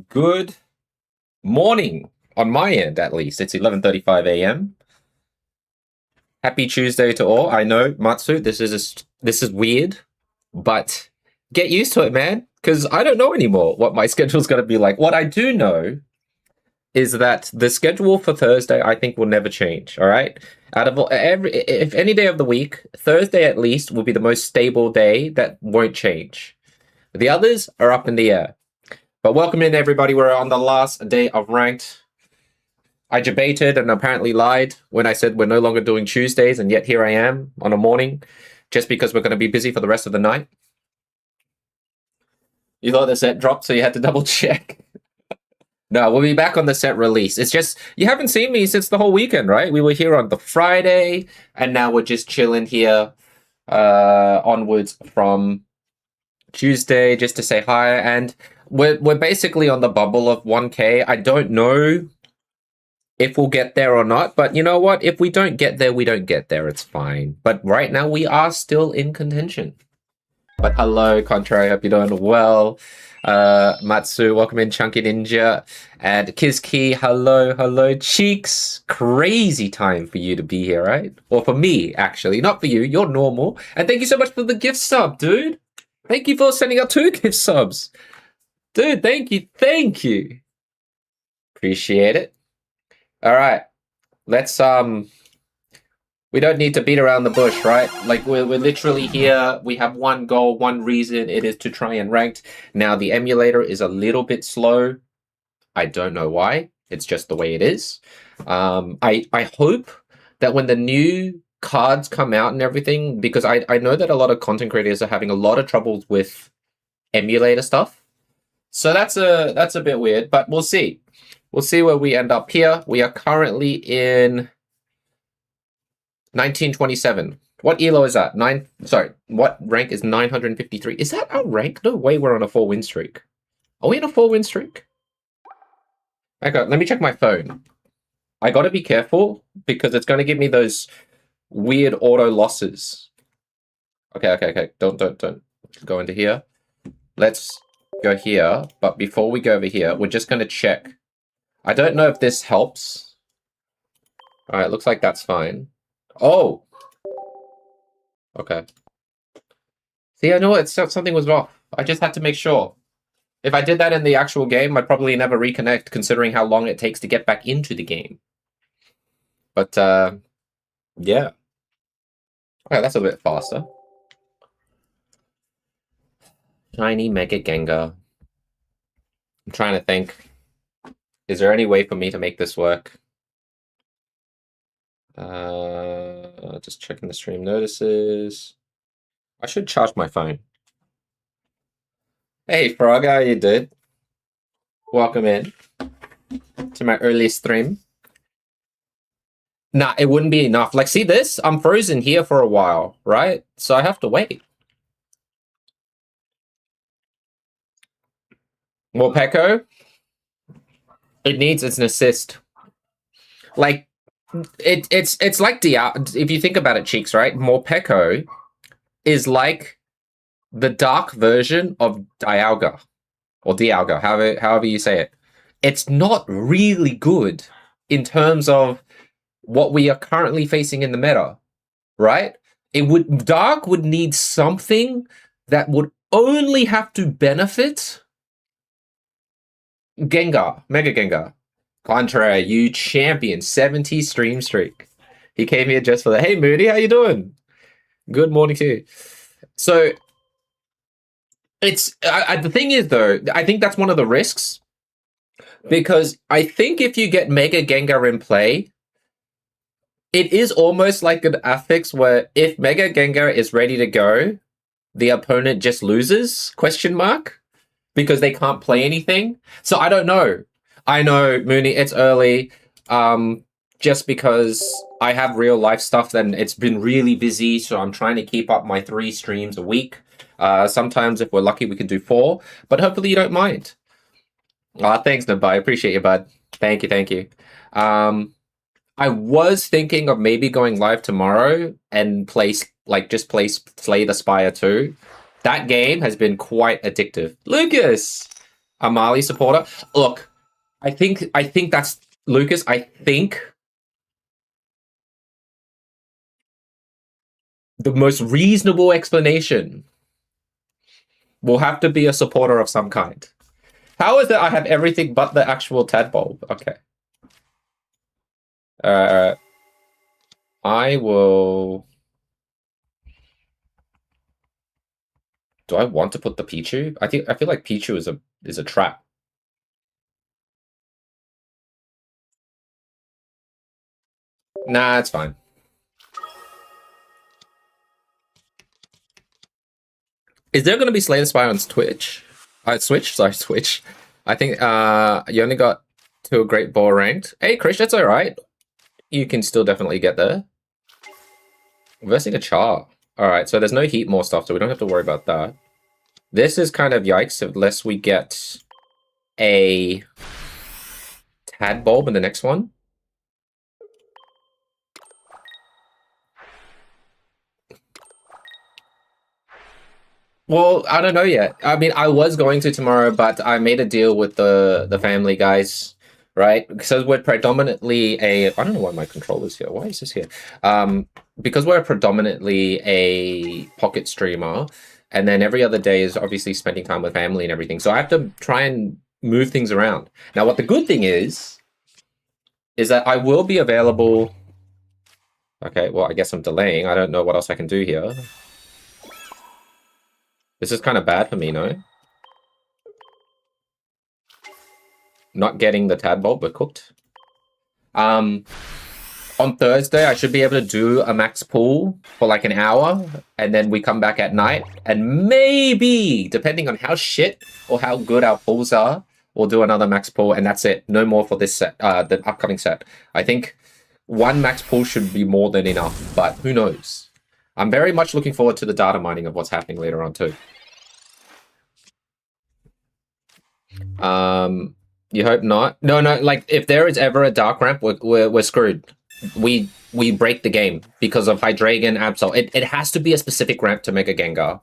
Good morning on my end, at least. It's 11:35 a.m. Happy Tuesday to all. I know, Matsu, this is weird, but get used to it, man. Because I don't know anymore what my schedule's going to be like. What I do know is that the schedule for Thursday, I think, will never change. All right, out of if any day of the week, Thursday at least will be the most stable day that won't change. The others are up in the air. But welcome in, everybody. We're on the last day of ranked. I debated and apparently lied when I said we're no longer doing Tuesdays, and yet here I am on a morning, just because we're going to be busy for the rest of the night. You thought the set dropped, so you had to double check. No, we'll be back on the set release. It's just, you haven't seen me since the whole weekend, right? We were here on the Friday, and now we're just chilling here onwards from Tuesday just to say hi. And we're basically on the bubble of 1K. I don't know if we'll get there or not, but you know what? If we don't get there, we don't get there. It's fine. But right now, we are still in contention. But hello, Contrary. Hope you're doing well. Matsu, welcome in, Chunky Ninja. And Kizki, hello, Cheeks. Crazy time for you to be here, right? Or for me, actually. Not for you. You're normal. And thank you so much for the gift sub, dude. Thank you for sending out 2 gift subs. Dude, thank you. Appreciate it. All right. Let's, we don't need to beat around the bush, right? Like, we're literally here. We have one goal, one reason. It is to try and rank. Now, the emulator is a little bit slow. I don't know why. It's just the way it is. I hope that when the new cards come out and everything, because I know that a lot of content creators are having a lot of troubles with emulator stuff. So that's a bit weird, but we'll see. We'll see where we end up here. We are currently in 1927. What elo is that? What rank is 953? Is that our rank? No way we're on a 4-win streak. Are we on a 4-win streak? Okay, let me check my phone. I gotta be careful because it's gonna give me those weird auto losses. Okay. Don't go into here. Let's go here, but before we go over here, we're just gonna check. I don't know if this helps. All right, looks like that's fine. Oh! Okay. See, I know something was off. I just had to make sure. If I did that in the actual game, I'd probably never reconnect, considering how long it takes to get back into the game. But, yeah. Okay, that's a bit faster. Shiny Mega Gengar. I'm trying to think. Is there any way for me to make this work? Just checking the stream notices. I should charge my phone. Hey, Frog, how you doing? Welcome in to my early stream. Nah, it wouldn't be enough. Like, see this? I'm frozen here for a while, right? So I have to wait. Morpeko? It needs an assist. Like, it's like if you think about it, Cheeks, right? Morpeko is like the dark version of Dialga. Or Dialga, however you say it. It's not really good in terms of what we are currently facing in the meta, right? Dark would need something that would only have to benefit Gengar, Mega Gengar. Contrary, you champion, 70 stream streak. He came here just for that. Hey, Moody, how you doing? Good morning to you. So, the thing is, though, I think that's one of the risks. Because I think if you get Mega Gengar in play, it is almost like an affix where if Mega Gengar is ready to go, the opponent just loses, ? Because they can't play anything. So I don't know. I know, Mooney, it's early. Just because I have real life stuff, then it's been really busy, so I'm trying to keep up my 3 streams a week. Sometimes, if we're lucky, we can do 4, but hopefully you don't mind. Thanks, Nabai. I appreciate you, bud. Thank you. I was thinking of maybe going live tomorrow and play Slay the Spire 2. That game has been quite addictive. Lucas! A Marley supporter. Look, I think that's Lucas. I think the most reasonable explanation will have to be a supporter of some kind. How is it I have everything but the actual tadpole? Okay. I will. Do I want to put the Pichu? I feel like Pichu is a trap. Nah, it's fine. Is there going to be Slay the Spy on Twitch? Switch? Sorry, Switch. I think you only got to a great ball ranked. Hey, Krish, that's alright. You can still definitely get there. Versing a Char. Alright, so there's no heat more stuff, so we don't have to worry about that. This is kind of yikes unless we get a Tadbulb in the next one. Well, I don't know yet. I mean, I was going to tomorrow, but I made a deal with the family guys, right? Because we're predominantly I don't know why my controller's here. Why is this here? Because we're predominantly a pocket streamer, and then every other day is obviously spending time with family and everything. So I have to try and move things around. Now, what the good thing is that I will be available. Okay, well, I guess I'm delaying. I don't know what else I can do here. This is kind of bad for me, no? Not getting the Tadbulb, but cooked. On Thursday, I should be able to do a max pull for like an hour, and then we come back at night, and maybe, depending on how shit or how good our pulls are, we'll do another max pull, and that's it. No more for this set, the upcoming set. I think one max pull should be more than enough, but who knows? I'm very much looking forward to the data mining of what's happening later on too. You hope not. No, like if there is ever a dark ramp, we're screwed. We break the game because of Hydreigon, Absol. It has to be a specific ramp to make a Gengar.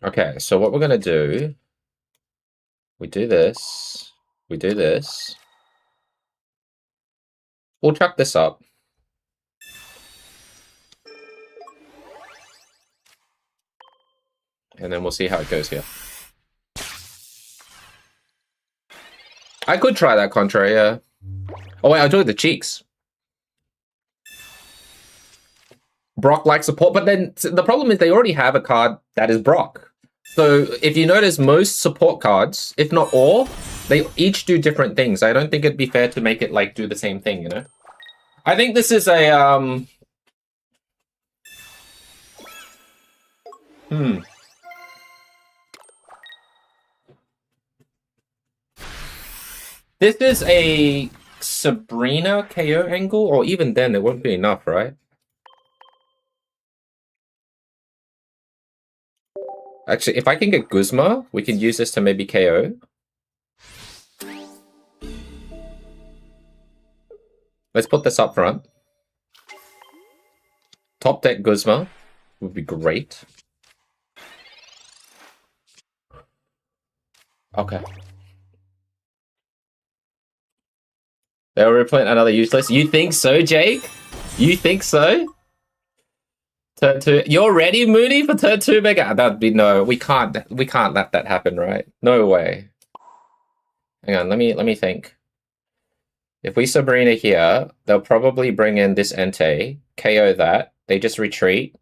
Okay, so what we're gonna do, we do this, we do this. We'll chuck this up. And then we'll see how it goes here. I could try that Contrary, yeah. Oh wait, I'll do it with the cheeks. Brock likes support, but then the problem is they already have a card that is Brock. So if you notice, most support cards, if not all, they each do different things. I don't think it'd be fair to make it like do the same thing, you know? I think this is a This is a Sabrina KO angle, or even then it won't be enough, right? Actually, if I can get Guzma, we can use this to maybe KO. Let's put this up front. Top deck Guzma would be great. Okay. They'll reprint another useless. You think so, Jake? You think so? Turn 2. You're ready, Mooney, for turn 2 Mega? That'd be no. We can't let that happen, right? No way. Hang on, let me think. If we Sabrina here, they'll probably bring in this Entei, KO that. They just retreat,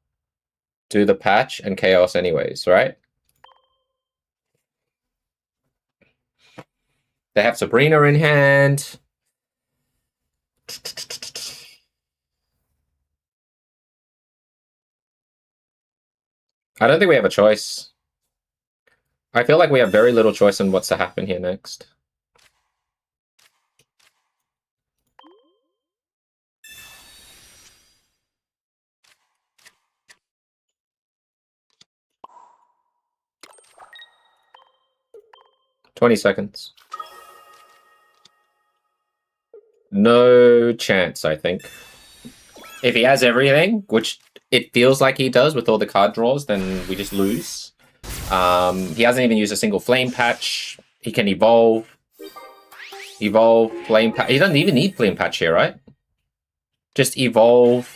do the patch, and KO us anyways, right? They have Sabrina in hand. I don't think we have a choice. I feel like we have very little choice in what's to happen here next. $20 seconds. No chance, I think. If he has everything, which it feels like he does with all the card draws, then we just lose. He hasn't even used a single flame patch. He can evolve. Evolve, flame patch. He doesn't even need flame patch here, right? Just evolve.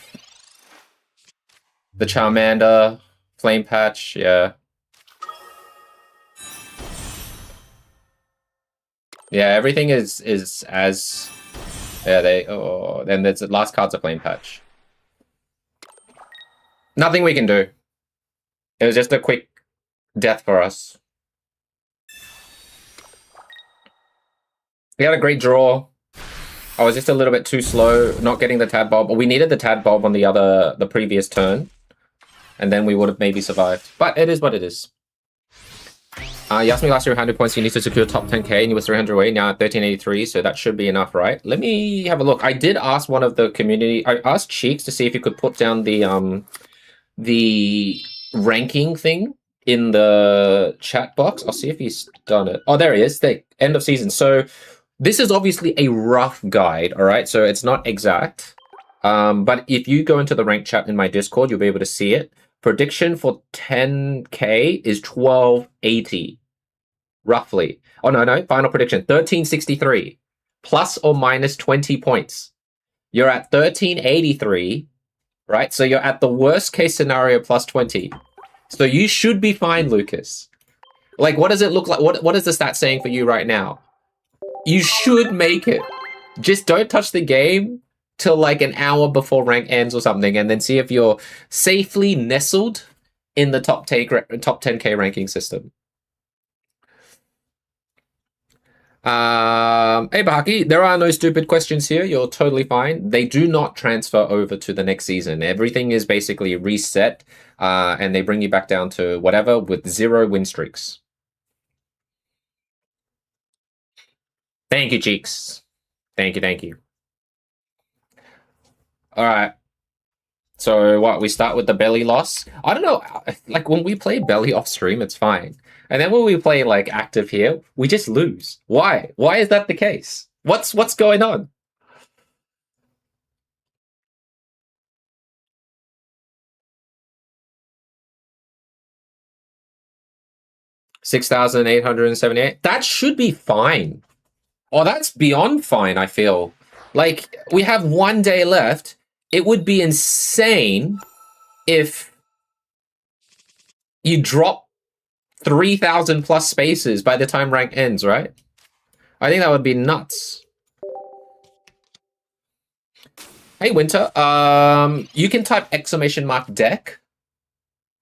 The Charmander, flame patch, yeah. Yeah, everything is as... Yeah, then the last card's a flame patch. Nothing we can do. It was just a quick death for us. We had a great draw. I was just a little bit too slow, not getting the Tadbulb. We needed the Tadbulb on the previous turn. And then we would have maybe survived. But it is what it is. You asked me last year 100 points you need to secure top 10k and you was 300 away, now at 1383, so that should be enough, right? Let me have a look. I did ask one of the community, I asked Cheeks to see if he could put down the ranking thing in the chat box. I'll see if he's done it. Oh, there he is, the end of season. So this is obviously a rough guide, all right? So it's not exact. But if you go into the rank chat in my Discord, you'll be able to see it. Prediction for 10k is 1280. Roughly. Oh, no. Final prediction. 1363. Plus or minus 20 points. You're at 1383, right? So you're at the worst case scenario plus 20. So you should be fine, Lucas. Like, what does it look like? What is the stat saying for you right now? You should make it. Just don't touch the game till like an hour before rank ends or something, and then see if you're safely nestled in the top 10k ranking system. Hey Bahaki, there are no stupid questions here. You're totally fine. They do not transfer over to the next season. Everything is basically reset, and they bring you back down to whatever with 0 win streaks. Thank you, Cheeks. Thank you. All right. So what, we start with the belly loss? I don't know, like when we play belly off stream, it's fine. And then when we play like active here, we just lose. Why? Why is that the case? What's going on? $6,878. That should be fine. Oh, that's beyond fine, I feel. Like, we have 1 day left. It would be insane if you drop 3,000 plus spaces by the time rank ends, right? I think that would be nuts. Hey, Winter. You can type !deck,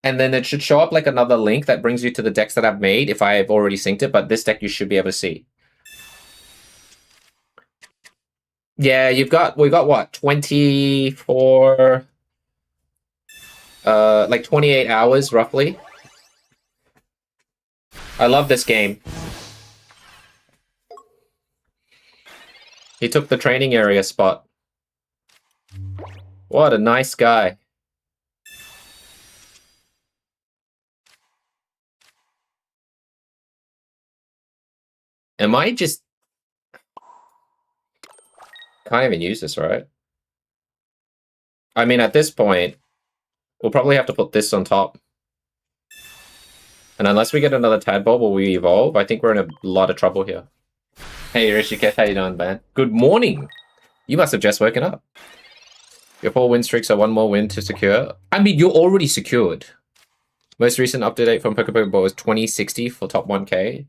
and then it should show up like another link that brings you to the decks that I've made if I've already synced it, but this deck you should be able to see. Yeah, we got what, 24, like 28 hours roughly. I love this game. He took the training area spot. What a nice guy. Am I just... Can't even use this, right? I mean, at this point, we'll probably have to put this on top. And unless we get another Tadbulb or we evolve, I think we're in a lot of trouble here. Hey, Rishikesh, how you doing, man? Good morning! You must have just woken up. Your 4 win streaks are 1 more win to secure. I mean, you're already secured. Most recent update from Pokemon was 2060 for top 1k,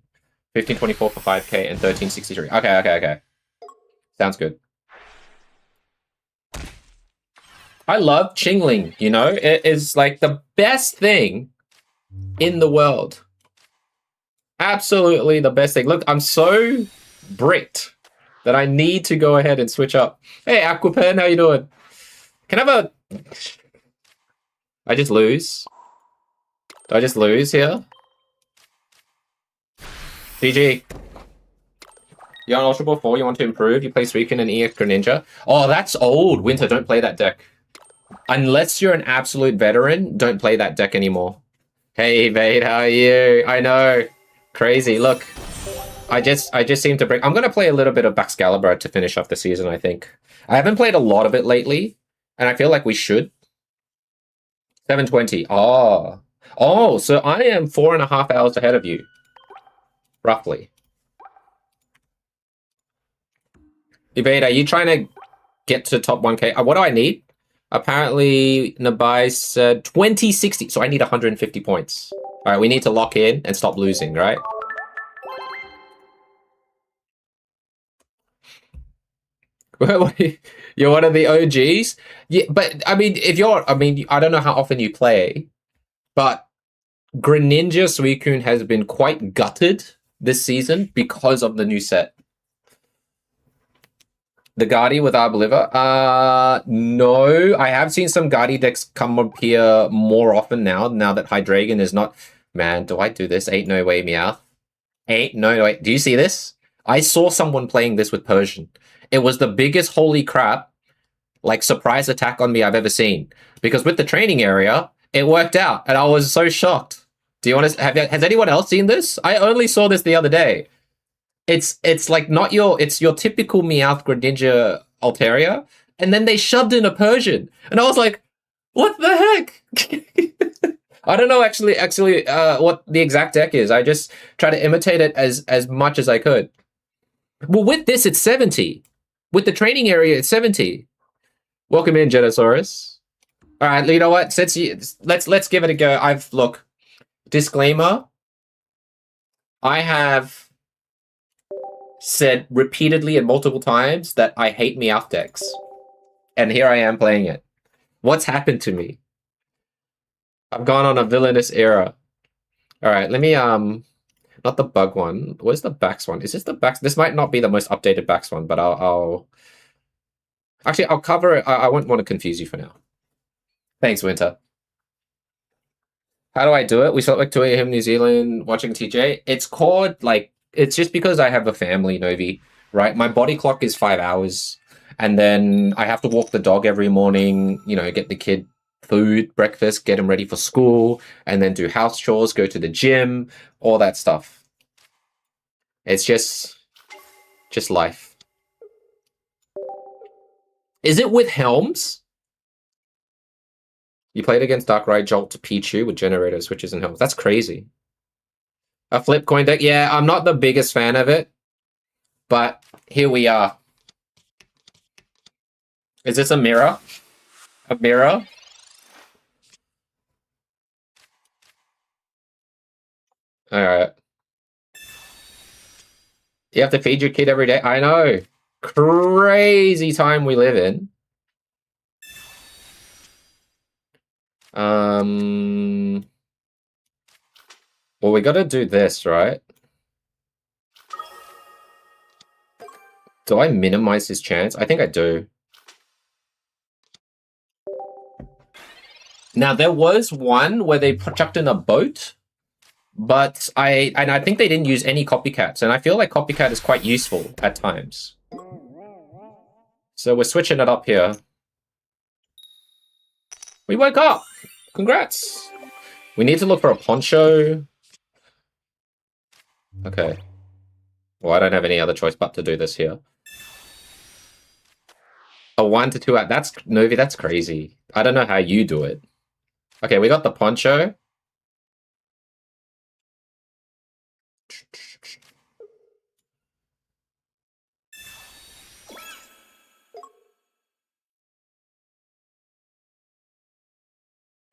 1524 for 5k, and 1363. Okay. Sounds good. I love Chingling, you know? It is like the best thing in the world. Absolutely the best thing. Look, I'm so bricked that I need to go ahead and switch up. Hey, Aquapen, how you doing? Can I have a... I just lose? Do I just lose here? GG. You're on Ultra Ball 4, you want to improve, you play Suicune and EX Greninja. Oh, that's old. Winter, don't play that deck. Unless you're an absolute veteran, don't play that deck anymore. Hey, Vade, how are you? I know. Crazy, look. I just seem to bring. I'm gonna play a little bit of Backcalibur to finish off the season. I think I haven't played a lot of it lately, and I feel like we should. 7:20. Oh, so I am 4.5 hours ahead of you, roughly. Evade, are you trying to get to top 1K? What do I need? Apparently, Nabai said 2060. So I need 150 points. All right, we need to lock in and stop losing, right? You're one of the OGs? Yeah, but I mean, I don't know how often you play, but Greninja Suicune has been quite gutted this season because of the new set. The Guardi with Arboliver? No. I have seen some Guardi decks come up here more often now that Hydreigon is not... Man, do I do this? Ain't no way, Meowth. Ain't no way. Do you see this? I saw someone playing this with Persian. It was the biggest holy crap, like, surprise attack on me I've ever seen. Because with the training area, it worked out, and I was so shocked. Do you want to... Has anyone else seen this? I only saw this the other day. It's like not your... It's your typical Meowth Greninja Altaria, and then they shoved in a Persian. And I was like, what the heck? I don't know actually what the exact deck is. I just try to imitate it as much as I could. Well, with this, it's 70. With the training area, it's 70. Welcome in, Genosaurus. All right, you know what? Since let's give it a go. Look, disclaimer. I have said repeatedly and multiple times that I hate Meowth decks, and here I am playing it. What's happened to me? I've gone on a villainous era. All right, let me not the bug one. Where's the Bax one? Is this the Bax? This might not be the most updated Bax one, but I'll actually I'll cover it. I won't want to confuse you for now. Thanks, Winter. How do I do it? We slept like 2 a.m. New Zealand watching TJ. It's called like it's just because I have a family, Novi, right? My body clock is 5 hours, and then I have to walk the dog every morning. You know, get the kid food, breakfast, get him ready for school, and then do house chores, go to the gym, all that stuff. It's just life. Is it with Helms? You played against Darkrai Jolt to Pichu with Generator switches and Helms. That's crazy. A flip coin deck? Yeah, I'm not the biggest fan of it, but here we are. Is this a mirror? A mirror? All right. You have to feed your kid every day? I know. Crazy time we live in. Well, we got to do this, right? Do I minimize his chance? I think I do. Now, there was one where they chucked in a boat, but I think they didn't use any copycats, and I feel like copycat is quite useful at times. So we're switching it up here. We woke up! Congrats! We need to look for a poncho. Okay. Well, I don't have any other choice but to do this here. A 1 to 2 out. That's Novi, that's crazy. I don't know how you do it. Okay, we got the poncho.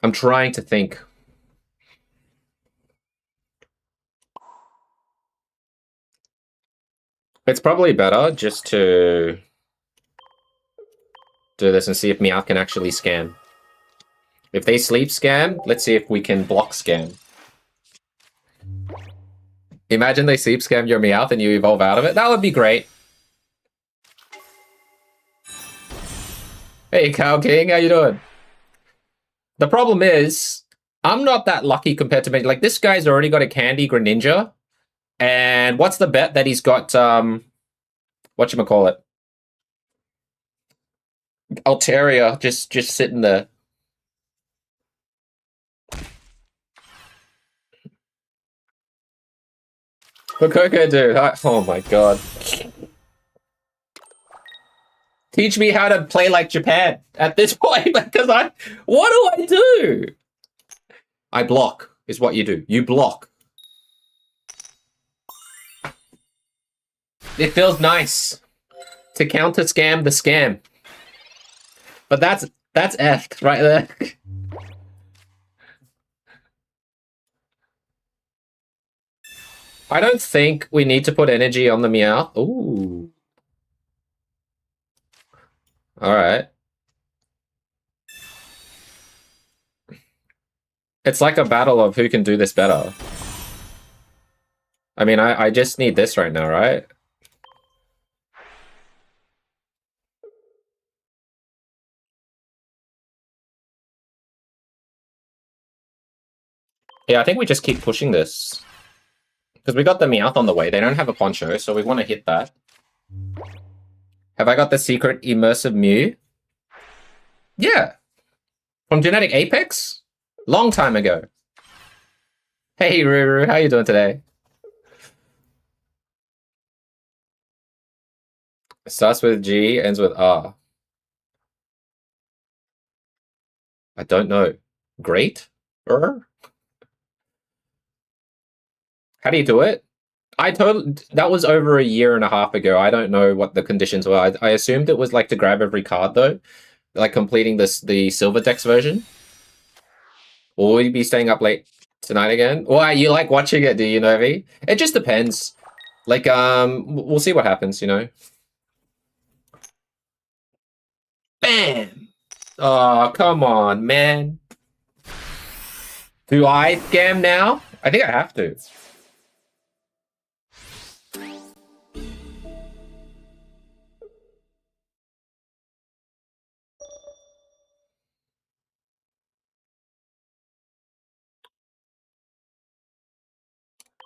I'm trying to think. It's probably better just to do this and see if Meowth can actually scam. If they sleep scam, let's see if we can block scam. Imagine they sleep scam your Meowth and you evolve out of it. That would be great. Hey, Cow King, how you doing? The problem is, I'm not that lucky compared to me. Like, this guy's already got a Candy Greninja. And what's the bet that he's got, whatchamacallit? Altaria just sitting there. For Coco, dude. Oh my god. Teach me how to play like Japan at this point, because what do I do? I block, is what you do. You block. It feels nice to counter scam the scam. But that's effed right there. I don't think we need to put energy on the Meowth. Ooh. Alright. It's like a battle of who can do this better. I mean, I just need this right now, right? Yeah, I think we just keep pushing this. Because we got the Meowth on the way. They don't have a Poncho, so we want to hit that. Have I got the secret immersive Mew? Yeah. From Genetic Apex? Long time ago. Hey, Ruru, how you doing today? Starts with G, ends with R. I don't know. Great? How do you do it? That was over a year and a half ago. I don't know what the conditions were. I assumed it was like to grab every card though, like completing the Silver Dex version. Or will you be staying up late tonight again? Why, you like watching it, do you, Novi? It just depends. Like, we'll see what happens, you know? Bam! Oh, come on, man. Do I scam now? I think I have to.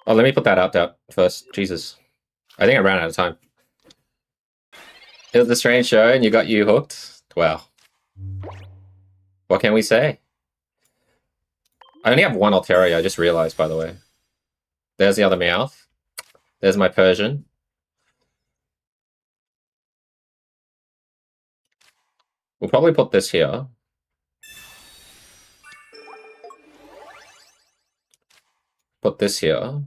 Oh, let me put that out there first. Jesus. I think I ran out of time. It was a strange show and you got you hooked? Wow. What can we say? I only have one Altaria, I just realized, by the way. There's the other Meowth. There's my Persian. We'll probably put this here. Put this here.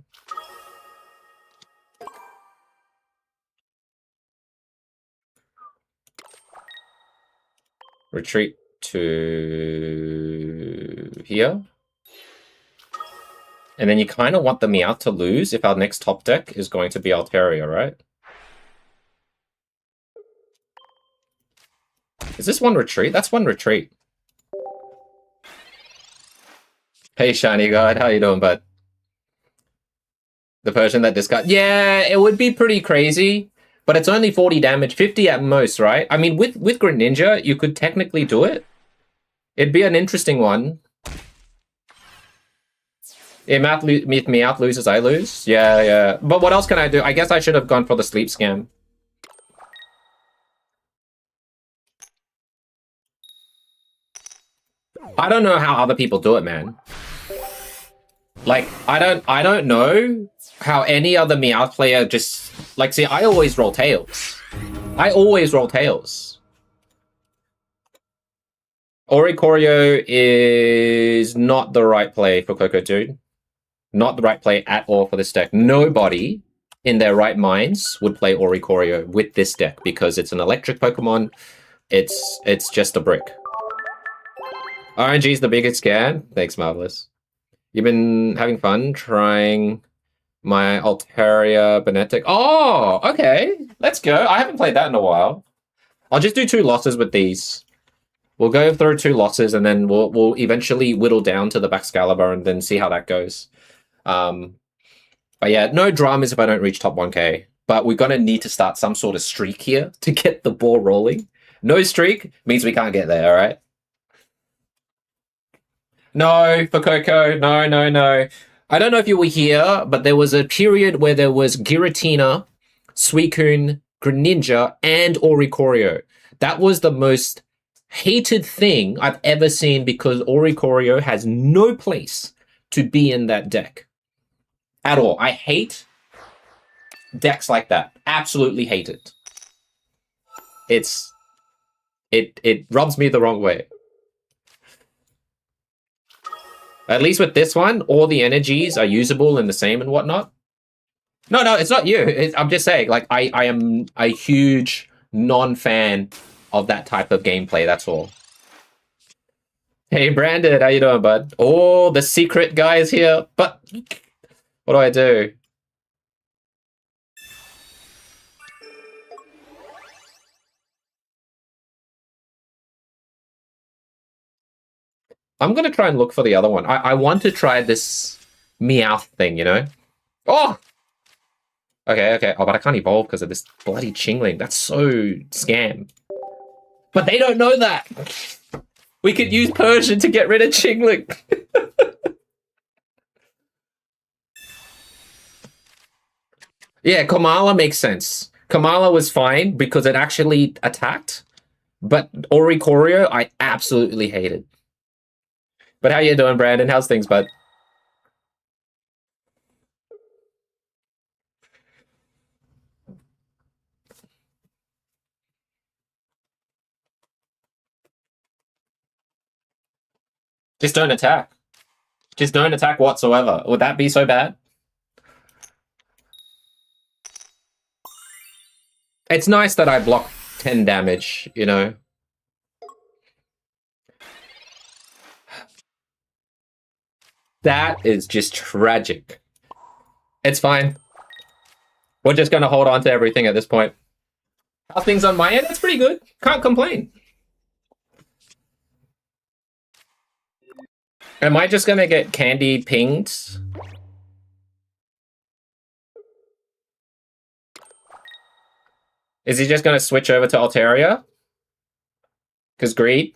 Retreat to here. And then you kind of want the Meowth to lose if our next top deck is going to be Altaria, right? Is this one retreat? That's one retreat. Hey, Shiny God, how you doing, bud? The Persian that discard. Yeah, it would be pretty crazy, but it's only 40 damage, 50 at most, right? I mean, with Greninja, you could technically do it. It'd be an interesting one. If Meowth loses, I lose. Yeah. But what else can I do? I guess I should have gone for the sleep scam. I don't know how other people do it, man. Like, I don't know how any other Meowth player just... Like, see, I always roll tails. Oricorio is not the right play for Coco, dude. Not the right play at all for this deck. Nobody in their right minds would play Oricorio with this deck because it's an electric Pokemon. It's just a brick. RNG is the biggest scam. Thanks, Marvelous. You've been having fun trying my Altaria Benetic. Oh, okay. Let's go. I haven't played that in a while. I'll just do 2 losses with these. We'll go through 2 losses and then we'll eventually whittle down to the Backcalibur and then see how that goes. But yeah, no dramas if I don't reach top 1k. But we're going to need to start some sort of streak here to get the ball rolling. No streak means we can't get there, all right? No, for Coco. No. I don't know if you were here, but there was a period where there was Giratina, Suicune, Greninja, and Oricorio. That was the most hated thing I've ever seen because Oricorio has no place to be in that deck. At all. I hate decks like that. Absolutely hate it. It rubs me the wrong way. At least with this one, all the energies are usable and the same and whatnot. No, it's not you. I'm just saying, like, I am a huge non-fan of that type of gameplay, that's all. Hey, Brandon, how you doing, bud? Oh, the secret guy is here. But what do I do? I'm going to try and look for the other one. I want to try this Meowth thing, you know? Oh! Okay. Oh, but I can't evolve because of this bloody Chingling. That's so scam. But they don't know that. We could use Persian to get rid of Chingling. Yeah, Kamala makes sense. Kamala was fine because it actually attacked. But Oricorio, I absolutely hated. But how you doing, Brandon? How's things, bud? Just don't attack. Just don't attack whatsoever. Would that be so bad? It's nice that I block 10 damage, you know? That is just tragic. It's fine. We're just going to hold on to everything at this point. How things on my end? It's pretty good. Can't complain. Am I just going to get candy pinged? Is he just going to switch over to Altaria? Because greed?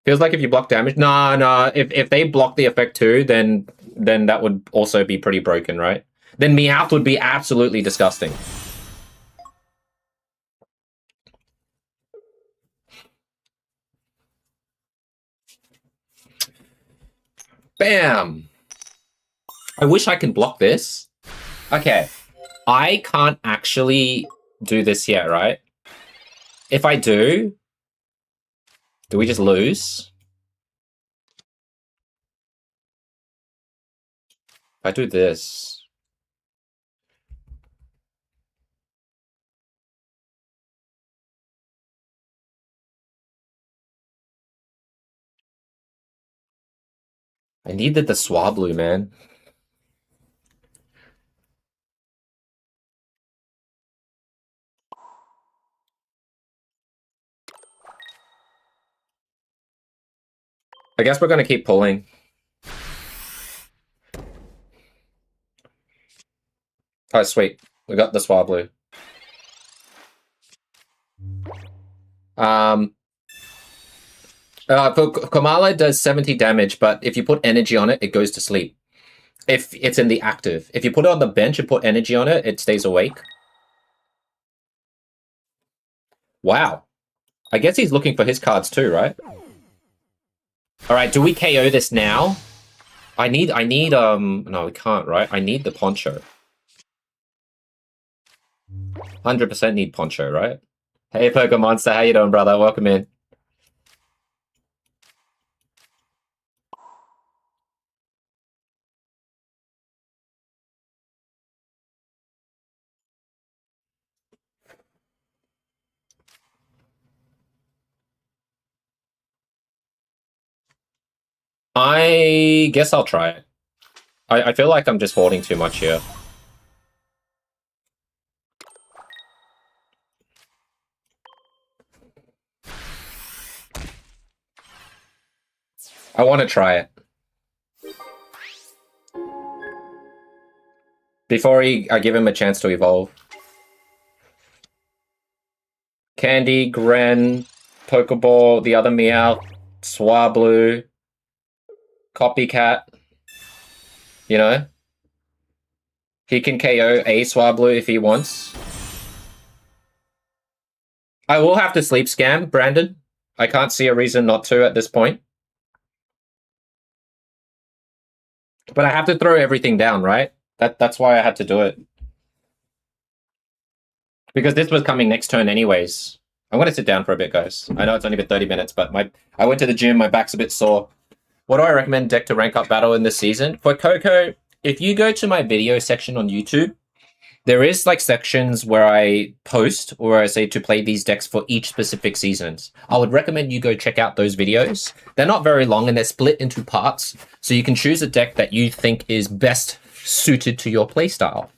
Feels like if you block damage... No. If they block the effect too, then that would also be pretty broken, right? Then Meowth would be absolutely disgusting. Bam! I wish I could block this. Okay. I can't actually do this yet, right? If I do we just lose? If I do this... I needed the Swablu, man. I guess we're going to keep pulling. Oh, sweet. We got the Swablu. Kamala does 70 damage, but if you put energy on it, it goes to sleep. If it's in the active. If you put it on the bench and put energy on it, it stays awake. Wow. I guess he's looking for his cards too, right? Alright, do we KO this now? I need, no, we can't, right? I need the Poncho. 100% need Poncho, right? Hey, Pokemonster, how you doing, brother? Welcome in. I guess I'll try it. I feel like I'm just hoarding too much here. I want to try it. Before I give him a chance to evolve. Candy, Gren, Pokeball, the other Meowth, Swablu, Copycat. You know? He can KO a Swablu if he wants. I will have to sleep scam, Brandon. I can't see a reason not to at this point. But I have to throw everything down, right? That's why I had to do it. Because this was coming next turn anyways. I'm gonna sit down for a bit, guys. I know it's only been 30 minutes, but I went to the gym, my back's a bit sore. What do I recommend deck to rank up battle in this season? For Coco, if you go to my video section on YouTube, there is like sections where I post or I say to play these decks for each specific seasons. I would recommend you go check out those videos. They're not very long and they're split into parts. So you can choose a deck that you think is best suited to your playstyle.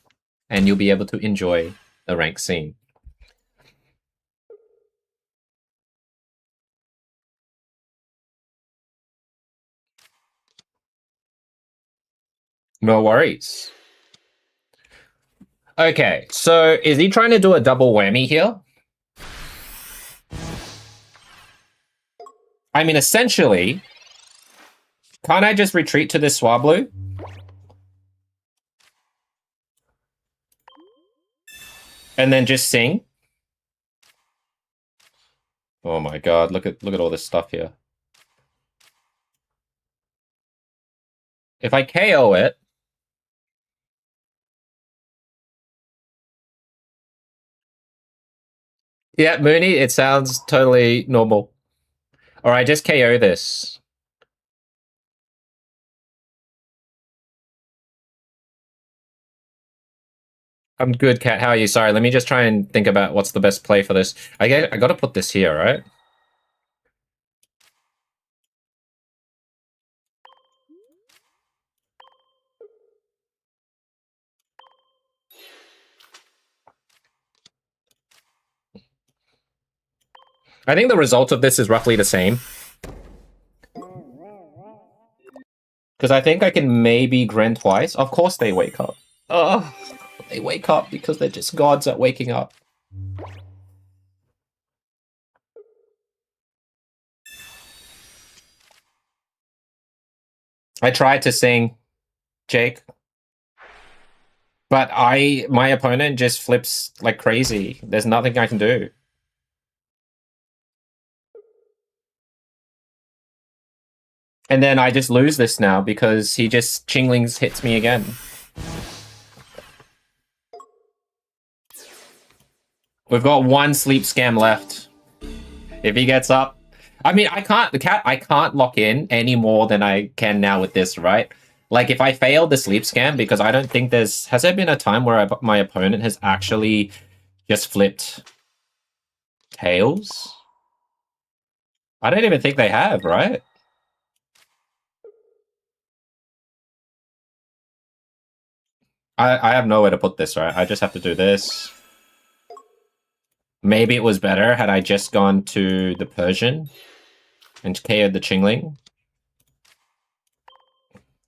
And you'll be able to enjoy the rank scene. No worries. Okay, so is he trying to do a double whammy here? I mean, essentially, can't I just retreat to this Swablu? And then just sing? Oh my god, look at all this stuff here. If I KO it, yeah, Mooney, it sounds totally normal. Or I just KO this. I'm good, Cat. How are you? Sorry, let me just try and think about what's the best play for this. I got to put this here, right? I think the result of this is roughly the same. Because I think I can maybe Gren twice. Of course they wake up. Oh, they wake up because they're just gods at waking up. I tried to sing, Jake. But my opponent just flips like crazy. There's nothing I can do. And then I just lose this now because he just Chinglings hits me again. We've got one sleep scam left. If he gets up. I mean, I can't lock in any more than I can now with this, right? Like, if I fail the sleep scam, because I don't think has there been a time where my opponent has actually just flipped tails? I don't even think they have, right? I have nowhere to put this, right? I just have to do this. Maybe it was better had I just gone to the Persian and KO'd the Chingling.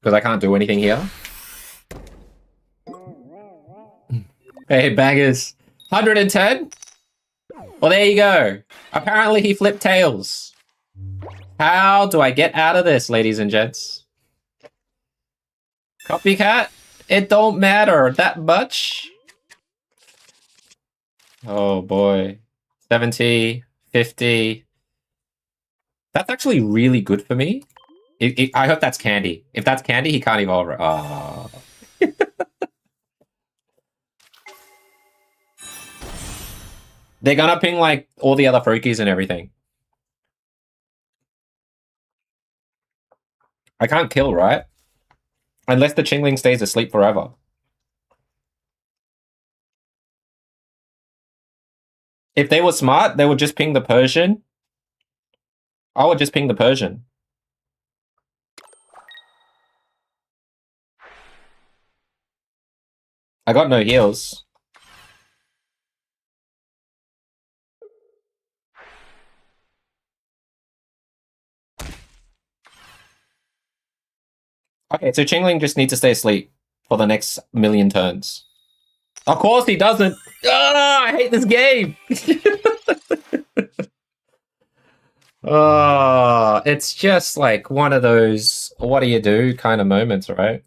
Because I can't do anything here. Hey, bangers. 110? Well, there you go. Apparently he flipped tails. How do I get out of this, ladies and gents? Copycat? It don't matter that much. Oh boy. 70, 50. That's actually really good for me. I hope that's candy. If that's candy, he can't evolve. Oh. They're gonna ping like all the other Froakies and everything. I can't kill, right? Unless the Chingling stays asleep forever. If they were smart, they would just ping the Persian. I would just ping the Persian. I got no heals. Okay, so Chingling just needs to stay asleep for the next million turns. Of course he doesn't. Oh, I hate this game. Oh, it's just like one of those what do you do kind of moments, right?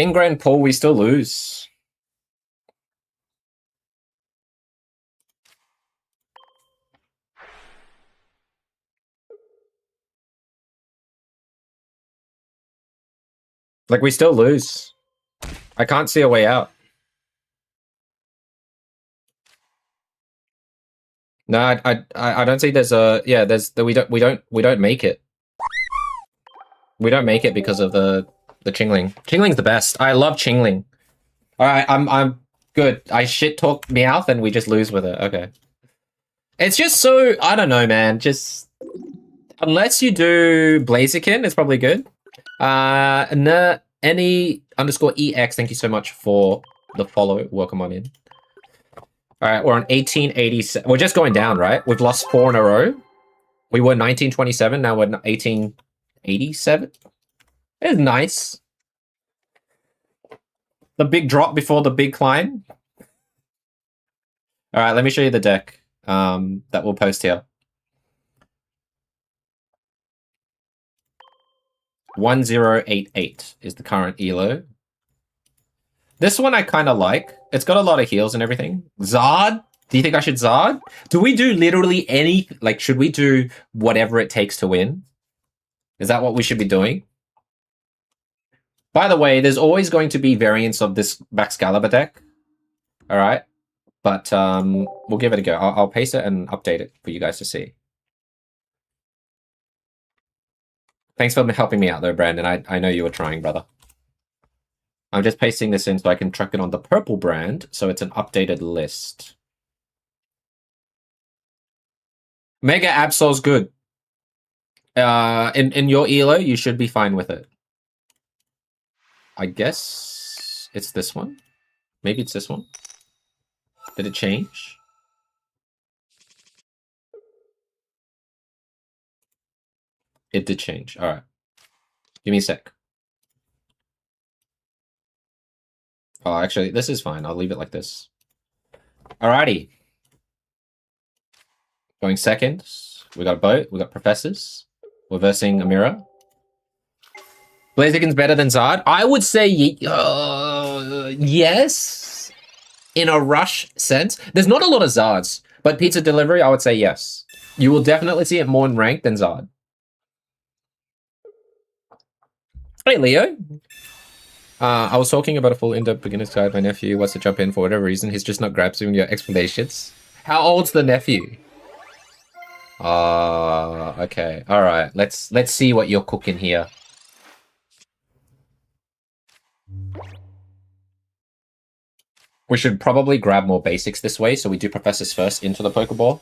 10 grand pull, we still lose. Like, we still lose. I can't see a way out. No, I don't see there's a we don't make it. We don't make it because of the Chingling. Chingling's the best. I love Chingling. All right, I'm good. I shit talk Meowth and we just lose with it. Okay. It's just so I don't know, man. Just unless you do Blaziken, it's probably good. Any underscore EX. Thank you so much for the follow. Welcome on in. All right, we're on 1887. We're just going down, right? We've lost 4 in a row. We were 1927. Now we're 1887. It's nice. The big drop before the big climb. All right, let me show you the deck that we'll post here. 1088 is the current ELO. This one I kind of like. It's got a lot of heals and everything. Zard? Do you think I should Zard? Do we do literally any... Like, should we do whatever it takes to win? Is that what we should be doing? By the way, there's always going to be variants of this Backcalibur deck. Alright? But we'll give it a go. I'll paste it and update it for you guys to see. Thanks for helping me out though, Brandon. I know you were trying, brother. I'm just pasting this in so I can track it on the purple brand, so it's an updated list. Mega Absol's good. In your ELO, you should be fine with it. I guess it's this one. Maybe it's this one. Did it change? It did change. All right. Give me a sec. Oh, actually, this is fine. I'll leave it like this. Alrighty. Going second. We got a boat. We got professors. We're versing a mirror. Blaziken's better than Zard. I would say yes. In a rush sense. There's not a lot of Zards, but pizza delivery, I would say yes. You will definitely see it more in rank than Zard. Hey, Leo. I was talking about a full in-depth beginner's guide. My nephew wants to jump in for whatever reason. He's just not grasping your explanations. How old's the nephew? Okay. All right. Let's see what you're cooking here. We should probably grab more basics this way, so we do professors first into the Pokeball.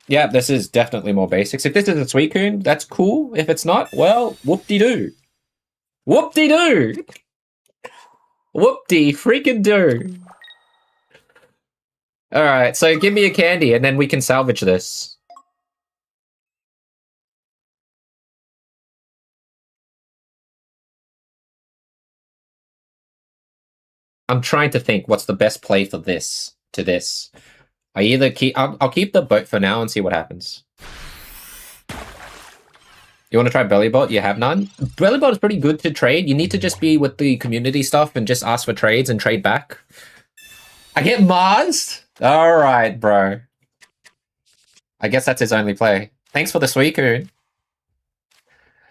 Yeah, this is definitely more basics. If this is a Suicune, that's cool. If it's not, well, whoop-de-doo. Whoop-de-doo! Whoop-de-freaking-doo! Alright, so give me a candy, and then we can salvage this. I'm trying to think what's the best play for this, to this. I either keep... I'll keep the boat for now and see what happens. You want to try Bellybot? You have none? Bellybot is pretty good to trade. You need to just be with the community stuff and just ask for trades and trade back. I get Mars? Alright, bro. I guess that's his only play. Thanks for the Suicune.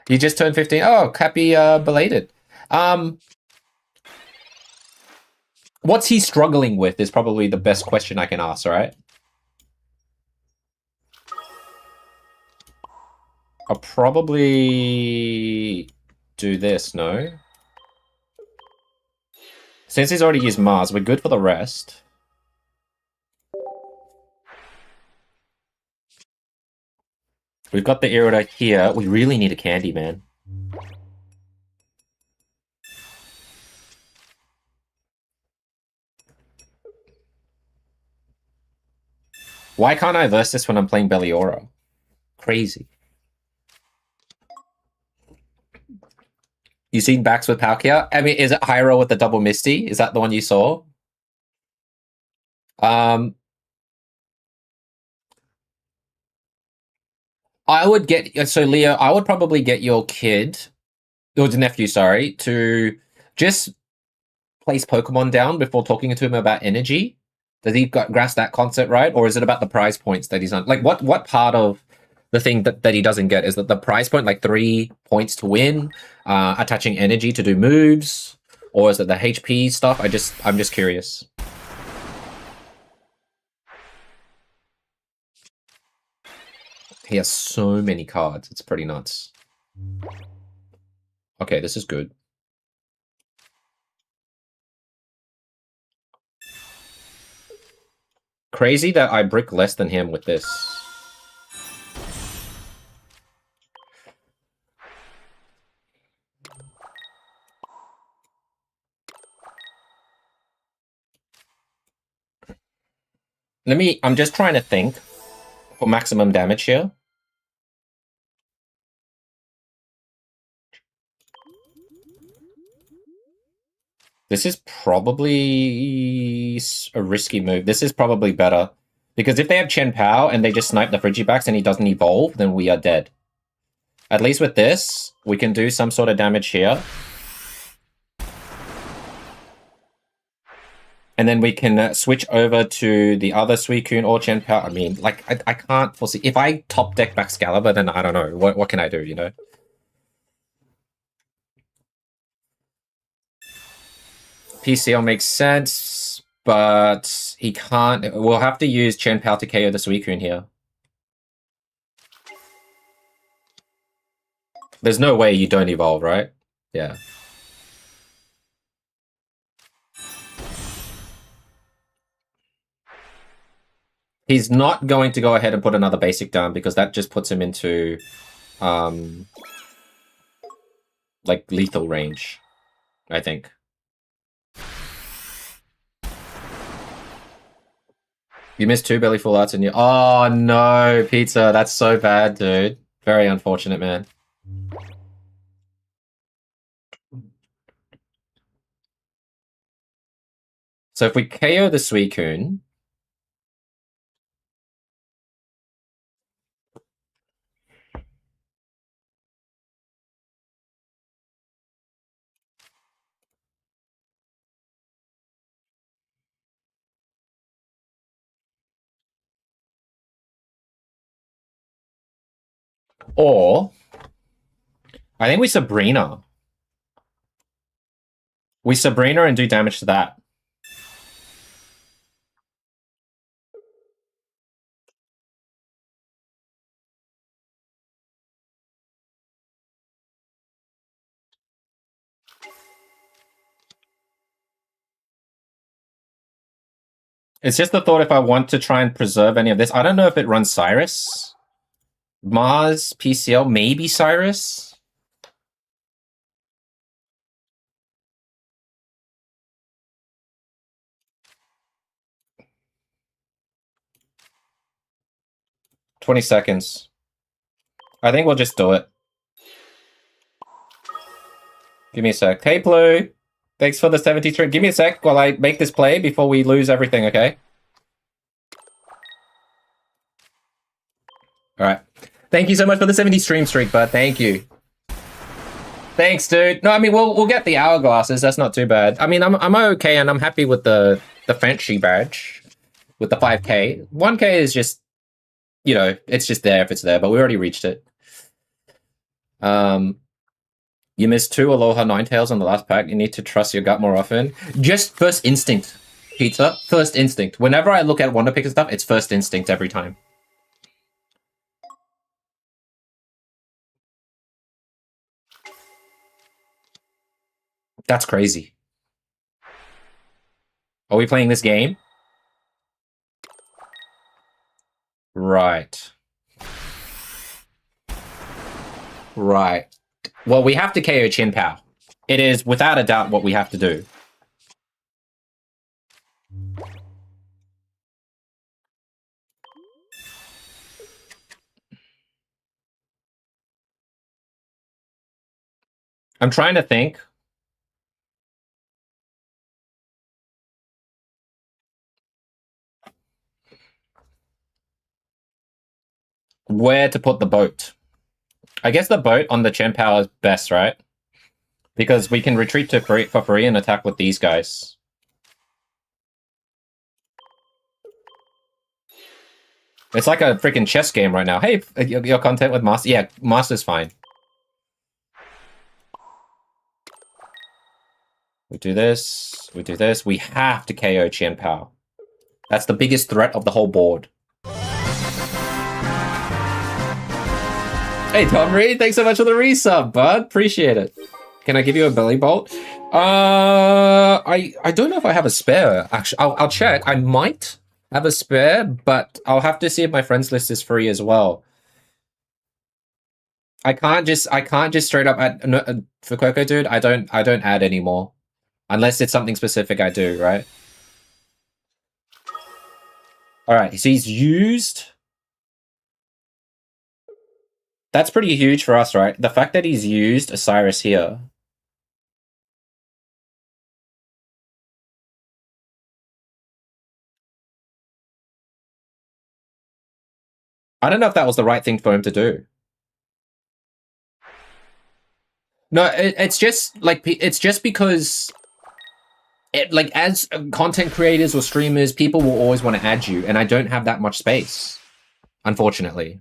You just turned 15. Oh, happy belated. What's he struggling with is probably the best question I can ask, alright? I'll probably do this, no? Since he's already used Mars, we're good for the rest. We've got the Irida here. We really need a candy, man. Why can't I verse this when I'm playing Belliora? Crazy. You seen Backs with Palkia? I mean, is it Hyro with the double Misty? Is that the one you saw? I would get... So, Leo, I would probably get your kid or the nephew, sorry, to just place Pokemon down before talking to him about energy? Does he grasp that concept right, or is it about the prize points that he's on? Like, what part of the thing that he doesn't get is that the prize point, like 3 points to win, attaching energy to do moves, or is it the HP stuff? I'm just curious. He has so many cards; it's pretty nuts. Okay, this is good. Crazy that I brick less than him with this. I'm just trying to think for maximum damage here. This is probably a risky move. This is probably better. Because if they have Chen Pao and they just snipe the Frigibacks and he doesn't evolve, then we are dead. At least with this, we can do some sort of damage here. And then we can switch over to the other Suicune or Chen Pao. I mean, like, I can't foresee. If I top deck Backcalibur, then I don't know. What can I do, you know? PCL makes sense, but he can't. We'll have to use Chen Pao to KO the Suicune here. There's no way you don't evolve, right? Yeah. He's not going to go ahead and put another basic down because that just puts him into, like, lethal range, I think. You missed 2 belly full outs and you... Oh, no, Pizza. That's so bad, dude. Very unfortunate, man. So if we KO the Suicune... Or... I think we Sabrina. We Sabrina and do damage to that. It's just the thought if I want to try and preserve any of this. I don't know if it runs Cyrus. Mars, PCL, maybe Cyrus. $20 seconds. I think we'll just do it. Give me a sec. Hey, Blue. Thanks for the 73. Give me a sec while I make this play before we lose everything, okay? All right. Thank you so much for the 70 stream streak, bud. Thank you. Thanks, dude. No, I mean, we'll get the hourglasses. That's not too bad. I mean, I'm okay, and I'm happy with the Fancy badge with the 5K. 1K is just, you know, it's just there if it's there, but we already reached it. You missed 2 Aloha Ninetales on the last pack. You need to trust your gut more often. Just first instinct, Pizza. First instinct. Whenever I look at Wonder Pick and stuff, it's first instinct every time. That's crazy. Are we playing this game? Right. Right. Well, we have to KO Chin Pao. It is, without a doubt, what we have to do. I'm trying to think. Where to put the boat. I guess the boat on the Chen Pao is best, right? Because we can retreat to for free and attack with these guys. It's like a freaking chess game right now. Hey, your content with Master? Yeah, Master's fine. We do this. We do this. We have to KO Qian Pao. That's the biggest threat of the whole board. Hey, Tom Reed, thanks so much for the resub, bud. Appreciate it. Can I give you a belly bolt? I don't know if I have a spare. Actually, I'll check. I might have a spare, but I'll have to see if my friends list is free as well. I can't just straight up add no, for Coco, dude. I don't add anymore, unless it's something specific I do, right? All right, so he's used. That's pretty huge for us, right? The fact that he's used Osiris here. I don't know if that was the right thing for him to do. No, it's just like it's just because like as content creators or streamers, people will always want to add you, and I don't have that much space, unfortunately.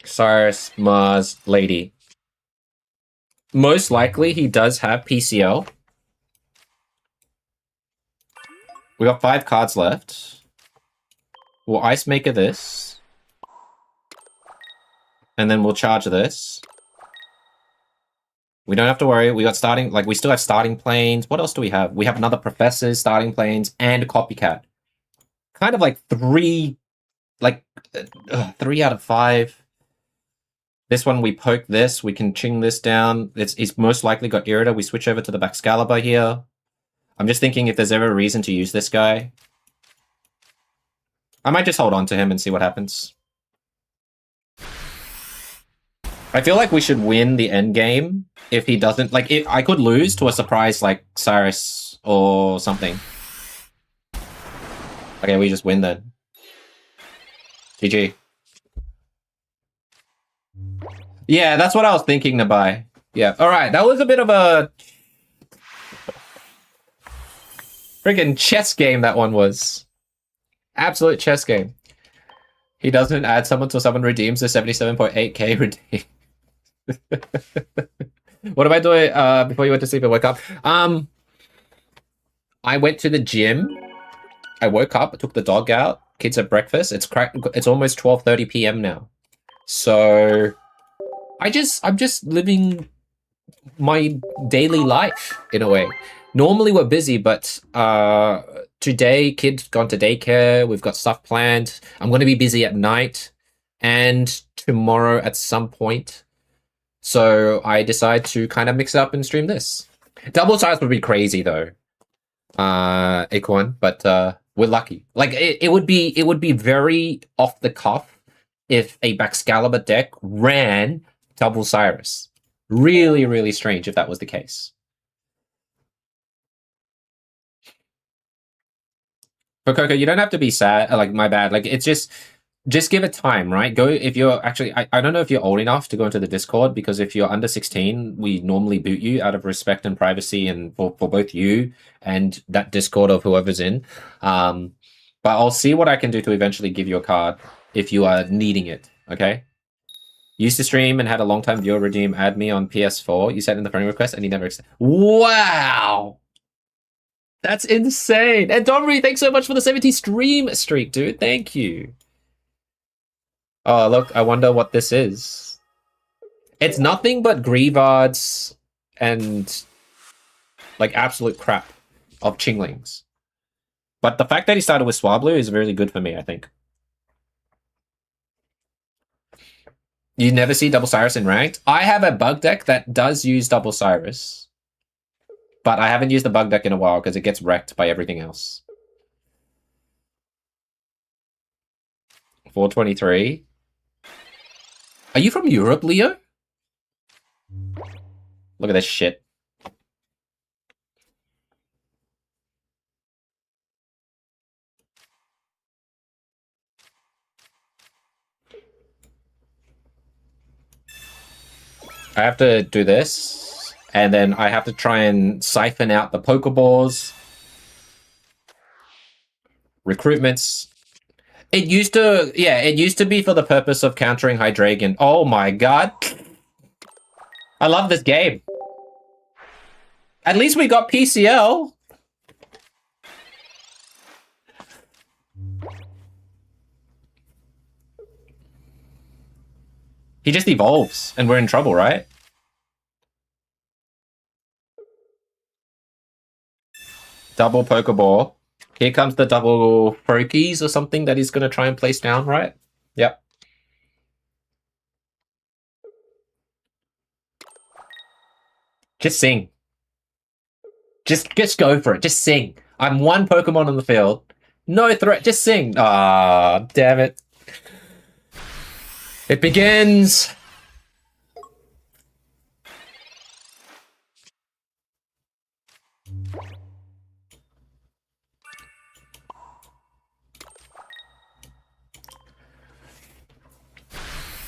Cyrus, Mars, Lady. Most likely he does have PCL. We got 5 cards left. We'll Ice Maker this. And then we'll charge this. We don't have to worry. We got starting, like, we still have starting planes. What else do we have? We have another Professor's starting planes and a Copycat. Kind of like 3 out of 5. This one, we poke this. We can ching this down. It's most likely got Irida. We switch over to the Backcalibur here. I'm just thinking if there's ever a reason to use this guy. I might just hold on to him and see what happens. I feel like we should win the end game if he doesn't. Like, I could lose to a surprise like Cyrus or something. Okay, we just win then. GG. Yeah, that's what I was thinking to buy. Yeah, alright, that was a bit of a freaking chess game that one was. Absolute chess game. He doesn't add someone till someone redeems the 77.8k redeem. What am I doing before you went to sleep and woke up? I went to the gym. I woke up, took the dog out, kids at breakfast. It's almost 12:30 p.m. now. So I'm just living my daily life in a way. Normally we're busy, but today kids gone to daycare. We've got stuff planned. I'm going to be busy at night and tomorrow at some point. So I decide to kind of mix it up and stream this. Double size would be crazy though, Acorn, but we're lucky. Like it would be very off the cuff if a Backcalibur deck ran double Cyrus. Really, really strange if that was the case. But Coco, you don't have to be sad. Like, my bad. Like, it's just give it time, right? Go if you're actually. I don't know if you're old enough to go into the Discord, because if you're under 16, we normally boot you out of respect and privacy, and for both you and that Discord of whoever's in. But I'll see what I can do to eventually give you a card if you are needing it. Okay. Used to stream and had a long time viewer redeem. Add me on PS4. You said in the friend request, and he never. Wow. That's insane. And Domri, thanks so much for the 70 stream streak, dude. Thank you. Oh, look, I wonder what this is. It's nothing but Grievards and like absolute crap of Chinglings. But the fact that he started with Swablu is really good for me, I think. You never see Double Cyrus in ranked? I have a bug deck that does use Double Cyrus. But I haven't used the bug deck in a while because it gets wrecked by everything else. 423. Are you from Europe, Leo? Look at this shit. I have to do this, and then I have to try and siphon out the Pokeballs. Recruitments. It used to be for the purpose of countering Hydreigon. Oh my god. I love this game. At least we got PCL. He just evolves, and we're in trouble, right? Double Pokeball. Here comes the double Pokies or something that he's going to try and place down, right? Yep. Just sing. Just go for it. Just sing. I'm one Pokemon on the field. No threat. Just sing. Ah, damn it. It begins.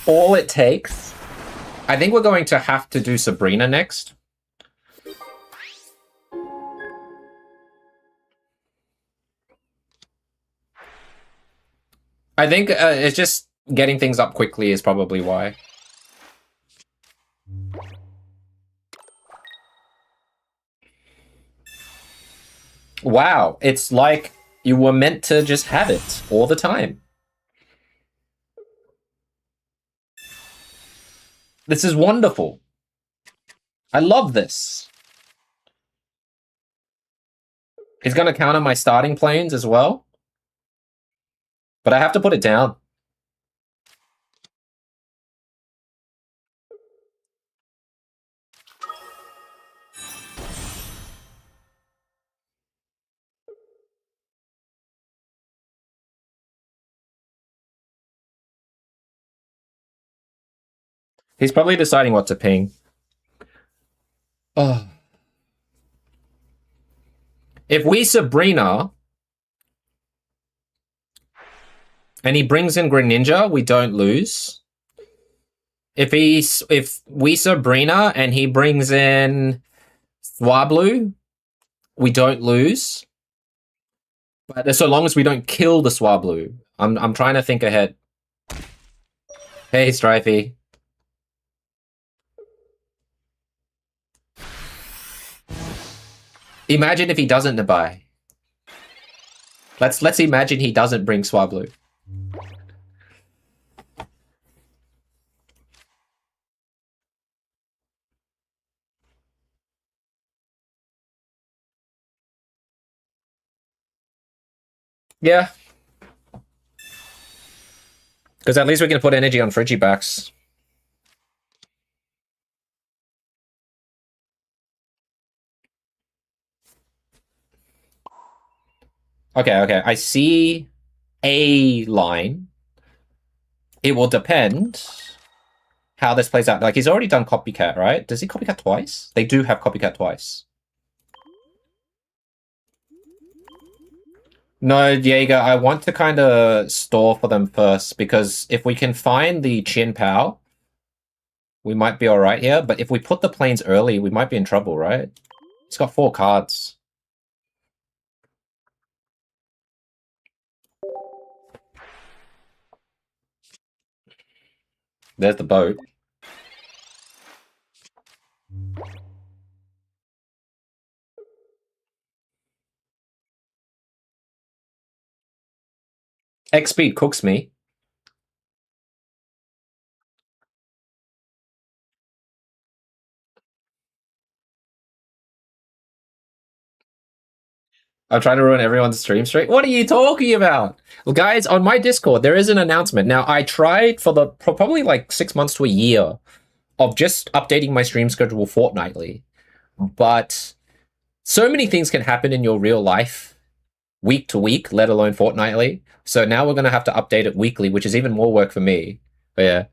All it takes. I think we're going to have to do Sabrina next. I think it's just getting things up quickly is probably why. Wow, it's like you were meant to just have it all the time. This is wonderful. I love this. He's going to counter my starting planes as well. But I have to put it down. He's probably deciding what to ping. Oh. If we Sabrina and he brings in Greninja, we don't lose. If we Sabrina and he brings in Swablu, we don't lose. But so long as we don't kill the Swablu. I'm trying to think ahead. Hey, Strifey. Imagine if he doesn't Nabai. Let's imagine he doesn't bring Swablu. Yeah. Because at least we can put energy on Frigibacks. Okay. I see a line. It will depend how this plays out. Like, he's already done Copycat, right? Does he Copycat twice? They do have Copycat twice. No, Jaeger, I want to kind of store for them first, because if we can find the Chin Pow, we might be alright here. But if we put the planes early, we might be in trouble, right? He's got 4 cards. There's the boat. X-Speed cooks me. I'm trying to ruin everyone's stream streak. What are you talking about? Well, guys, on my Discord, there is an announcement. Now, I tried for probably like 6 months to a year of just updating my stream schedule fortnightly. But so many things can happen in your real life week to week, let alone fortnightly. So now we're going to have to update it weekly, which is even more work for me. But yeah.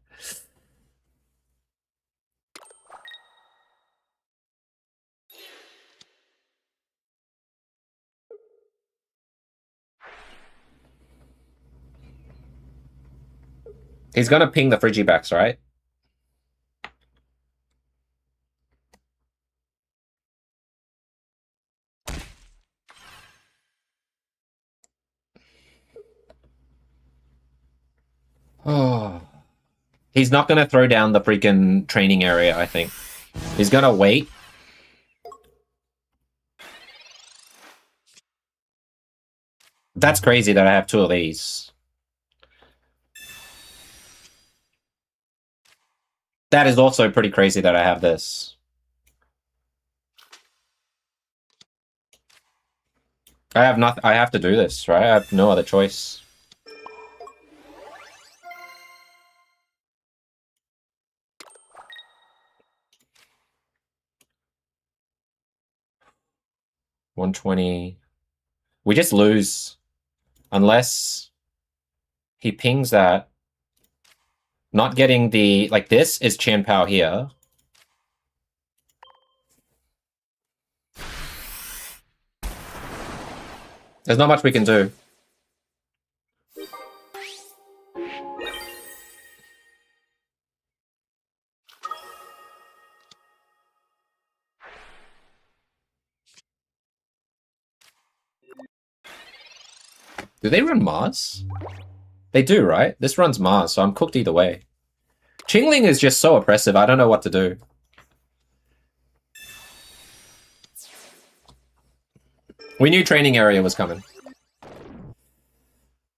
He's going to ping the Frigibacks, right? He's not gonna throw down the freaking training area, I think. He's gonna wait. That's crazy that I have 2 of these. That is also pretty crazy that I have this. I have nothing. I have to do this, right? I have no other choice. $120. We just lose. Unless he pings that. Not getting the... Like, this is Qian Pao here. There's not much we can do. Do they run Mars? They do, right? This runs Mars, so I'm cooked either way. Qingling is just so oppressive, I don't know what to do. We knew training area was coming.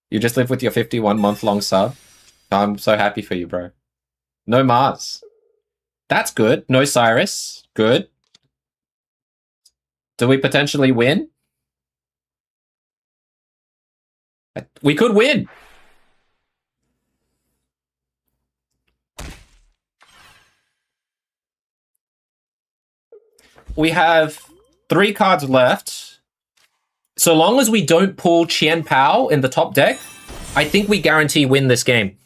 You just live with your 51-month-long sub? I'm so happy for you, bro. No Mars. That's good. No Cyrus. Good. Do we potentially win? We could win. We have 3 cards left. So long as we don't pull Qian Pao in the top deck, I think we guarantee win this game.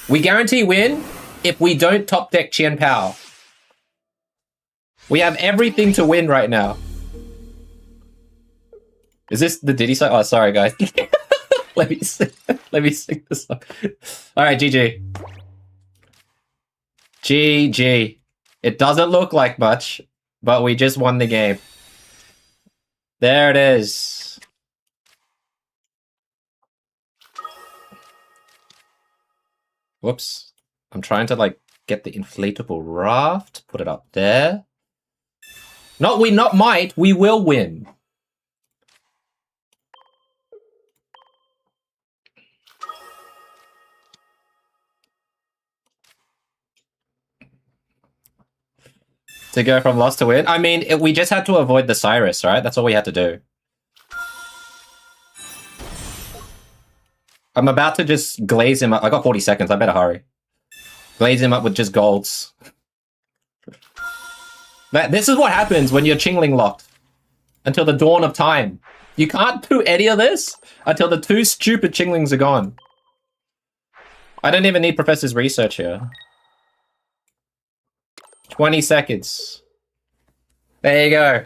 We guarantee win if we don't top deck Qian Pao. We have everything to win right now. Is this the Diddy song? Oh, sorry, guys. Let me sing this song. All right, GG. GG. It doesn't look like much, but we just won the game. There it is. Whoops. I'm trying to, like, get the inflatable raft. Put it up there. Not might. We will win. To go from loss to win? I mean, we just had to avoid the Cyrus, right? That's all we had to do. I'm about to just glaze him up. I got 40 seconds. I better hurry. Glaze him up with just golds. This is what happens when you're Qingling locked. Until the dawn of time. You can't do any of this until the 2 stupid Qinglings are gone. I don't even need Professor's research here. 20 seconds. There you go.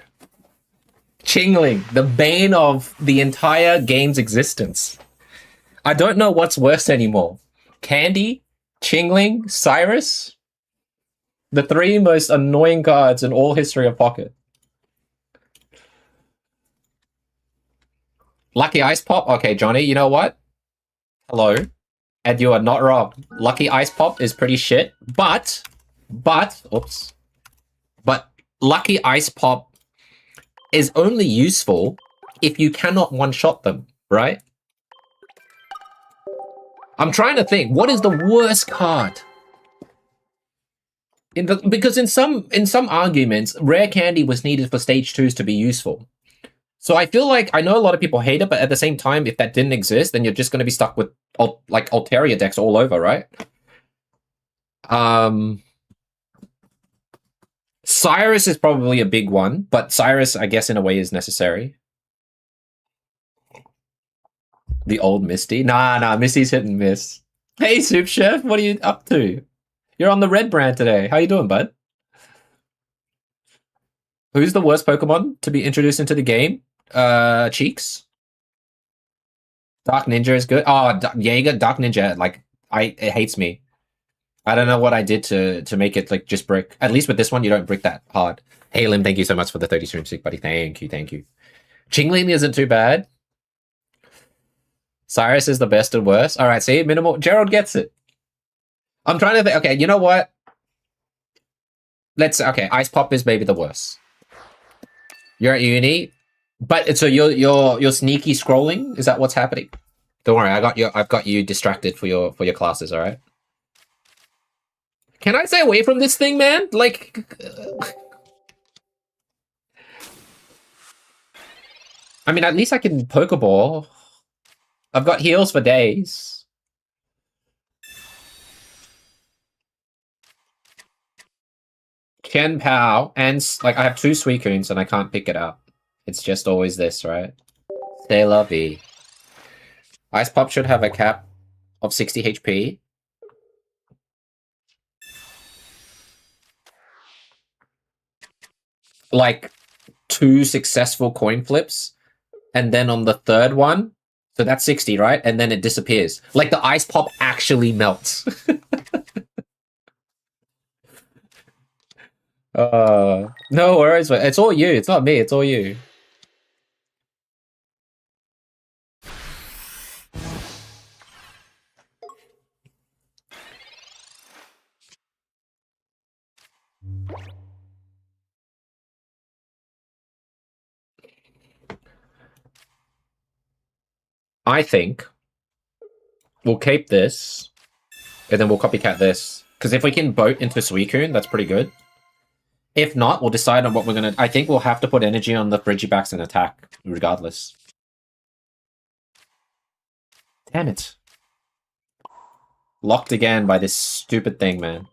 Qingling, the bane of the entire game's existence. I don't know what's worse anymore. Candy, Qingling, Cyrus. The 3 most annoying cards in all history of Pocket. Lucky Ice Pop? Okay, Johnny, you know what? Hello. And you are not wrong. Lucky Ice Pop is pretty shit, but Lucky Ice Pop is only useful if you cannot one-shot them, right? I'm trying to think, what is the worst card? Because in some arguments, Rare Candy was needed for stage 2s to be useful. So I feel like, I know a lot of people hate it, but at the same time, if that didn't exist, then you're just going to be stuck with like Altaria decks all over, right? Cyrus is probably a big one, but Cyrus, I guess, in a way is necessary. The old Misty? Nah, Misty's hit and miss. Hey, Soup Chef, what are you up to? You're on the red brand today. How you doing, bud? Who's the worst Pokemon to be introduced into the game? Cheeks? Dark Ninja is good. Oh, Jaeger, Dark Ninja, like, it hates me. I don't know what I did to make it, like, just brick. At least with this one, you don't brick that hard. Hey, Lim, thank you so much for the 30 stream stick, buddy. Thank you. Qingling isn't too bad. Cyrus is the best and worst. All right, see? Minimal. Gerald gets it. I'm trying to think. Okay, you know what? Okay, Ice Pop is maybe the worst. You're at uni, but so you're sneaky scrolling. Is that what's happening? Don't worry, I've got you distracted for your classes. All right. Can I stay away from this thing, man? Like, I mean, at least I can Pokeball. I've got heals for days. Chen Pao, and like I have 2 Suicunes and I can't pick it up. It's just always this, right? C'est la vie. Ice Pop should have a cap of 60 HP. Like 2 successful coin flips, and then on the third one, so that's 60, right? And then it disappears. Like the Ice Pop actually melts. No worries, but it's all you. It's not me. It's all you. I think we'll keep this, and then we'll copycat this. Because if we can boat into Suicune, that's pretty good. If not, we'll decide on what we're gonna. I think we'll have to put energy on the Frigibacks and attack, regardless. Damn it. Locked again by this stupid thing, man.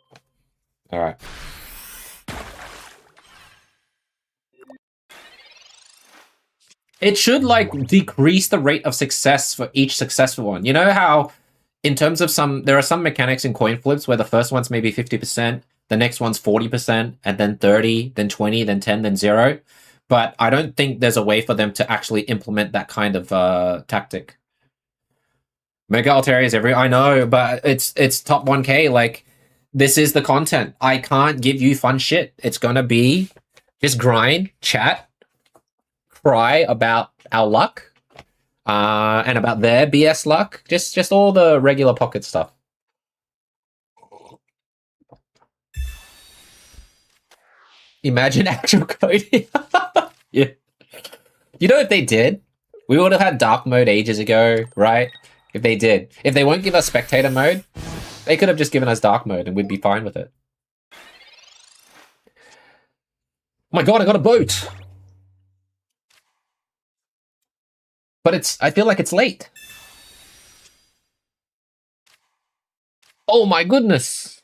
Alright. It should, like, decrease the rate of success for each successful one. You know how, in terms of there are some mechanics in coin flips where the first one's maybe 50%, the next one's 40%, and then 30, then 20, then 10, then 0. But I don't think there's a way for them to actually implement that kind of tactic. Mega Altaria's I know, but it's top 1k. Like, this is the content. I can't give you fun shit. It's gonna be just grind, chat, cry about our luck, and about their BS luck. Just all the regular pocket stuff. Imagine actual coding. Yeah. You know, if they did, we would have had dark mode ages ago, right? If they did. If they won't give us spectator mode, they could have just given us dark mode and we'd be fine with it. Oh my god, I got a boat! But I feel like it's late. Oh my goodness!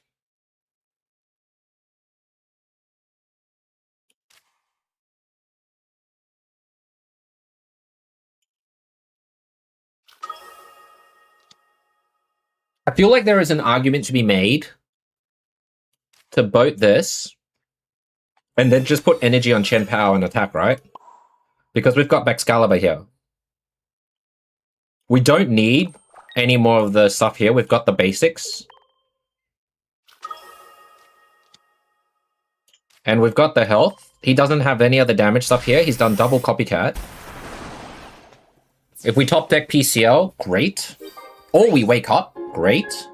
I feel like there is an argument to be made to boat this and then just put energy on Chen Pao and attack, right? Because we've got Backcalibur here. We don't need any more of the stuff here. We've got the basics. And we've got the health. He doesn't have any other damage stuff here. He's done double copycat. If we top deck PCL, great. Or we wake up, great.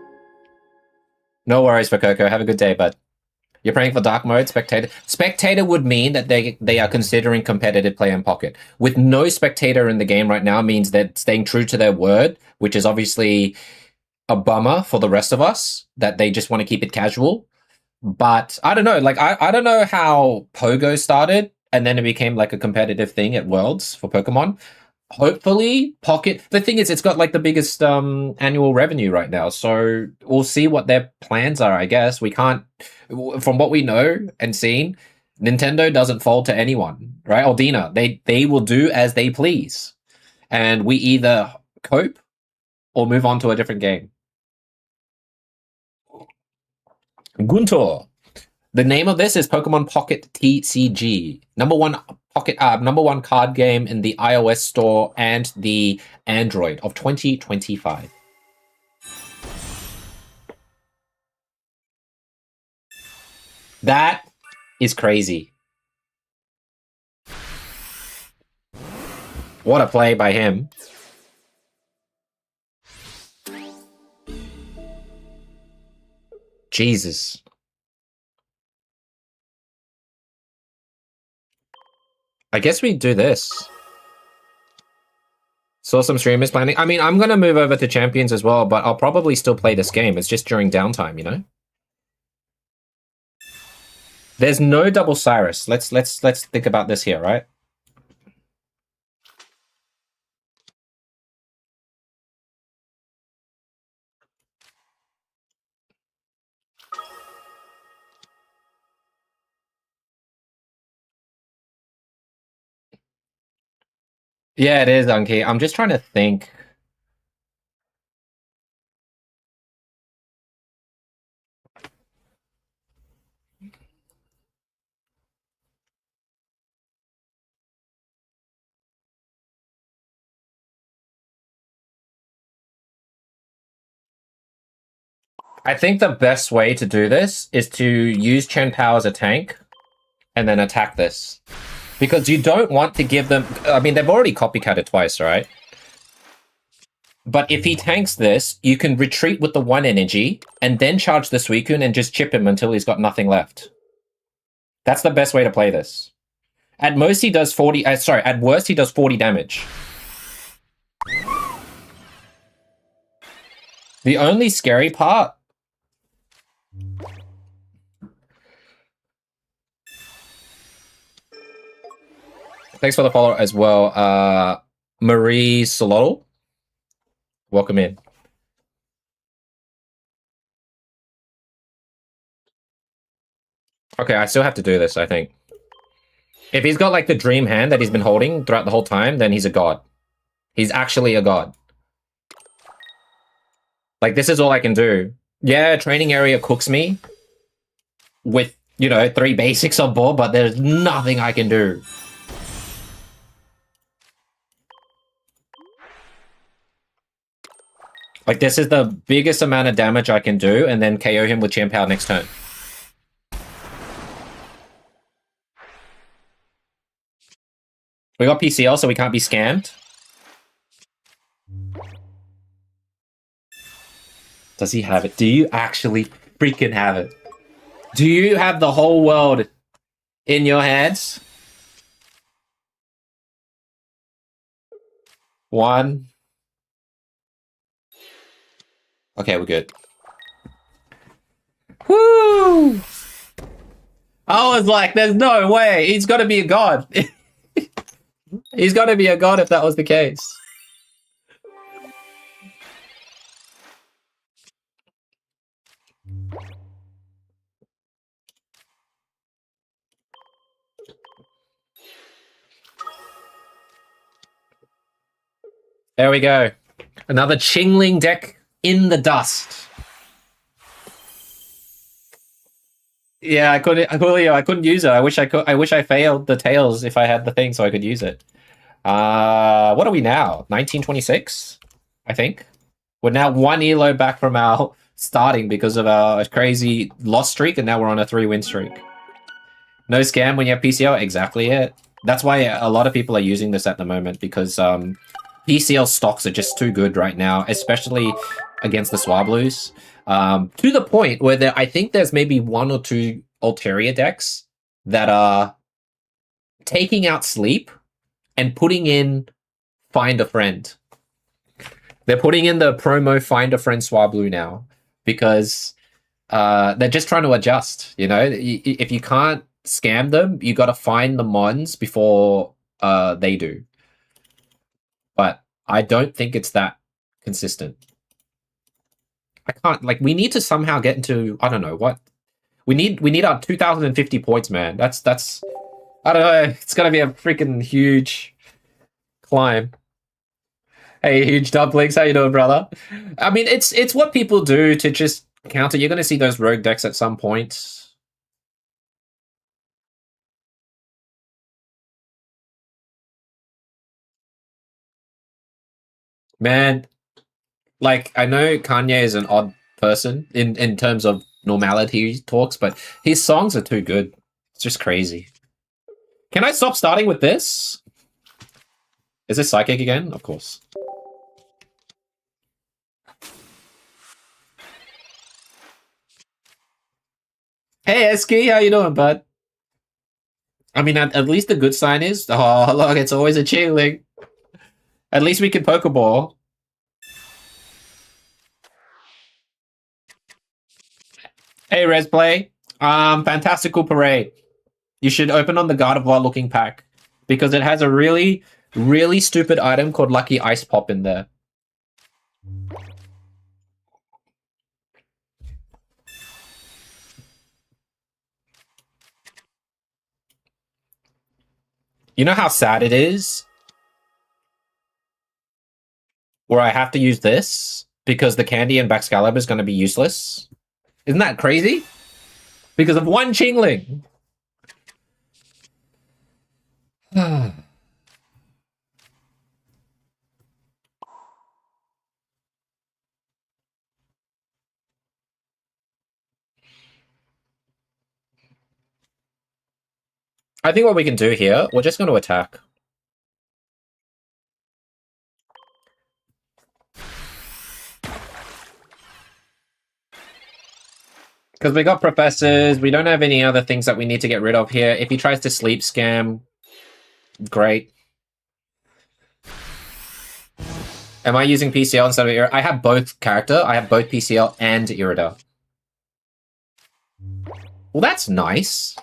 No worries for Coco. Have a good day, bud. You're praying for dark mode, spectator. Spectator would mean that they are considering competitive play in pocket. With no spectator in the game right now means they're staying true to their word, which is obviously a bummer for the rest of us, that they just want to keep it casual. But I don't know, like I don't know how Pogo started and then it became like a competitive thing at Worlds for Pokemon. Hopefully Pocket, the thing is, it's got like the biggest annual revenue right now, so we'll see what their plans are. I guess we can't, from what we know and seen, Nintendo doesn't fold to anyone, right? Or Dina, they will do as they please, and we either cope or move on to a different game. Guntor. The name of this is Pokemon Pocket TCG. Number one card game in the iOS store and the Android of 2025. That is crazy. What a play by him. Jesus. I guess we do this. Saw some streamers planning. I mean, I'm going to move over to Champions as well, but I'll probably still play this game. It's just during downtime, you know? There's no double Cyrus. Let's think about this here, right? Yeah, it is, Unky. I'm just trying to think. I think the best way to do this is to use Chen Pao as a tank and then attack this. Because you don't want to give them... I mean, they've already copycatted twice, right? But if he tanks this, you can retreat with the 1 energy and then charge the Suicune and just chip him until he's got nothing left. That's the best way to play this. At most, he does 40... at worst, he does 40 damage. The only scary part... Thanks for the follow as well. Marie Solotl. Welcome in. Okay, I still have to do this, I think. If he's got, like, the dream hand that he's been holding throughout the whole time, then he's a god. He's actually a god. Like, this is all I can do. Yeah, training area cooks me with, you know, 3 basics on board, but there's nothing I can do. Like, this is the biggest amount of damage I can do, and then KO him with Chen Pao next turn. We got PCL, so we can't be scammed. Does he have it? Do you actually freaking have it? Do you have the whole world in your hands? 1. Okay, we're good. Woo! I was like, there's no way. He's got to be a god. He's got to be a god if that was the case. There we go. Another Chingling deck in the dust. Yeah, I couldn't use it. I wish I could. I wish I failed the tails if I had the thing so I could use it. What are we now? 1926, I think. We're now 1 elo back from our starting because of our crazy loss streak, and now we're on a 3-win streak. No scam when you have PCL. Exactly it. That's why a lot of people are using this at the moment, because PCL stocks are just too good right now, especially against the Swablues. To the point where I think there's maybe 1 or 2 Altaria decks that are taking out Sleep and putting in Find a Friend. They're putting in the promo Find a Friend Swablu now because they're just trying to adjust. You know, if you can't scam them, you got to find the mons before they do. But I don't think it's that consistent. I can't, like, we need to somehow get into, I don't know what. We need our 2050 points, man. That's I don't know. It's gonna be a freaking huge climb. Hey, huge dumplings, how you doing, brother? I mean, it's what people do to just counter. You're gonna see those rogue decks at some point. Man, like, I know Kanye is an odd person in terms of normality talks, but his songs are too good. It's just crazy. Can I stop starting with this? Is this Psychic again? Of course. Hey, Eski, how you doing, bud? I mean, at least the good sign is, oh, look, it's always a Chingling. At least we can Pokeball. Hey, Resplay. Fantastical Parade. You should open on the Gardevoir looking pack because it has a really, really stupid item called Lucky Ice Pop in there. You know how sad it is? Where I have to use this because the candy in Backcalibur is going to be useless. Isn't that crazy? Because of one Chingling. I think what we can do here, we're just going to attack. Because we got Professors, we don't have any other things that we need to get rid of here. If he tries to sleep scam, great. Am I using PCL instead of Irida? I have both character. I have both PCL and Irida. Well, that's nice.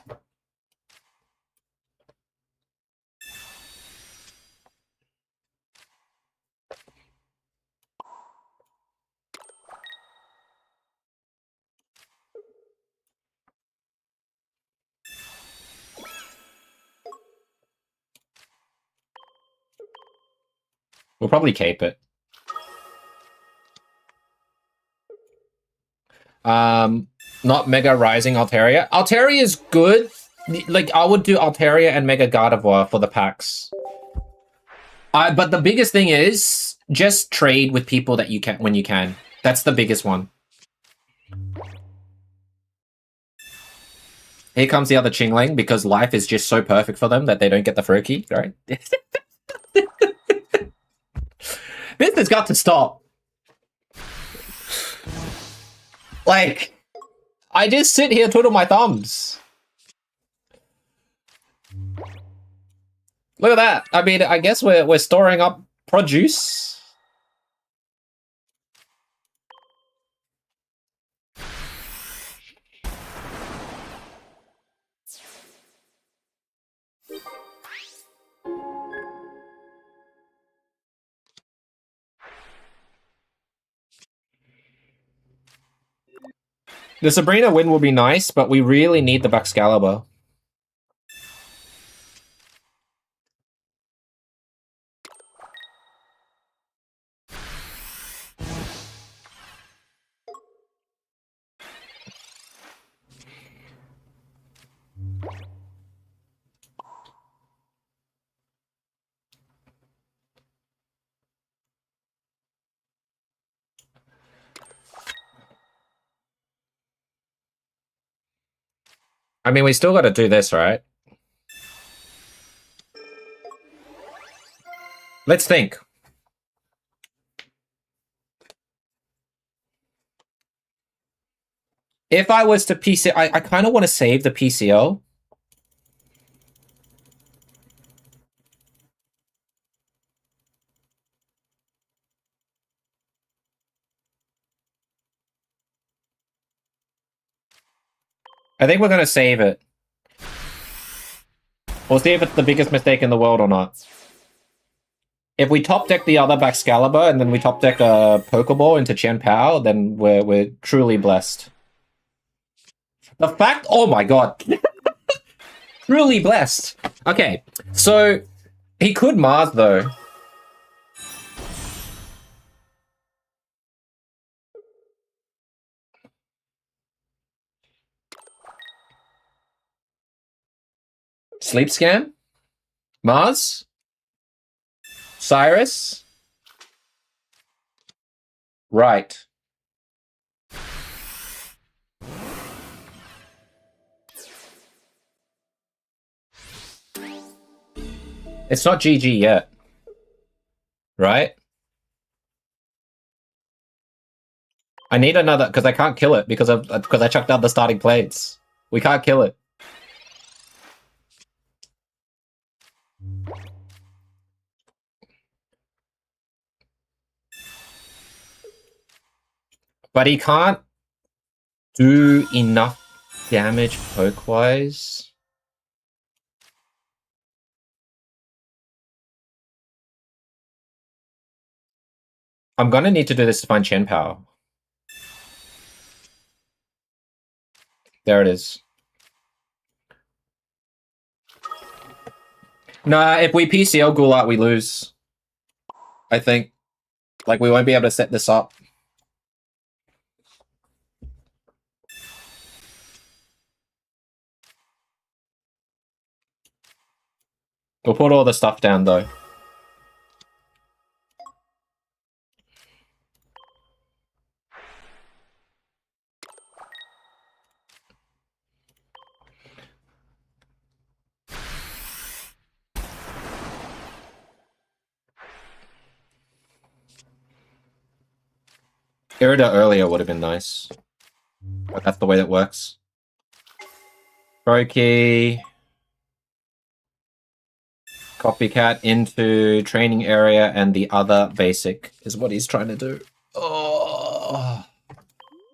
We'll probably cape it. Not Mega Rising Altaria. Altaria is good. Like, I would do Altaria and Mega Gardevoir for the packs. But the biggest thing is just trade with people that you can when you can. That's the biggest one. Here comes the other Chingling because life is just so perfect for them that they don't get the Froakie, right? This has got to stop. Like, I just sit here, twiddle my thumbs. Look at that. I mean, I guess we're storing up produce. The Sabrina win will be nice, but we really need the Backcalibur. I mean, we still got to do this, right? Let's think. If I was to PC, I kind of want to save the PCO. I think we're going to save it. We'll see if it's the biggest mistake in the world or not. If we top deck the other Backcalibur and then we top deck a Pokeball into Chen Pao, then we're truly blessed. The fact, oh my god. Truly blessed. Okay, so he could Mars though. Sleep Scam? Mars? Cyrus? Right. It's not GG yet. Right? I need another, because I can't kill it because I chucked out the starting plates. We can't kill it. But he can't do enough damage poke-wise. I'm gonna need to do this to find Chen Power. There it is. Nah, if we PCL Goulat, we lose. I think. Like, we won't be able to set this up. We'll put all the stuff down, though. Irida earlier would have been nice. But that's the way that works. Brokey. Copycat into training area, and the other basic is what he's trying to do. Oh.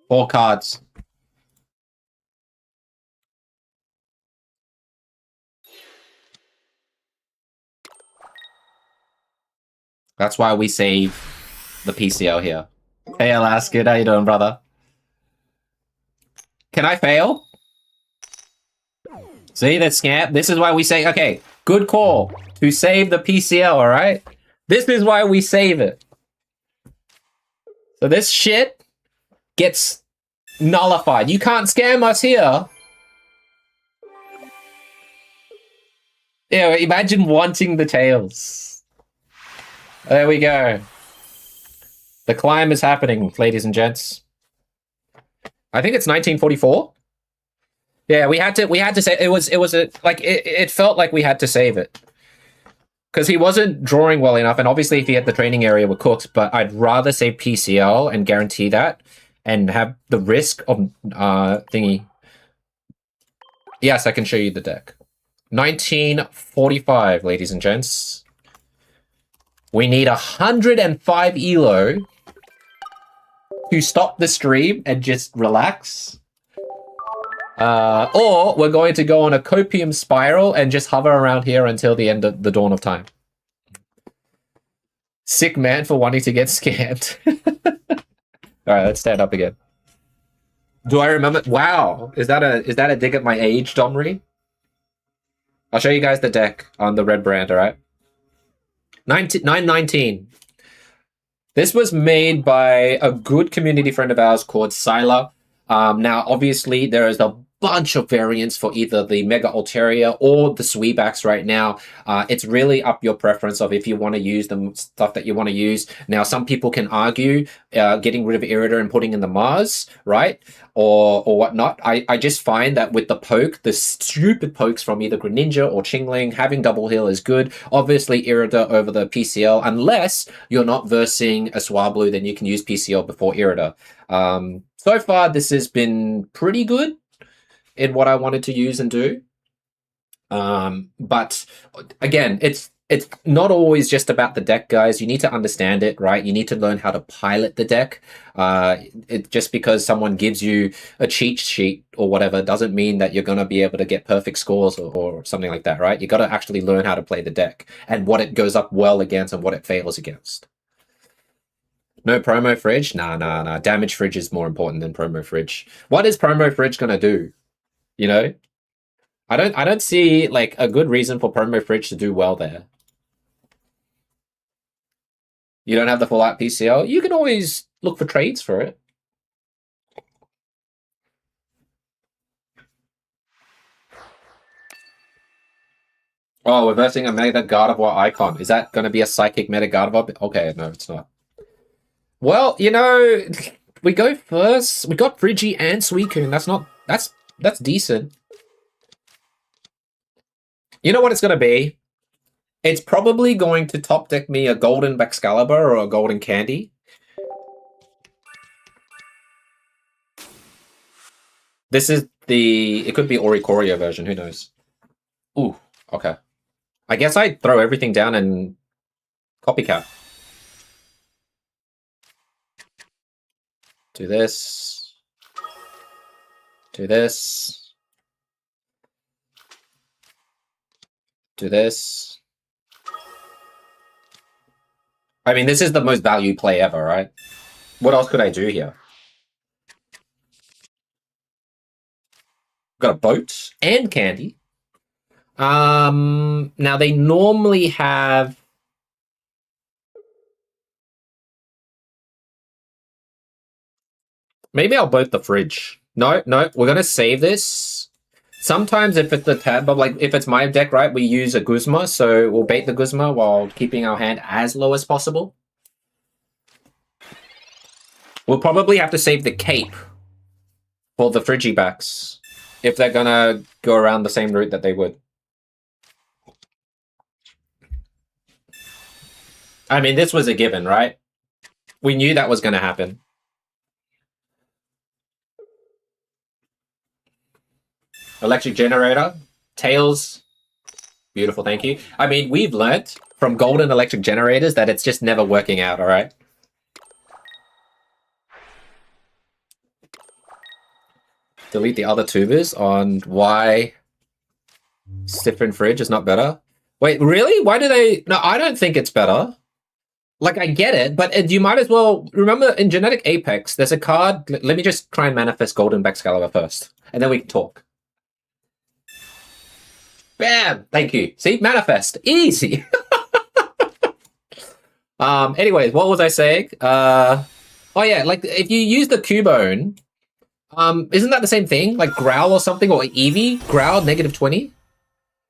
4 cards. That's why we save the PCL here. Hey, Alaska, how you doing, brother? Can I fail? See, that scam? This is why we say, okay, good call to save the PCL, all right? This is why we save it. So this shit gets nullified. You can't scam us here. Yeah, imagine wanting the tails. There we go. The climb is happening, ladies and gents. I think it's 1944. Yeah, we had to say it felt like we had to save it. Because he wasn't drawing well enough, and obviously if he had the training area were cooked, but I'd rather save PCL and guarantee that and have the risk of thingy. Yes, I can show you the deck. 1945, ladies and gents. We need 105 elo to stop the stream and just relax. Or we're going to go on a copium spiral and just hover around here until the end of the dawn of time. Sick man for wanting to get scammed. All right, let's stand up again. Do I remember? Wow, is that a dig at my age, Domri? I'll show you guys the deck on the red brand. All right, 919. This was made by a good community friend of ours called Sila. Now, obviously, there is a bunch of variants for either the Mega Altaria or the Sweebacks right now. It's really up your preference of if you want to use the stuff that you want to use. Now, some people can argue getting rid of Irida and putting in the Mars, right? Or whatnot. I just find that with the poke, the stupid pokes from either Greninja or Chingling, having double heal is good. Obviously, Irida over the PCL, unless you're not versing a Swablu, then you can use PCL before Irida. So far, this has been pretty good in what I wanted to use and do. But again, it's not always just about the deck, guys. You need to understand it, right? You need to learn how to pilot the deck. Just because someone gives you a cheat sheet or whatever doesn't mean that you're going to be able to get perfect scores or something like that, right? You got to actually learn how to play the deck and what it goes up well against and what it fails against. No promo fridge? Nah. Damage fridge is more important than promo fridge. What is promo fridge gonna do? You know? I don't see like a good reason for promo fridge to do well there. You don't have the full out PCL? You can always look for trades for it. Oh, we're versing a Mega Gardevoir icon. Is that going to be a Psychic Mega Gardevoir? Okay, no, it's not. Well, you know, we go first. We got Friggy and Suicune. That's decent. You know what it's going to be? It's probably going to top deck me a Golden Backcalibur or a Golden Candy. This the Oricorio version. Who knows? Ooh, okay. I guess I throw everything down and copycat. Do this. Do this. Do this. I mean, this is the most value play ever, right? What else could I do here? Got a boat and candy. Now they normally have... Maybe I'll boat the fridge. No, we're gonna save this. Sometimes if it's the tab, but like if it's my deck, right, we use a Guzma, so we'll bait the Guzma while keeping our hand as low as possible. We'll probably have to save the cape for the Frigibacks if they're gonna go around the same route that they would. I mean, this was a given, right? We knew that was gonna happen. Electric generator, tails, beautiful, thank you. I mean, we've learnt from golden electric generators that it's just never working out, all right? Delete the other tubers on why Stiffen Fridge is not better. Wait, really? Why do they... No, I don't think it's better. Like, I get it, but you might as well... Remember, in Genetic Apex, there's a card... Let me just try and manifest Golden Backcalibur first, and then we can talk. Bam! Thank you. See? Manifest. Easy. Anyways, what was I saying? Oh yeah, like, if you use the Cubone, isn't that the same thing? Like Growl or something, or Eevee? Growl, -20?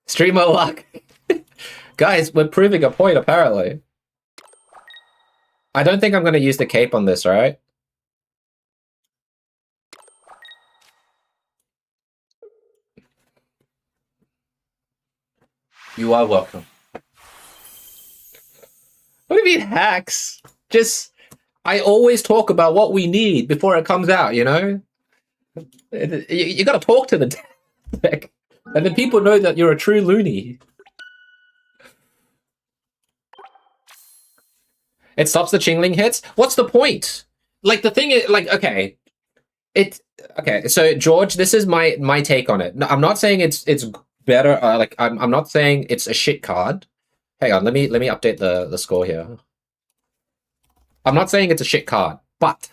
Streamer luck. Guys, we're proving a point, apparently. I don't think I'm going to use the cape on this, right? You are welcome. What do you mean hacks? Just, I always talk about what we need before it comes out, you know? You gotta talk to the deck. And then people know that you're a true loony. It stops the Chingling hits? What's the point? Like, the thing is, like, okay. Okay, so, George, this is my take on it. No, I'm not saying it's better, like, I'm not saying it's a shit card. Hang on, let me update the score here. I'm not saying it's a shit card, but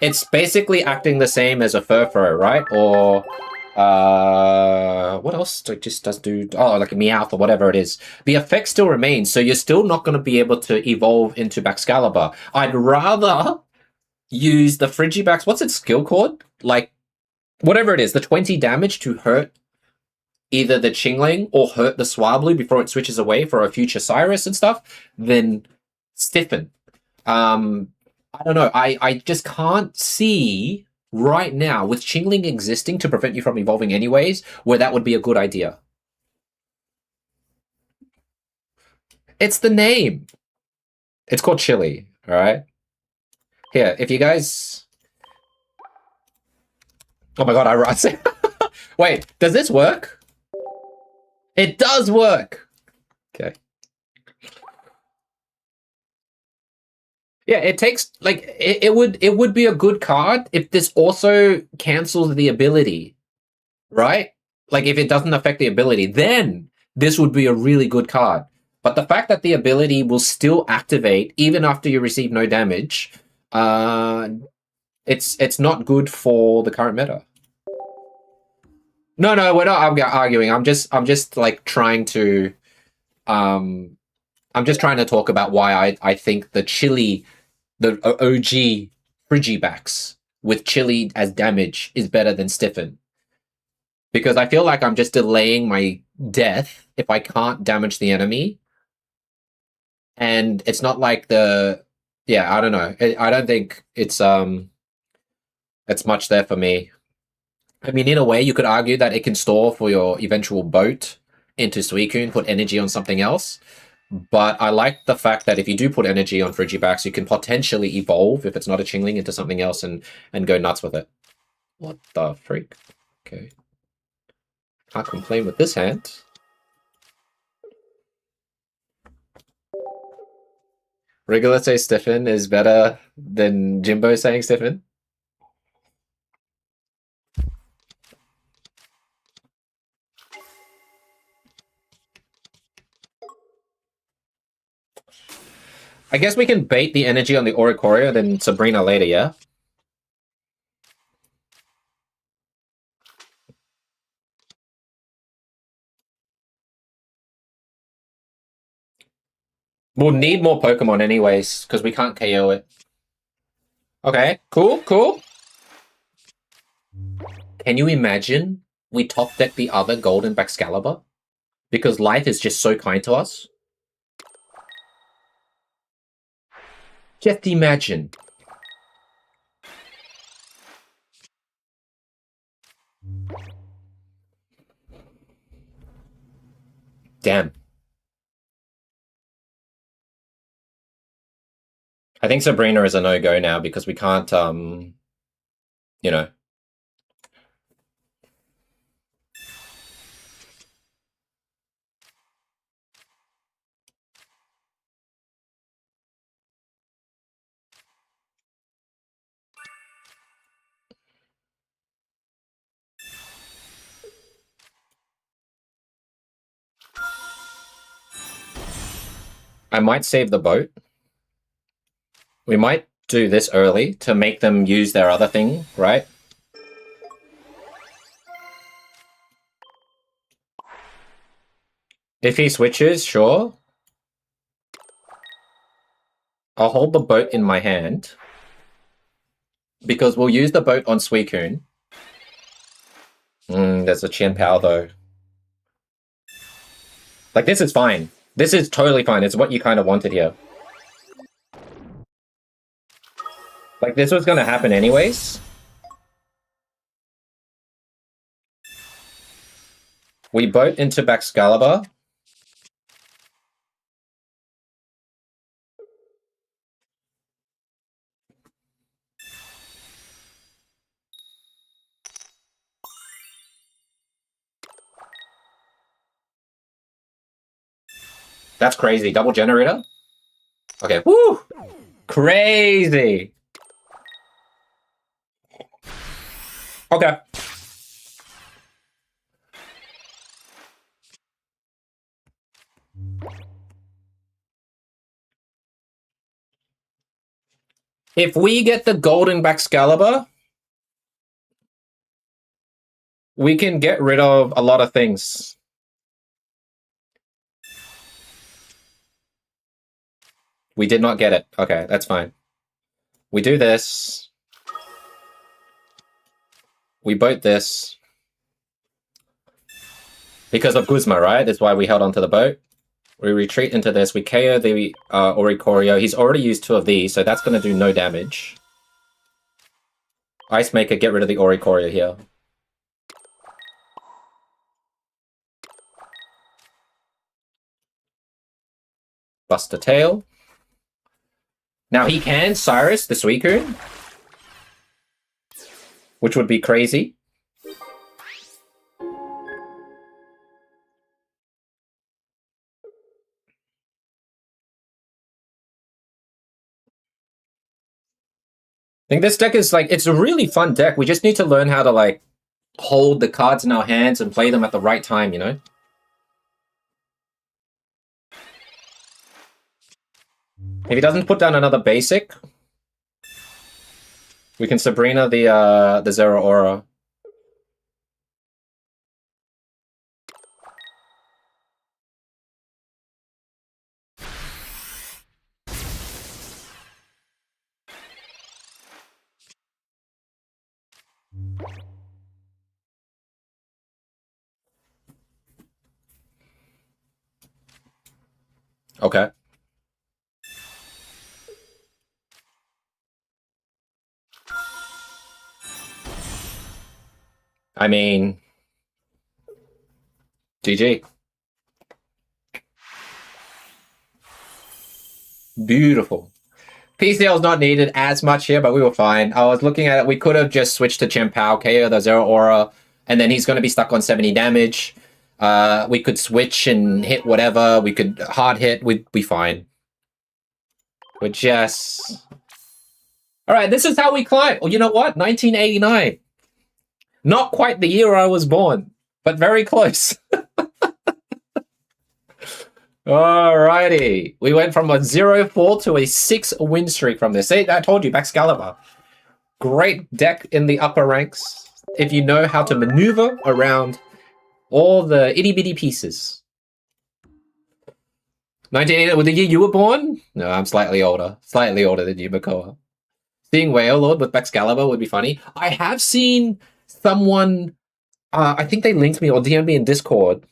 it's basically acting the same as a Furfurrow, right? Or what else does do? Oh, like a Meowth or whatever it is. The effect still remains, so you're still not going to be able to evolve into Backcalibur. I'd rather use the Frigibacks. What's its skill called? Like, whatever it is, the 20 damage to hurt either the Chingling or hurt the Swablu before it switches away for a future Cyrus and stuff, then Stiffen. I don't know. I just can't see right now, with Chingling existing to prevent you from evolving anyways, where that would be a good idea. It's the name. It's called Chili, all right? Here, if you guys... Oh my god, I say... Wait, does this work? It does work! Okay. Yeah, it takes, like, it would be a good card if this also cancels the ability, right? Like, if it doesn't affect the ability, then this would be a really good card. But the fact that the ability will still activate even after you receive no damage, it's not good for the current meta. No, we're not arguing. I'm just like trying to, I'm just trying to talk about why I think the Chili, the OG Frigibacks with Chili as damage is better than Stiffen. Because I feel like I'm just delaying my death if I can't damage the enemy. And it's not like yeah, I don't know. I don't think it's much there for me. I mean, in a way, you could argue that it can store for your eventual boat into Suicune, put energy on something else. But I like the fact that if you do put energy on Frigibacks, you can potentially evolve, if it's not a Chingling, into something else and go nuts with it. What the freak? Okay. Can't complain with this hand. Regular say stiffen is better than Jimbo saying stiffen. I guess we can bait the energy on the Oricorio, then Sabrina later, yeah? We'll need more Pokemon anyways, because we can't KO it. Okay, cool, cool. Can you imagine we top deck the other Golden Backcalibur? Because life is just so kind to us. Just imagine. Damn. I think Sabrina is a no-go now because we can't, you know. I might save the boat. We might do this early to make them use their other thing, right? If he switches, sure. I'll hold the boat in my hand. Because we'll use the boat on Suicune. There's a Qian Pao though. Like, this is fine. This is totally fine. It's what you kind of wanted here. Like, this was going to happen anyways. We boat into Backcalibur. That's crazy. Double generator? Okay, woo! Crazy! Okay. If we get the Golden Backcalibur, we can get rid of a lot of things. We did not get it. Okay, that's fine. We do this. We boat this. Because of Guzma, right? That's why we held onto the boat. We retreat into this. We KO the Oricorio. He's already used 2 of these, so that's going to do no damage. Ice Maker, get rid of the Oricorio here. Buster Tail. Now he can Cyrus the Suicune, which would be crazy. I think this deck is like, it's a really fun deck. We just need to learn how to like hold the cards in our hands and play them at the right time, you know? If he doesn't put down another basic, we can Sabrina the Zero Aura. Okay. I mean, GG. Beautiful. PCL is not needed as much here, but we were fine. I was looking at it. We could have just switched to Qian Pao, KO the Zero Aura, and then he's going to be stuck on 70 damage. We could switch and hit whatever. We could hard hit. We'd be fine. We're just... Alright, this is how we climb. Well, you know what? 1989. Not quite the year I was born, but very close. Alrighty. We went from a 0-4 to a 6 win streak from this. See, I told you, Backcalibur. Great deck in the upper ranks if you know how to maneuver around all the itty-bitty pieces. 1980, the year you were born? No, I'm slightly older. Slightly older than you, Makoa. Seeing Whale Lord with Backcalibur would be funny. I have seen someone, I think they linked me or DM'd me in Discord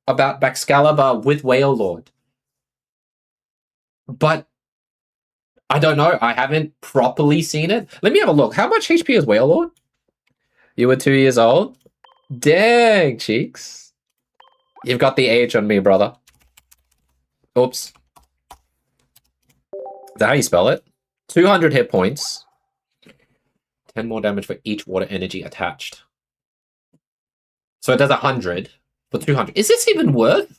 about Backcalibur with Whale Lord. But I don't know. I haven't properly seen it. Let me have a look. How much HP is Whale Lord? You were 2 years old? Dang, cheeks. You've got the age on me, brother. Oops. Is that how you spell it? 200 hit points. 10 more damage for each water energy attached. So it does 100 for 200. Is this even worth?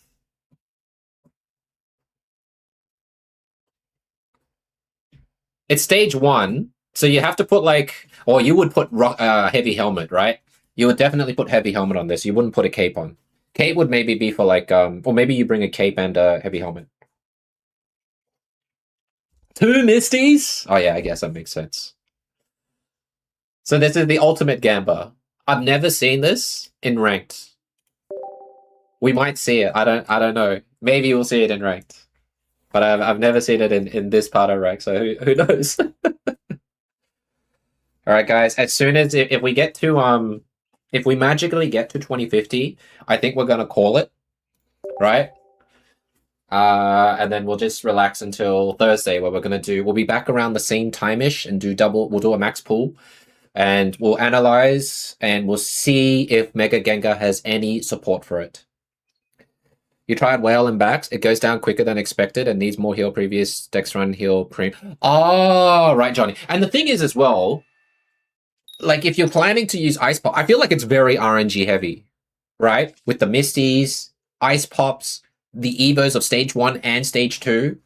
It's stage 1, so you have to put like, or you would put heavy helmet, right? You would definitely put heavy helmet on this. You wouldn't put a cape on. Cape would maybe be for like, or maybe you bring a cape and a heavy helmet. 2 Misties? Oh yeah, I guess that makes sense. So this is the ultimate Gamba. I've never seen this in ranked. We might see it. I don't know. Maybe we'll see it in ranked. But I've never seen it in this part of rank, so who knows? Alright guys, as soon as if we get to if we magically get to 2050, I think we're gonna call it. Right? And then we'll just relax until Thursday where we'll be back around the same time-ish and we'll do a max pool. And we'll analyze and we'll see if Mega Gengar has any support for it. You tried Whale and Backs, it goes down quicker than expected and needs more heal previous Dex run heal pre. Oh, right, Johnny. And the thing is as well, like if you're planning to use Ice Pop, I feel like it's very RNG heavy, right? With the Misties, Ice Pops, the Evos of stage 1 and stage 2.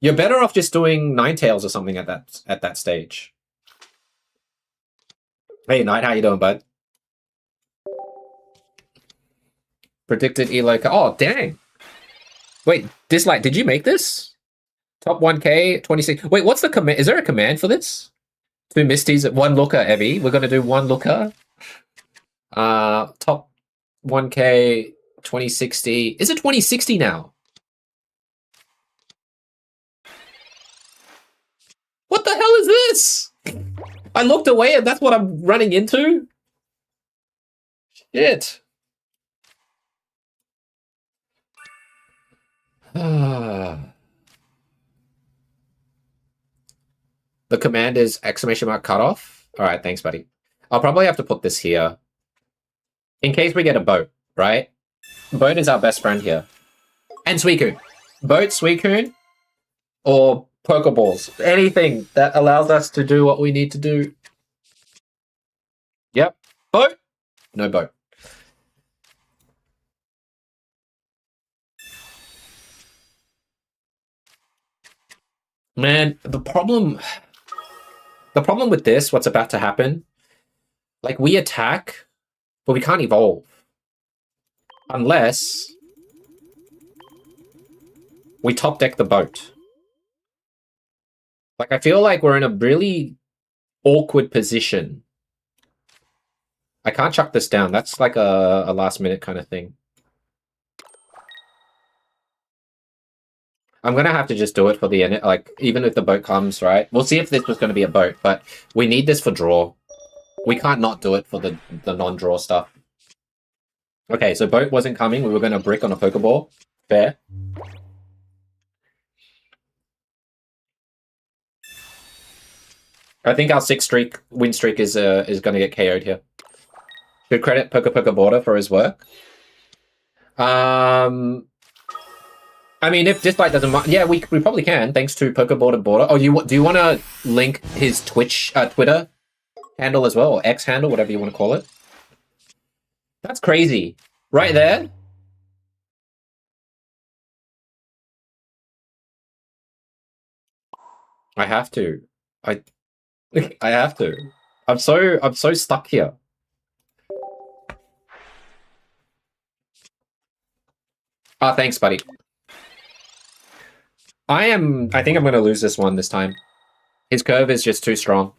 You're better off just doing Ninetales or something at that stage. Hey, Knight, how you doing, bud? Predicted Eloka. Oh, dang. Wait, Dislike, did you make this? Top 1k, 26. Wait, what's the command? Is there a command for this? 2 Misties, 1 Looker, Evie. We're going to do 1 Looker. Top 1k, 2060. Is it 2060 now? What the hell is this? I looked away and that's what I'm running into? Shit. The command is ! cutoff. Alright, thanks, buddy. I'll probably have to put this here. In case we get a boat, right? Boat is our best friend here. And Suicune. Boat, Suicune, or Pokeballs. Anything that allows us to do what we need to do. Yep. Boat? No boat. Man, the problem with this, what's about to happen, like we attack, but we can't evolve. Unless we top deck the boat. Like I feel like we're in a really awkward position. I can't chuck this down. That's like a last minute kind of thing. I'm gonna have to just do it for the end. Like, even if the boat comes, right? We'll see if this was gonna be a boat, but we need this for draw. We can't not do it for the non-draw stuff. Okay, so boat wasn't coming. We were gonna brick on a Pokeball. Fair. I think our 6 win streak is gonna get KO'd here. Should credit Poke Border for his work. I mean, if Dislike doesn't mind, yeah, we probably can, thanks to Pokeborder Border. Oh, do you want to link his Twitter handle as well, or X handle, whatever you want to call it? That's crazy. Right there. I have to. I I have to. I'm so stuck here. Ah, thanks, buddy. I think I'm gonna lose this one this time. His curve is just too strong.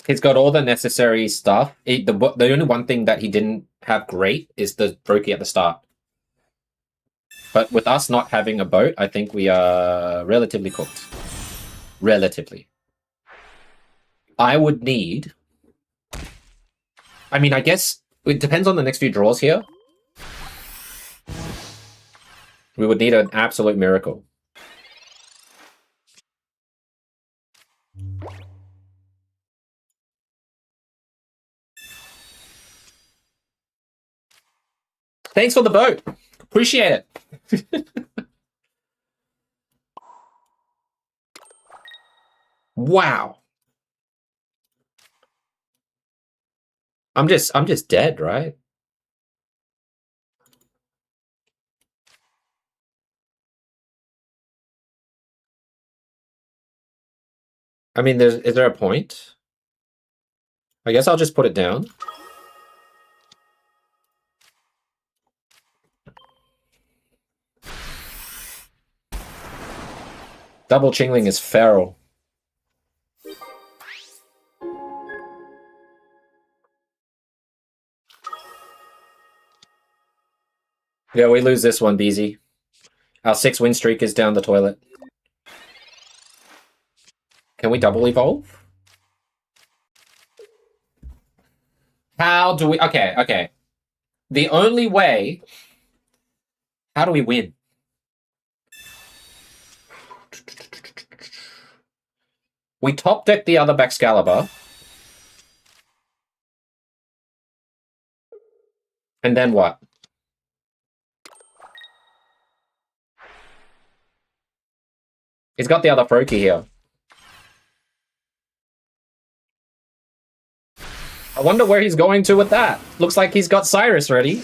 He's got all the necessary stuff. The only one thing that he didn't have great is the Brokey at the start. But with us not having a boat, I think we are relatively cooked. Relatively. I would need... I mean, I guess it depends on the next few draws here. We would need an absolute miracle. Thanks for the boat. Appreciate it. Wow. I'm just dead, right? I mean, is there a point? I guess I'll just put it down. Double Chingling is feral. Yeah, we lose this one, BZ. Our 6 win streak is down the toilet. Can we double evolve? How do we... Okay. The only way... How do we win? We top deck the other Backcalibur. And then what? He's got the other Froakie here. I wonder where he's going to with that. Looks like he's got Cyrus ready.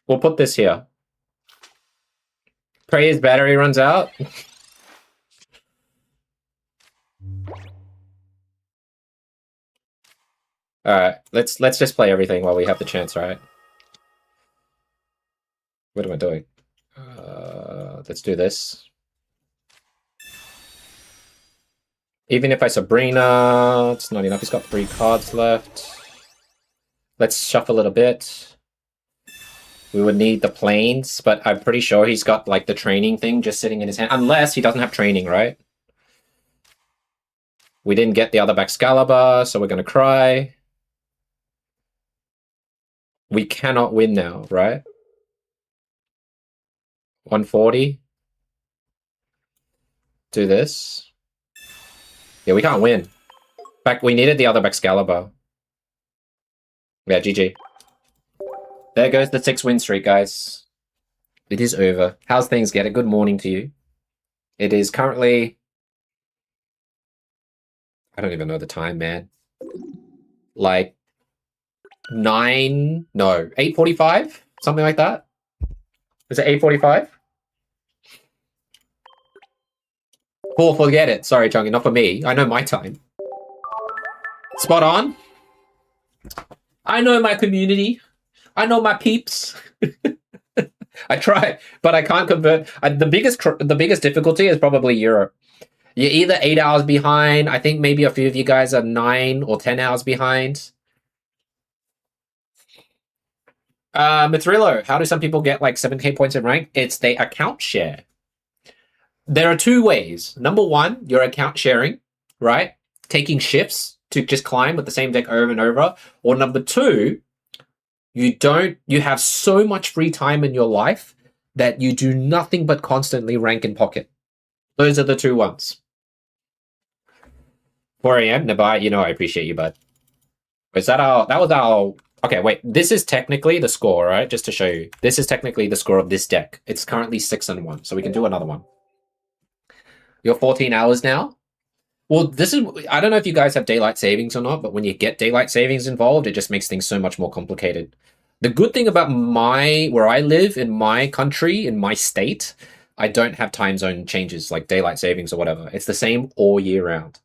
We'll put this here. Pray his battery runs out. Alright, let's just play everything while we have the chance, right? What am I doing? Let's do this. Even if I Sabrina, it's not enough. He's got 3 cards left. Let's shuffle it a bit. We would need the planes, but I'm pretty sure he's got like the training thing just sitting in his hand. Unless he doesn't have training, right? We didn't get the other Backcalibur, so we're going to cry. We cannot win now, right? 140. Do this. Yeah, we can't win. In fact, we needed the other Backcalibur. Yeah, GG. There goes the 6 win streak, guys. It is over. How's things, Get a good morning to you. It is currently... I don't even know the time, man. Like 8:45? Something like that? Is it 8:45? Cool, forget it. Sorry, Chunky, not for me. I know my time. Spot on. I know my community. I know my peeps. I try, but I can't convert. The biggest difficulty is probably Europe. You're either 8 hours behind. I think maybe a few of you guys are 9 or 10 hours behind. Mithrilo, how do some people get like 7k points in rank? It's the account share. There are 2 ways. Number 1, you're account sharing, right? Taking shifts to just climb with the same deck over and over. Or number 2, you have so much free time in your life that you do nothing but constantly rank in pocket. Those are the 2 ones. 4 a.m. Nabai, you know I appreciate you, bud. That was our Okay, wait. This is technically the score, right? Just to show you. This is technically the score of this deck. It's currently 6-1, so we can do another one. You're 14 hours now? Well, this is... I don't know if you guys have daylight savings or not, but when you get daylight savings involved, it just makes things so much more complicated. The good thing about where I live, in my country, in my state, I don't have time zone changes like daylight savings or whatever. It's the same all year round.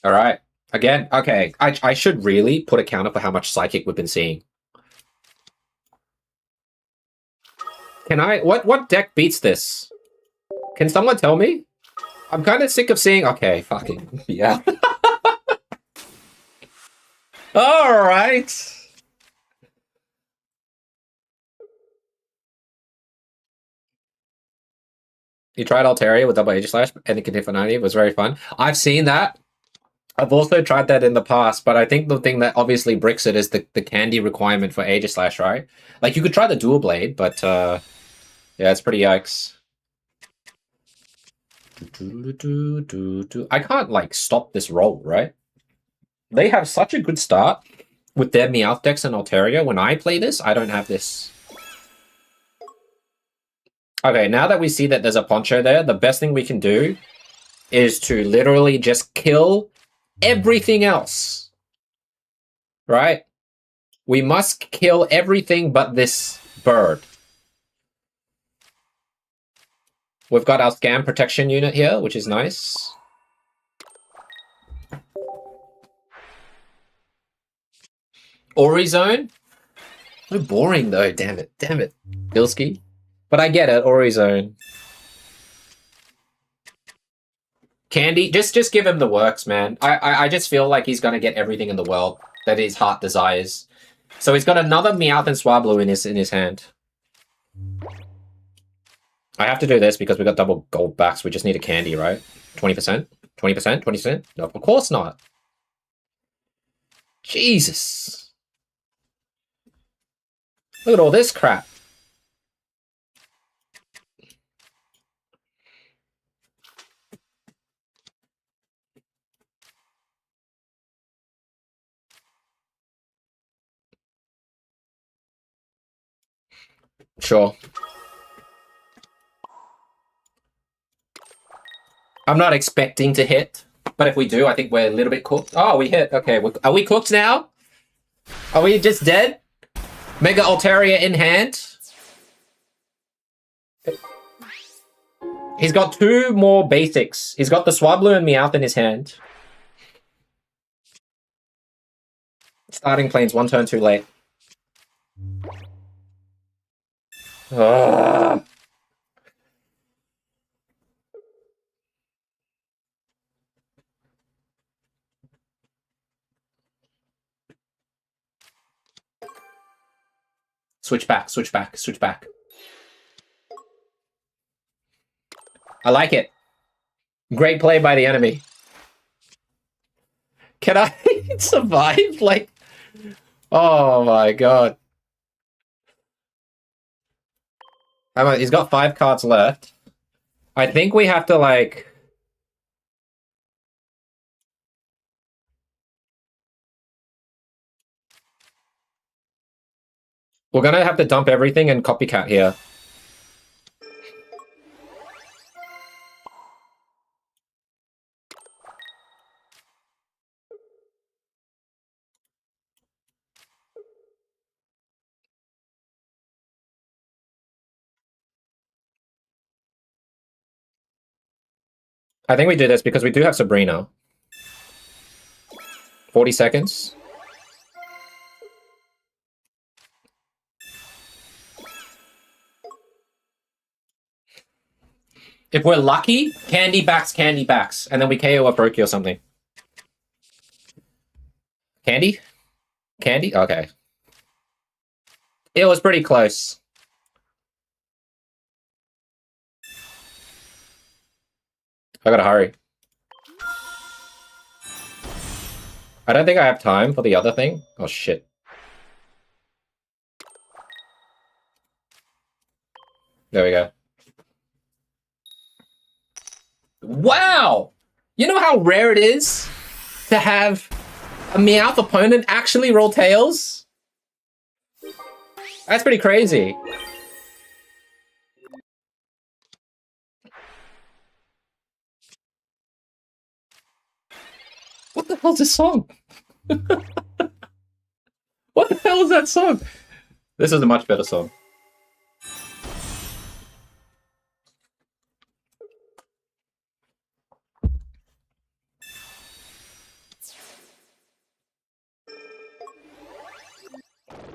All right. Again, okay. I should really put a counter for how much Psychic we've been seeing. Can I... What deck beats this? Can someone tell me? I'm kind of sick of seeing... Okay, fucking... Yeah. All right. You tried Altaria with double Aegislash and it can hit for 90. It was very fun. I've seen that. I've also tried that in the past, but I think the thing that obviously bricks it is the candy requirement for Aegislash, right? Like, you could try the dual blade, but yeah, it's pretty yikes. I can't, like, stop this roll, right? They have such a good start with their Meowth decks and Altaria. When I play this, I don't have this. Okay, now that we see that there's a Poncho there, the best thing we can do is to literally just kill everything else. Right? We must kill everything but this bird. We've got our scam protection unit here, which is nice. Ori Zone? So boring though, damn it. Damn it. Bilski. But I get it, Ori Zone. Candy, just give him the works, man. I just feel like he's gonna get everything in the world that his heart desires. So he's got another Meowth and Swablu in his hand. I have to do this because we got double gold backs. We just need a candy, right? 20%? 20%? 20%? No, of course not. Jesus. Look at all this crap. Sure. I'm not expecting to hit, but if we do, I think we're a little bit cooked. Oh, we hit. Okay, are we cooked now? Are we just dead? Mega Altaria in hand. He's got two more basics. He's got the Swablu and Meowth in his hand. Starting Plains one turn too late. Ugh. Switch back, switch back, switch back. I like it. Great play by the enemy. Can I survive? Like, oh my god. He's got 5 cards left. I think we have to, like... We're gonna have to dump everything and copycat here. I think we do this because we do have Sabrina. 40 seconds. If we're lucky, candy backs, and then we KO a Brokey or something. Candy? Candy? Okay. It was pretty close. I gotta hurry. I don't think I have time for the other thing. Oh, shit. There we go. Wow! You know how rare it is to have a Meowth opponent actually roll tails? That's pretty crazy. What the hell's this song? What the hell is that song? This is a much better song.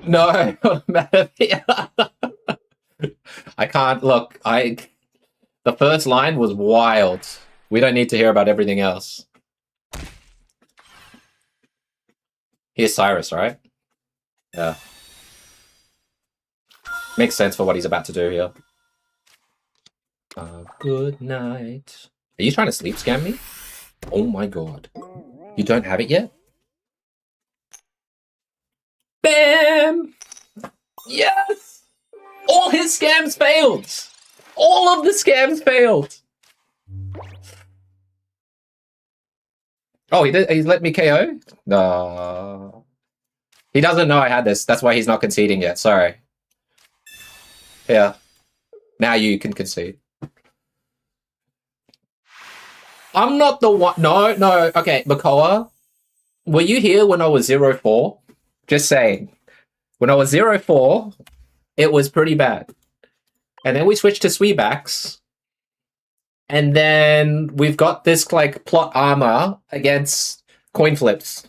No, I can't look. The first line was wild. We don't need to hear about everything else. Here's Cyrus, right? Yeah. Makes sense for what he's about to do here. Good night. Are you trying to sleep scam me? Oh my god. You don't have it yet? Bam! Yes! All his scams failed! All of the scams failed! Oh, he's let me KO? No. He doesn't know I had this. That's why he's not conceding yet. Sorry. Yeah. Now you can concede. I'm not the one. No. Okay, Makoa, were you here when I was 0-4? Just saying. When I was 0-4, it was pretty bad. And then we switched to Sweebacks. And then we've got this, like, plot armor against coin flips.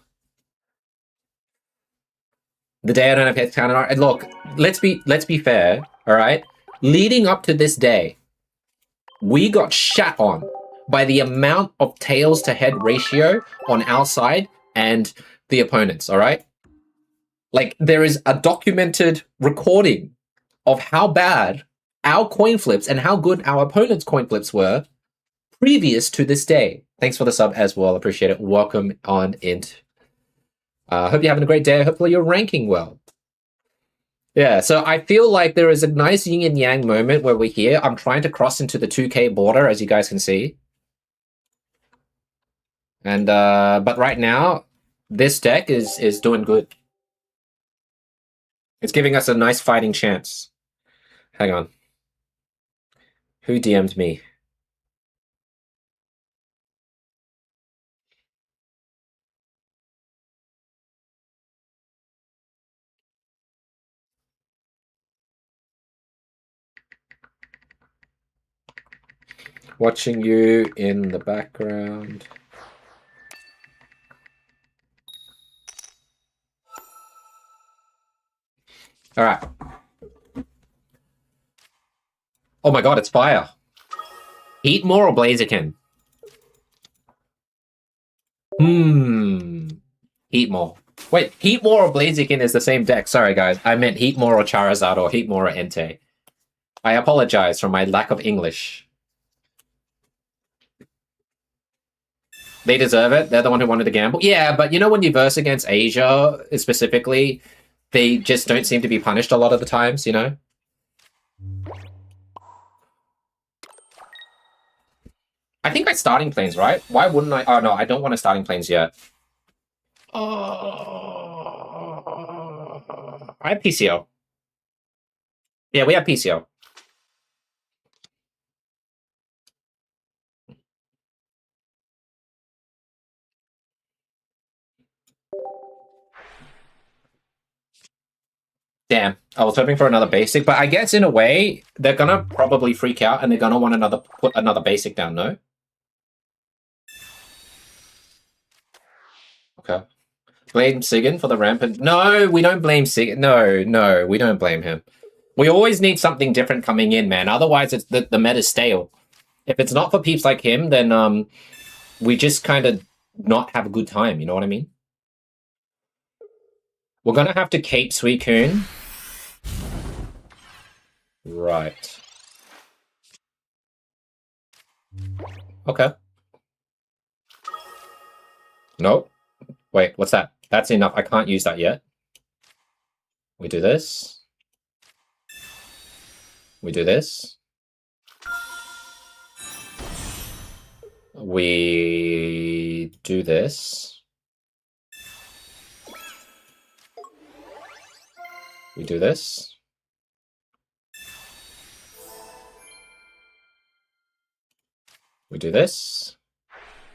The day I don't have head counter. And look, let's be fair, all right? Leading up to this day, we got shat on by the amount of tails to head ratio on our side and the opponents, all right? Like, there is a documented recording of how bad our coin flips and how good our opponents' coin flips were previous to this day. Thanks for the sub as well. Appreciate it. Welcome on in. Hope you're having a great day. Hopefully you're ranking well. Yeah, so I feel like there is a nice yin and yang moment where we're here. I'm trying to cross into the 2K border, as you guys can see. And but right now, this deck is doing good. It's giving us a nice fighting chance. Hang on. Who DM'd me? Watching you in the background. All right. Oh my god, it's fire. Heatmore or Blaziken? Heatmore. Wait, Heatmore or Blaziken is the same deck. Sorry, guys. I meant Heatmore or Charizard or Heatmore or Entei. I apologize for my lack of English. They deserve it. They're the one who wanted to gamble. Yeah, but you know when you verse against Asia, specifically, they just don't seem to be punished a lot of the times, you know? I think I starting planes, right? Why wouldn't I? Oh, no, I don't want a starting planes yet. I have PCO. Yeah, we have PCO. Damn, I was hoping for another basic, but I guess in a way, they're gonna probably freak out and they're gonna want put another basic down, no? Okay. Blame Sigan for the rampant. No, we don't blame Sigan. No, we don't blame him. We always need something different coming in, man. Otherwise, it's the meta's stale. If it's not for peeps like him, then we just kind of not have a good time. You know what I mean? We're gonna have to keep Suicune. Right. Okay. Nope. Wait, what's that? That's enough. I can't use that yet. We do this. We do this. We do this. We do this. We do this.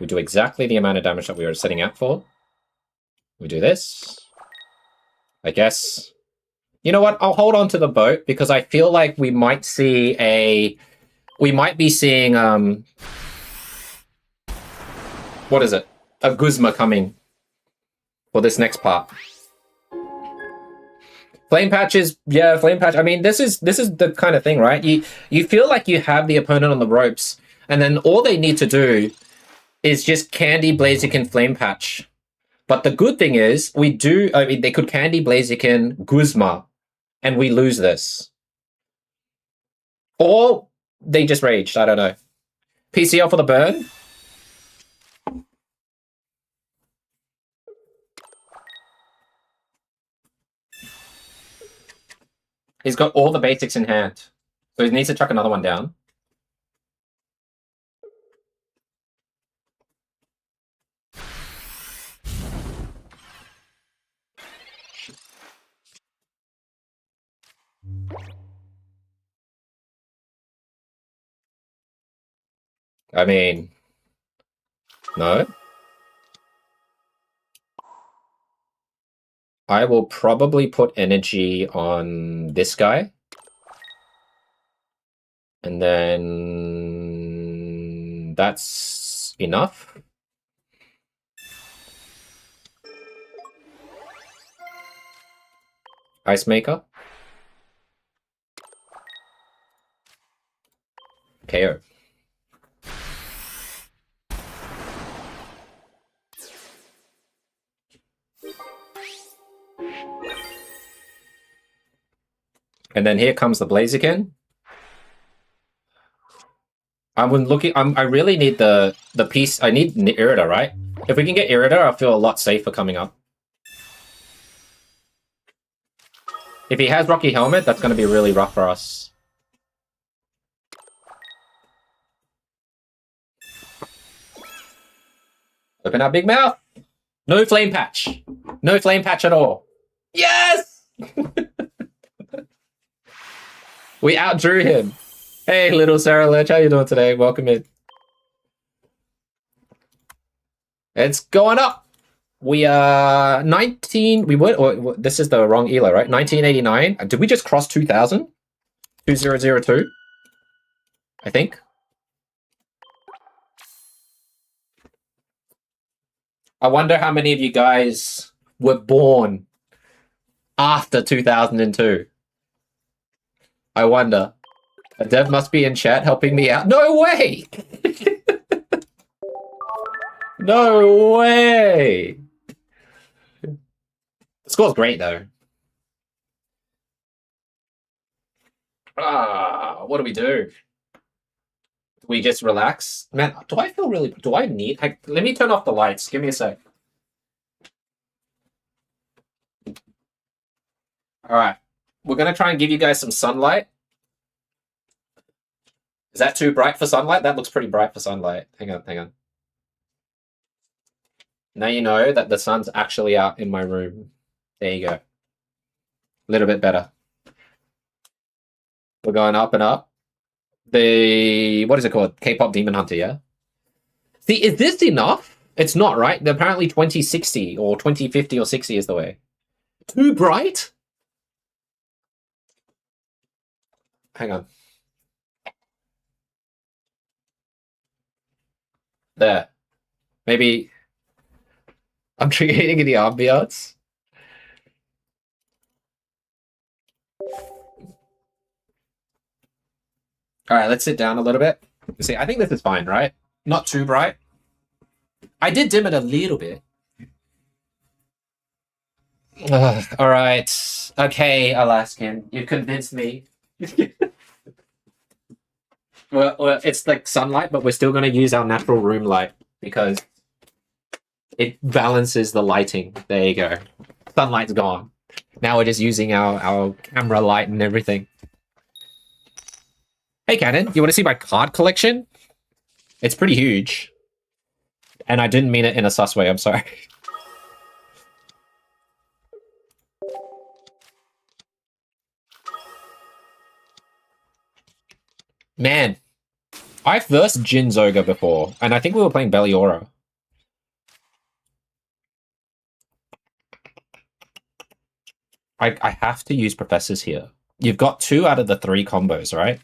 We do exactly the amount of damage that we were setting out for. We do this. I guess. You know what? I'll hold on to the boat because I feel like we might see a... We might be seeing, what is it? A Guzma coming for this next part. Flame patches, yeah, flame patch. I mean, this is the kind of thing, right? You feel like you have the opponent on the ropes, and then all they need to do is just Candy Blaziken Flame Patch. But the good thing is, I mean, they could Candy Blaziken Guzma, and we lose this. Or they just raged, I don't know. PCL for the burn. He's got all the basics in hand. So he needs to chuck another one down. I mean, no. I will probably put energy on this guy. And then that's enough. Ice Maker. KO. And then here comes the Blaziken. I really need the piece. I need Irida, right? If we can get Irida, I feel a lot safer coming up. If he has Rocky Helmet, that's going to be really rough for us. Open our big mouth. No flame patch. No flame patch at all. Yes! We outdrew him. Hey, little Sarah Ledge, how you doing today? Welcome in. It's going up. We are 19. We were. This is the wrong ELO, right? 1989. Did we just cross 2000? 2002. I think. I wonder how many of you guys were born after 2002. I wonder. A dev must be in chat helping me out. No way! No way! The score's great, though. What do we do? We just relax? Man, do I feel really... Do I need... Let me turn off the lights. Give me a sec. Alright. We're going to try and give you guys some sunlight. Is that too bright for sunlight? That looks pretty bright for sunlight. Hang on, hang on. Now you know that the sun's actually out in my room. There you go. A little bit better. We're going up and up. What is it called? K-pop Demon Hunter, yeah? See, is this enough? It's not, right? Apparently 2060 or 2050 or 60 is the way. Too bright? Hang on. There. Maybe I'm creating the ambiance. All right, let's sit down a little bit. See, I think this is fine, right? Not too bright. I did dim it a little bit. All right. Okay, Alaskan, you convinced me. Well, it's like sunlight, but we're still going to use our natural room light because it balances the lighting. There you go. Sunlight's gone. Now we're just using our camera light and everything. Hey, Cannon, you want to see my card collection? It's pretty huge. And I didn't mean it in a sus way, I'm sorry. Man, I versed Jin Zoga before, and I think we were playing Belliora. I have to use Professors here. You've got 2 out of the 3 combos, right?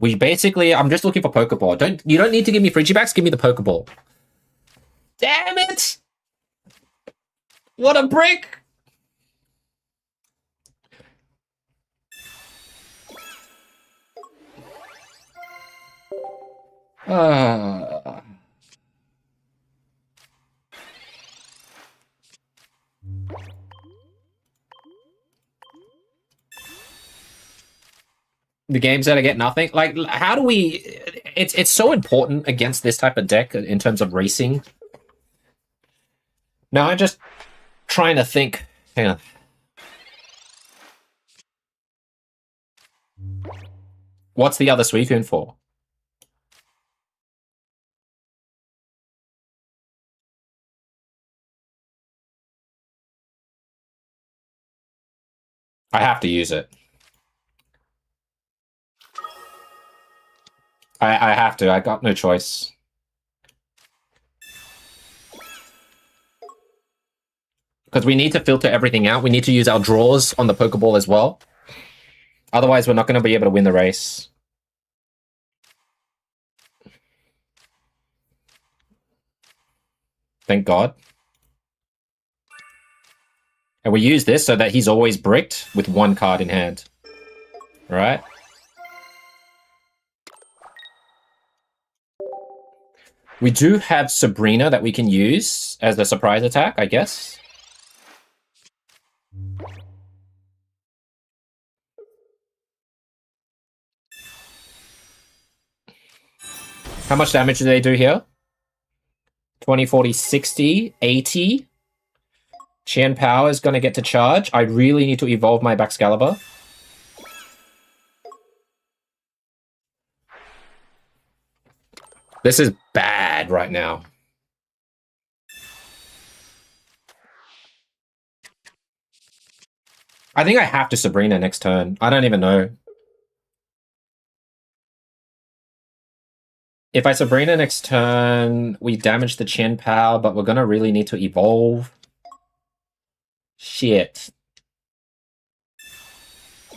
We basically, I'm just looking for Pokeball. You don't need to give me Frigibacks, give me the Pokeball. Damn it! What a brick! The games that I get nothing. Like, how do we... It's so important against this type of deck in terms of racing. Now I'm just trying to think. Hang on. What's the other Suicune for? I have to use it. I have to. I got no choice. Because we need to filter everything out. We need to use our draws on the Pokeball as well. Otherwise, we're not going to be able to win the race. Thank God. And we use this so that he's always bricked with 1 card in hand. Right? We do have Sabrina that we can use as a surprise attack, I guess. How much damage do they do here? 20, 40, 60, 80. Qian Power is going to get to charge. I really need to evolve my Backcalibur. This is bad right now. I think I have to Sabrina next turn. I don't even know. If I Sabrina next turn, we damage the Qian Power, but we're going to really need to evolve. Shit.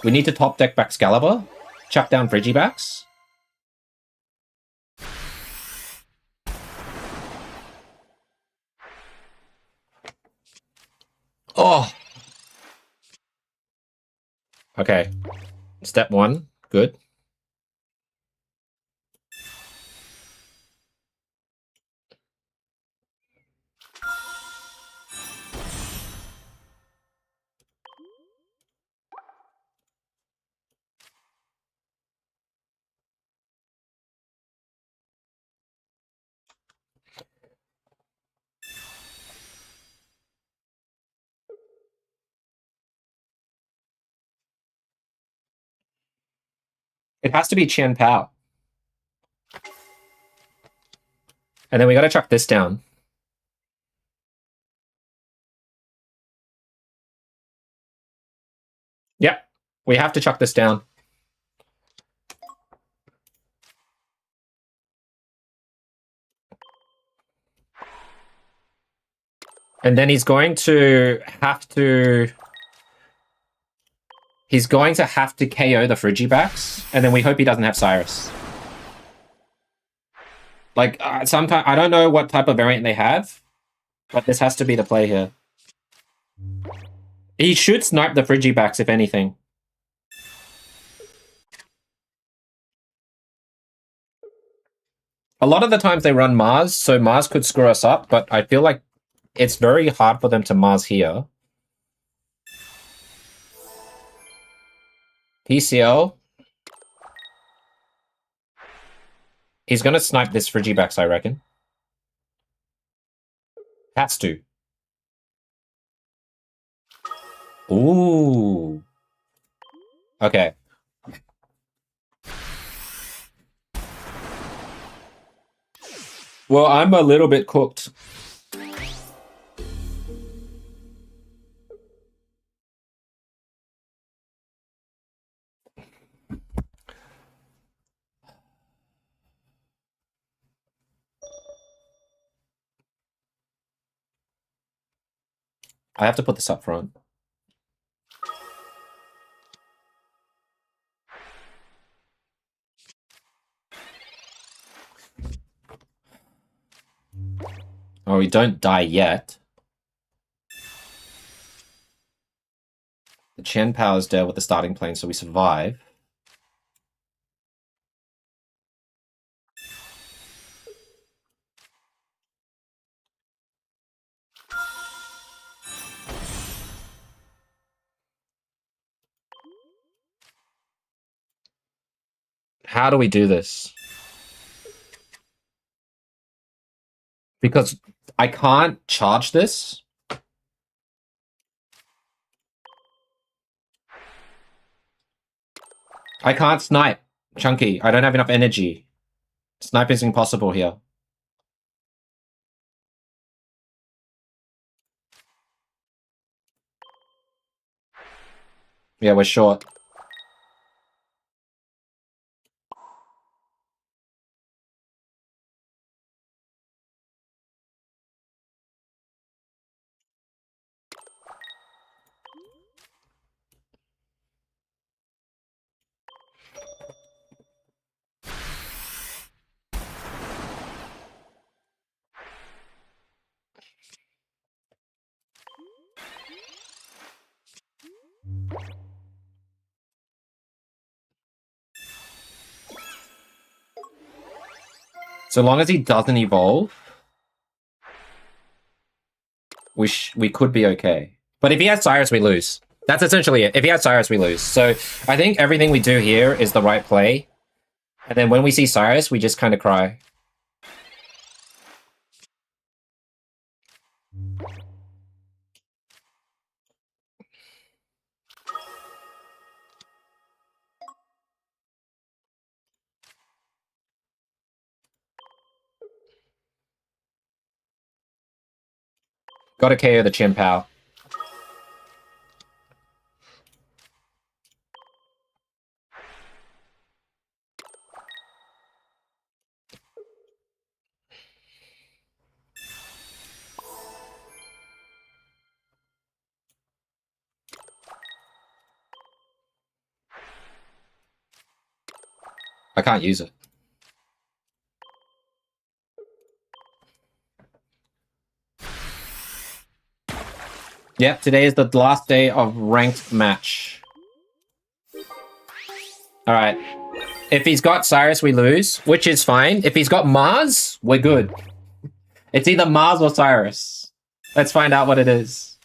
We need to top deck Backcalibur. Chuck down Frigibacks. Oh! Okay. Step 1. Good. It has to be Qian Pao. And then we gotta chuck this down. Yep. We have to chuck this down. And then he's going to have to... He's going to have to KO the Frigibacks, and then we hope he doesn't have Cyrus. Like, sometimes I don't know what type of variant they have, but this has to be the play here. He should snipe the Frigibacks, if anything. A lot of the times they run Mars, so Mars could screw us up, but I feel like it's very hard for them to Mars here. PCL. He's going to snipe this Frigibacks, I reckon. Has to. Ooh. Okay. Well, I'm a little bit cooked. I have to put this up front. Oh, we don't die yet. The Chen Power's dead with the starting plane, so we survive. How do we do this? Because I can't charge this. I can't snipe, Chunky. I don't have enough energy. Sniping's impossible here. Yeah, we're short. So long as he doesn't evolve, we could be okay. But if he has Cyrus, we lose. That's essentially it. If he has Cyrus, we lose. So I think everything we do here is the right play. And then when we see Cyrus, we just kind of cry. Gotta KO the Chimpao. I can't use it. Yeah, today is the last day of ranked match. Alright. If he's got Cyrus, we lose, which is fine. If he's got Mars, we're good. It's either Mars or Cyrus. Let's find out what it is.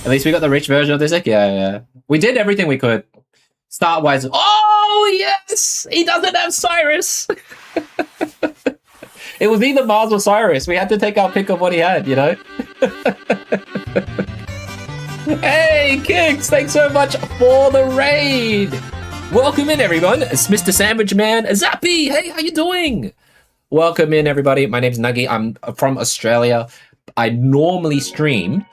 At least we got the rich version of this deck. Yeah. We did everything we could. Start-wise. Oh, yes! He doesn't have Cyrus! It was either Mars or Cyrus. We had to take our pick of what he had, you know? Hey, Kicks! Thanks so much for the raid! Welcome in, everyone. It's Mr. Sandwich Man, Zappy! Hey, how you doing? Welcome in, everybody. My name's Nuggy. I'm from Australia. I normally stream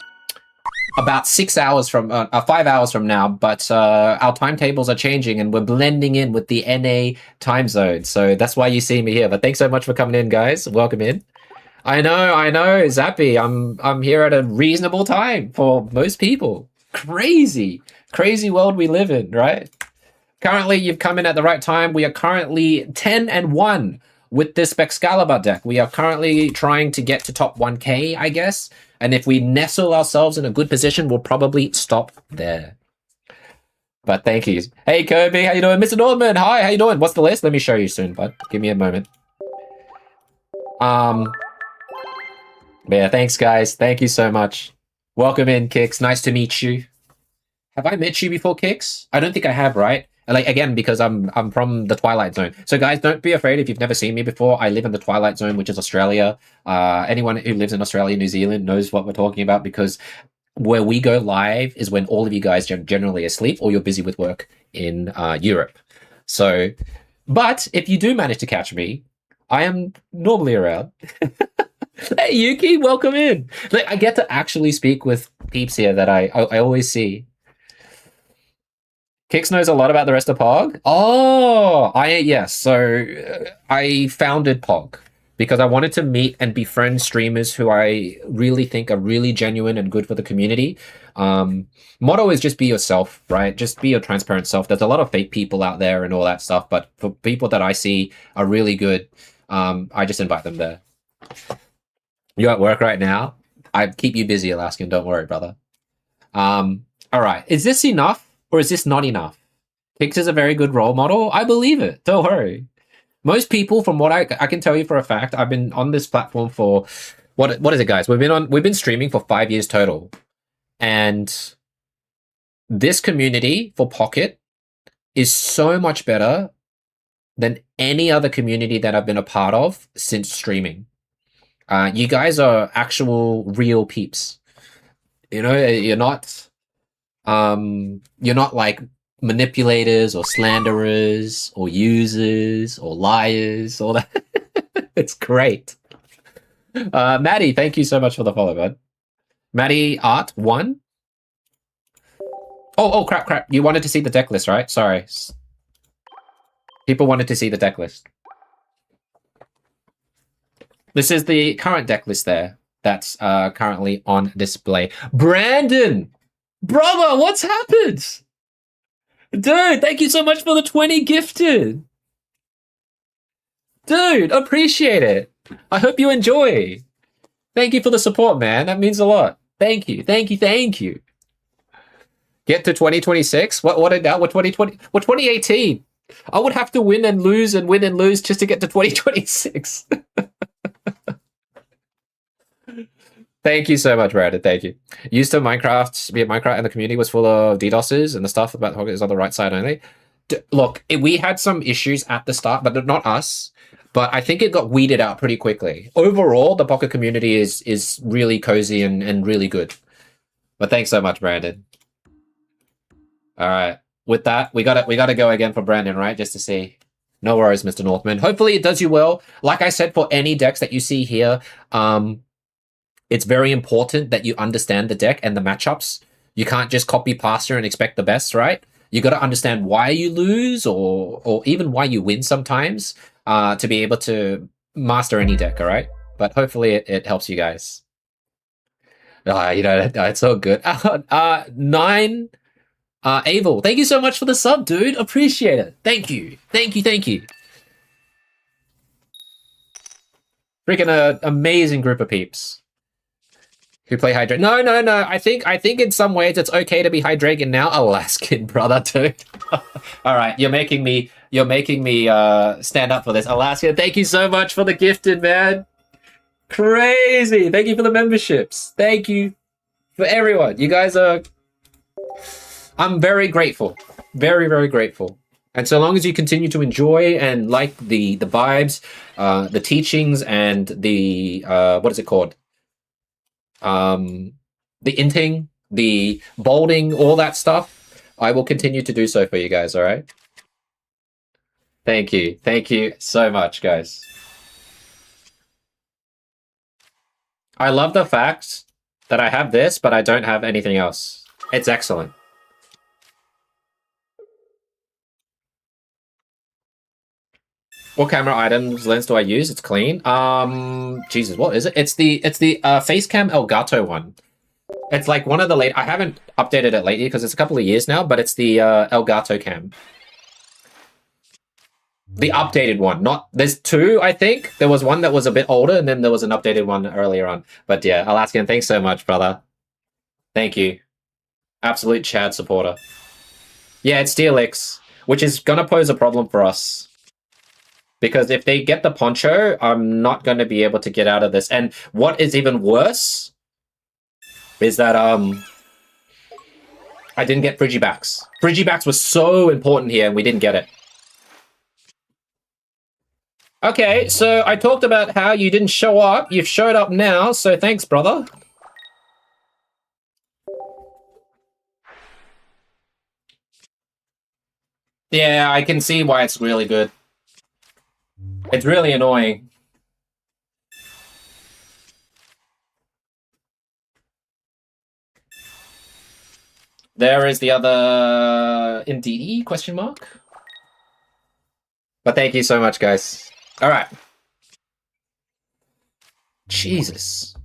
about 6 hours from 5 hours from now, but our timetables are changing and we're blending in with the NA time zone. So that's why you see me here. But thanks so much for coming in, guys. Welcome in. I know, Zappy. I'm here at a reasonable time for most people. Crazy world we live in, right? Currently, you've come in at the right time. We are currently 10-1 with this Backcalibur deck. We are currently trying to get to top 1k, I guess. And if we nestle ourselves in a good position, we'll probably stop there. But thank you. Hey, Kirby, how you doing? Mr. Norman, hi, how you doing? What's the list? Let me show you soon, bud. Give me a moment. Yeah, thanks, guys. Thank you so much. Welcome in, Kix. Nice to meet you. Have I met you before, Kix? I don't think I have, right? Like, again, because I'm from the Twilight Zone. So, guys, don't be afraid if you've never seen me before. I live in the Twilight Zone, which is Australia. Anyone who lives in Australia, New Zealand knows what we're talking about, because where we go live is when all of you guys are generally asleep or you're busy with work in Europe. So, but if you do manage to catch me, I am normally around. Hey Yuki, welcome in. Like, I get to actually speak with peeps here that I always see. Kix knows a lot about the rest of Pog. Oh, yes. So I founded Pog because I wanted to meet and befriend streamers who I really think are really genuine and good for the community. Motto is just be yourself, right? Just be your transparent self. There's a lot of fake people out there and all that stuff, but for people that I see are really good, I just invite them there. You're at work right now? I keep you busy, Alaskan. Don't worry, brother. All right. Is this enough or is this not enough? Kix is a very good role model. I believe it. Don't worry. Most people, from what I can tell you for a fact, I've been on this platform for what is it, guys? We've been streaming for 5 years total, and this community for Pocket is so much better than any other community that I've been a part of since streaming. You guys are actual real peeps. You know, you're not like manipulators or slanderers or users or liars, all that. It's great. Maddie, thank you so much for the follow, bud. Maddie Art 1. Oh, crap. You wanted to see the deck list, right? Sorry. People wanted to see the deck list. This is the current deck list there that's currently on display. Brandon! Brother, what's happened? Dude, thank you so much for the 20 gifted. Dude, appreciate it. I hope you enjoy. Thank you for the support, man. That means a lot. Thank you. Get to 2026? What 2020? What 2018? I would have to win and lose just to get to 2026. Thank you so much, Brandon. Thank you. Used to Minecraft and the community was full of DDoSes and the stuff about Pocket is on the right side only. Look, we had some issues at the start, but not us. But I think it got weeded out pretty quickly. Overall, the Pocket community is really cozy and really good. But thanks so much, Brandon. All right. With that, we gotta go again for Brandon, right? Just to see. No worries, Mr. Northman. Hopefully it does you well. Like I said, for any decks that you see here, it's very important that you understand the deck and the matchups. You can't just copy pasta and expect the best, right? You got to understand why you lose or even why you win sometimes to be able to master any deck, all right? But hopefully it helps you guys. It's so good. 9, Abel, thank you so much for the sub, dude. Appreciate it. Thank you. Freaking amazing group of peeps who play Hydreigon. No. I think in some ways it's okay to be Hydreigon now. Alaskan, brother, dude. All right, you're making me stand up for this. Alaskan, thank you so much for the gifted, man. Crazy. Thank you for the memberships. Thank you for everyone. You guys are... I'm very grateful. Very, very grateful. And so long as you continue to enjoy and like the vibes, the teachings, and the what is it called? The inting, the bolding, all that stuff, I will continue to do so for you guys, all right? Thank you so much, guys. I love the fact that I have this, but I don't have anything else. It's excellent. What camera items lens do I use? It's clean. Jesus, what is it? It's the Facecam Elgato one. It's like one of the late. I haven't updated it lately because it's a couple of years now, but it's the Elgato cam. The updated one. There's two, I think. There was one that was a bit older, and then there was an updated one earlier on. But yeah, Alaskan, thanks so much, brother. Thank you. Absolute Chad supporter. Yeah, it's Steelix, which is gonna pose a problem for us. Because if they get the poncho, I'm not going to be able to get out of this. And what is even worse is that I didn't get Frigibacks. Frigibacks was so important here, and we didn't get it. Okay, so I talked about how you didn't show up. You've showed up now, so thanks, brother. Yeah, I can see why it's really good. It's really annoying. There is the other Indeedee question mark. But thank you so much, guys. All right. Jesus.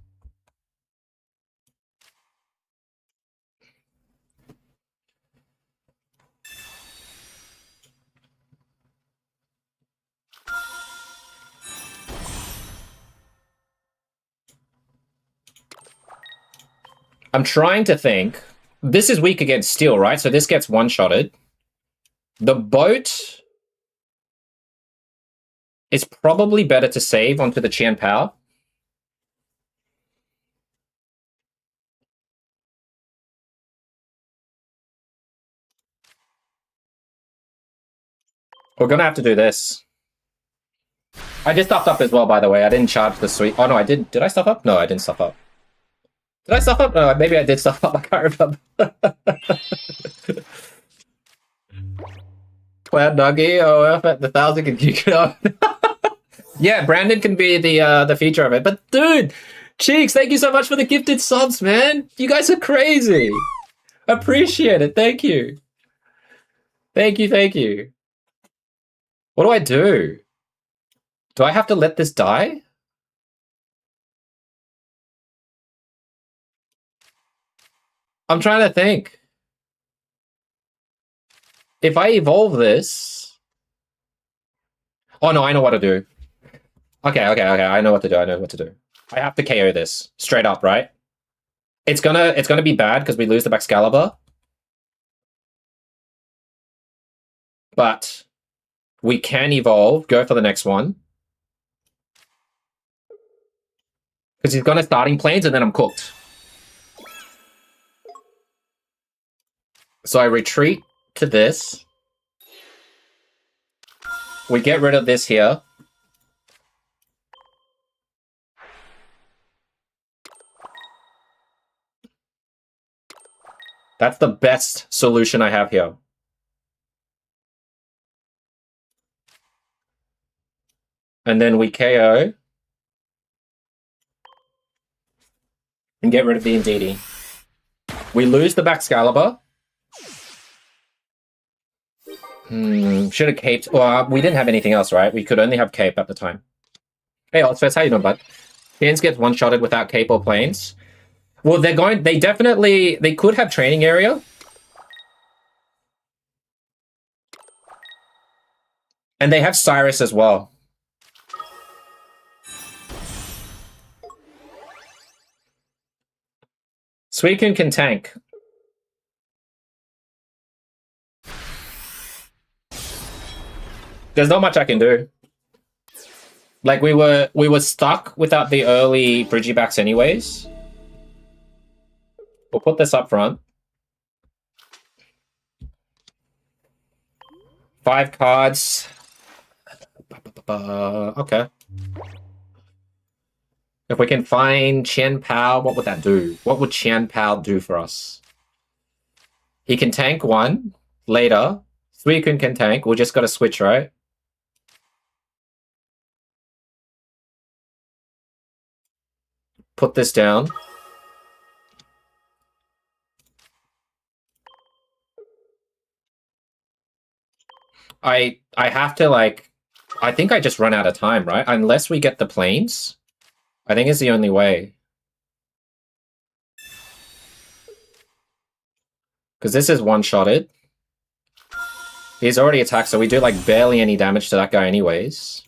I'm trying to think. This is weak against steel, right? So this gets one-shotted. The boat is probably better to save onto the Qian Pao. We're gonna have to do this. I just stuffed up as well, by the way. I didn't charge the sweet. Oh no, I did. Did I stuff up? No, I didn't stuff up. Did I stuff up? No, maybe I did stuff up. I can't remember. Cloud Nuggy, OF at the 1,000 can you go? Yeah, Brandon can be the feature of it. But dude, Cheeks, thank you so much for the gifted subs, man. You guys are crazy. Appreciate it. Thank you. Thank you, thank you. What do I do? Do I have to let this die? I'm trying to think. If I evolve this... Oh no, I know what to do. Okay. I know what to do. I have to KO this. Straight up, right? It's gonna be bad because we lose the Backcalibur. But we can evolve, go for the next one. Because he's gonna starting planes and then I'm cooked. So I retreat to this. We get rid of this here. That's the best solution I have here. And then we KO. And get rid of the Indeedee. We lose the Backcalibur. Should have caped. Well, we didn't have anything else, right? We could only have cape at the time. Hey, Ozfest, how you doing, bud? Cairns gets one-shotted without cape or planes. Well, they could have training area. And they have Cyrus as well. Suicune can tank. There's not much I can do. Like, we were stuck without the early Bridgybacks anyways. We'll put this up front. 5 cards. Okay. If we can find Qian Pao, what would that do? What would Qian Pao do for us? He can tank 1 later. Suicune can tank. We just got to switch, right? Put this down. I have to, like... I think I just run out of time, right? Unless we get the planes. I think it's the only way. Because this is one-shotted. He's already attacked, so we do, like, barely any damage to that guy anyways.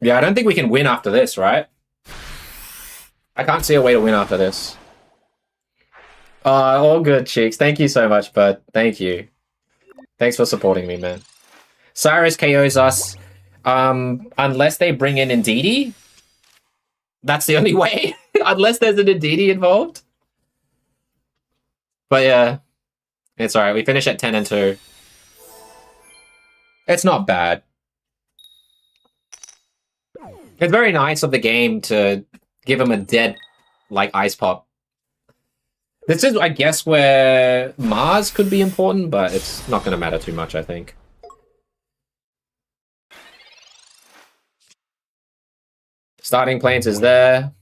Yeah, I don't think we can win after this, right? I can't see a way to win after this. All good, Cheeks. Thank you so much, bud. Thank you. Thanks for supporting me, man. Cyrus KOs us. Unless they bring in Indeedee. That's the only way. Unless there's an Indeedee involved. But yeah. It's alright. We finish at 10 and 2. It's not bad. It's very nice of the game to give him a dead, like, ice pop. This is, I guess, where Mars could be important, but it's not going to matter too much, I think. Starting Plains is there.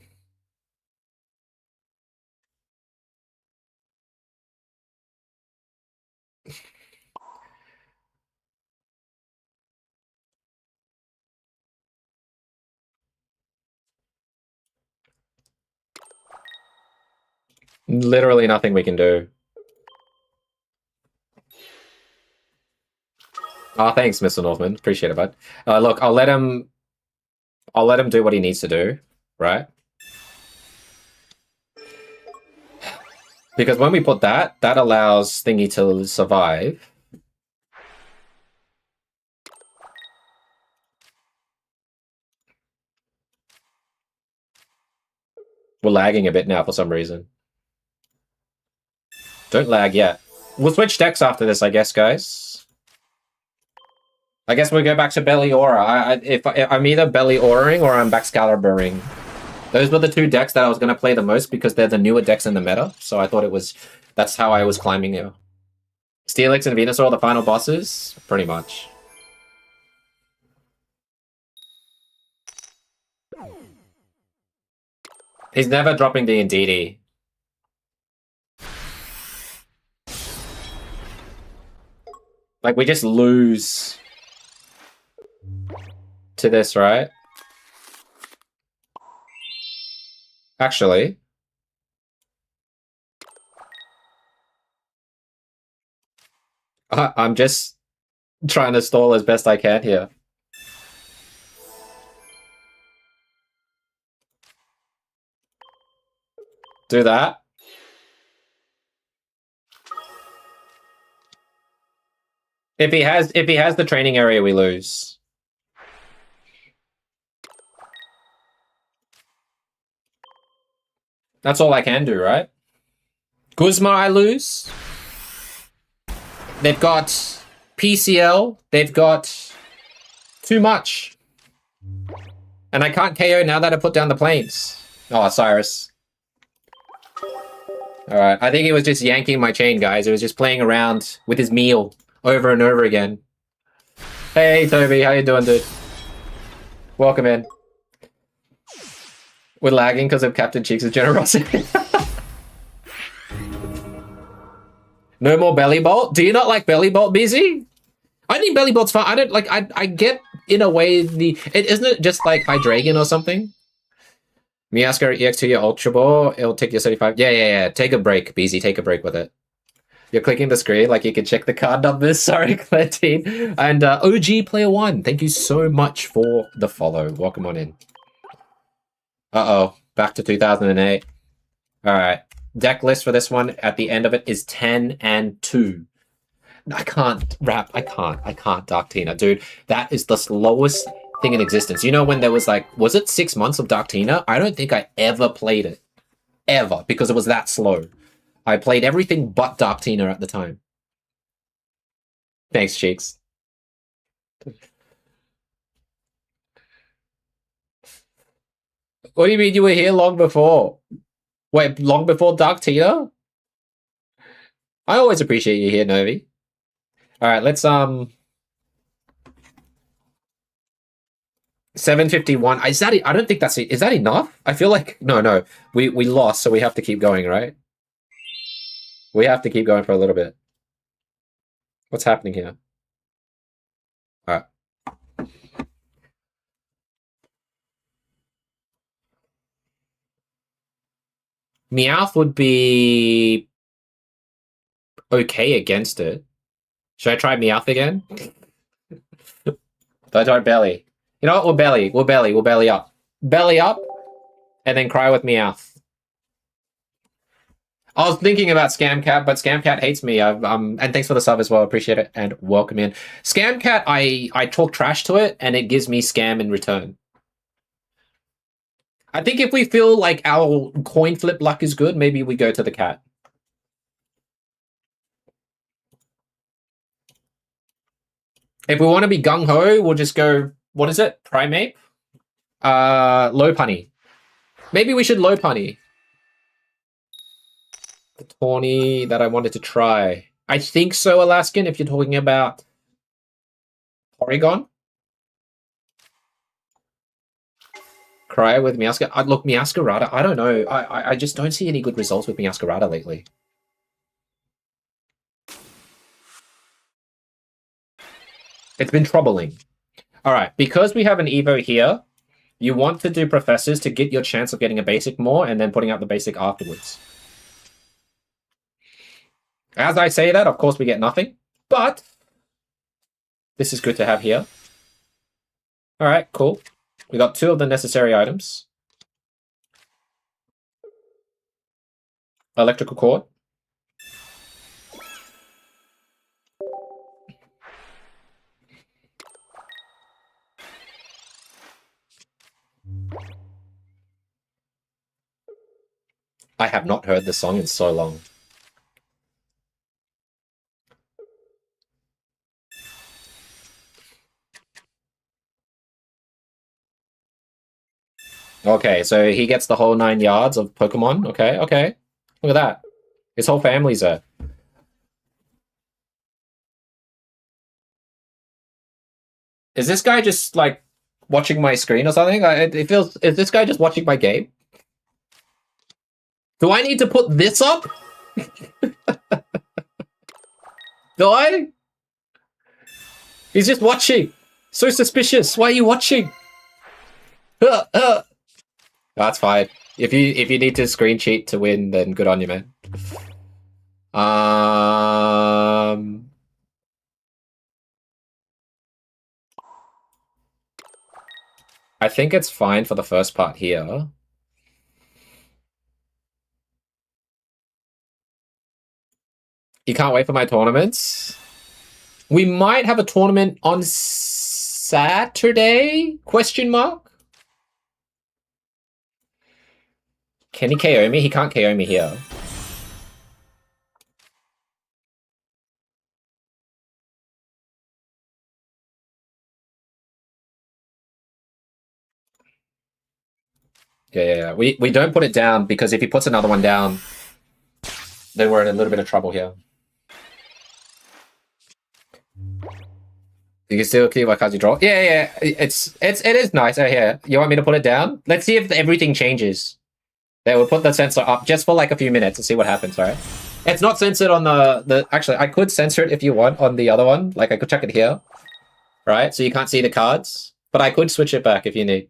Literally nothing we can do. Oh, thanks, Mr. Northman. Appreciate it, bud. Look, I'll let him do what he needs to do, right? Because when we put that allows Thingy to survive. We're lagging a bit now for some reason. Don't lag yet. We'll switch decks after this, I guess, guys. I guess we'll go back to Belly Aura. I'm either Belly Auraing or I'm Backcaliburing. Those were the two decks that I was going to play the most because they're the newer decks in the meta. So I thought that's how I was climbing here. Steelix and Venusaur are the final bosses? Pretty much. He's never dropping the Indeedee. Like, we just lose to this, right? Actually. I'm just trying to stall as best I can here. Do that. If he has the training area, we lose. That's all I can do, right? Guzma, I lose. They've got PCL. They've got too much. And I can't KO now that I put down the planes. Oh, Cyrus. Alright, I think he was just yanking my chain, guys. He was just playing around with his meal over and over again. Hey, Toby, how you doing, dude? Welcome in. We're lagging because of Captain Cheeks' generosity. No more Belly Bolt? Do you not like Belly Bolt, BZ? I think Belly Bolt's fun. I don't like. I get in a way isn't it just like Hydreigon or something? Meowth EX to your Ultra Ball. It'll take your 75. Yeah. Take a break, BZ. Take a break with it. You're clicking the screen like you can check the card numbers. Sorry, Clementine. And OG Player 1, thank you so much for the follow. Welcome on in. Uh-oh. Back to 2008. All right. Deck list for this one at the end of it is 10 and 2. I can't rap. I can't Dark Tina. Dude, that is the slowest thing in existence. You know when there was like, was it 6 months of Dark Tina? I don't think I ever played it. Ever. Because it was that slow. I played everything but Dark Tina at the time. Thanks, Cheeks. What do you mean you were here long before? Wait, long before Dark Tina? I always appreciate you here, Novi. Alright, let's 751. Is that I don't think that's it. Is that enough? I feel like no. We lost, so we have to keep going, right? We have to keep going for a little bit. What's happening here? Alright. Meowth would be okay against it. Should I try Meowth again? Do I try Belly? You know what? We'll belly. We'll belly up. Belly up, and then cry with Meowth. I was thinking about Scamcat, but Scamcat hates me. And thanks for the sub as well. Appreciate it, and welcome in. Scamcat, I talk trash to it, and it gives me scam in return. I think if we feel like our coin flip luck is good, maybe we go to the cat. If we want to be gung-ho, we'll just go, what is it? Primate? Low punny. Maybe we should low punny. the tourney that I wanted to try. I think so, Alaskan, if you're talking about Porygon. Cry with Meowscarada. Look, Meowscarada, I don't know. I just don't see any good results with Meowscarada lately. It's been troubling. All right, because we have an Evo here, you want to do Professors to get your chance of getting a basic more and then putting out the basic afterwards. As I say that, of course, we get nothing, but this is good to have here. All right, cool. We got 2 of the necessary items. Electrical cord. I have not heard this song in so long. Okay, so he gets the whole 9 yards of Pokemon. Okay, okay. Look at that. His whole family's there. Is this guy just, like, watching my screen or something? It feels... Is this guy just watching my game? Do I need to put this up? Do I? He's just watching. So suspicious. Why are you watching? That's fine. If you need to screen cheat to win, then good on you, man. I think it's fine for the first part here. You can't wait for my tournaments? We might have a tournament on Saturday? Question mark? Can he KO me? He can't KO me here. Yeah. We don't put it down because if he puts another one down, then we're in a little bit of trouble here. You can still keep what cards you draw. Yeah. It is nice. Oh, yeah. You want me to put it down? Let's see if everything changes. Then we'll put the sensor up just for like a few minutes and see what happens, alright? It's not censored on the... Actually, I could censor it if you want on the other one. Like, I could check it here. Right? So you can't see the cards. But I could switch it back if you need.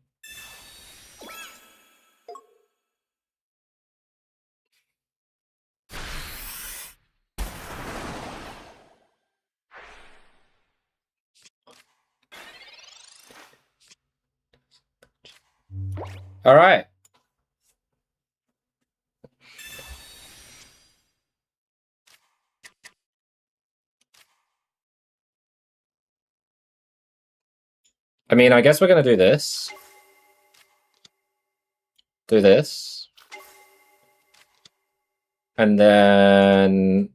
Alright. I mean, I guess we're gonna do this. Do this. And then...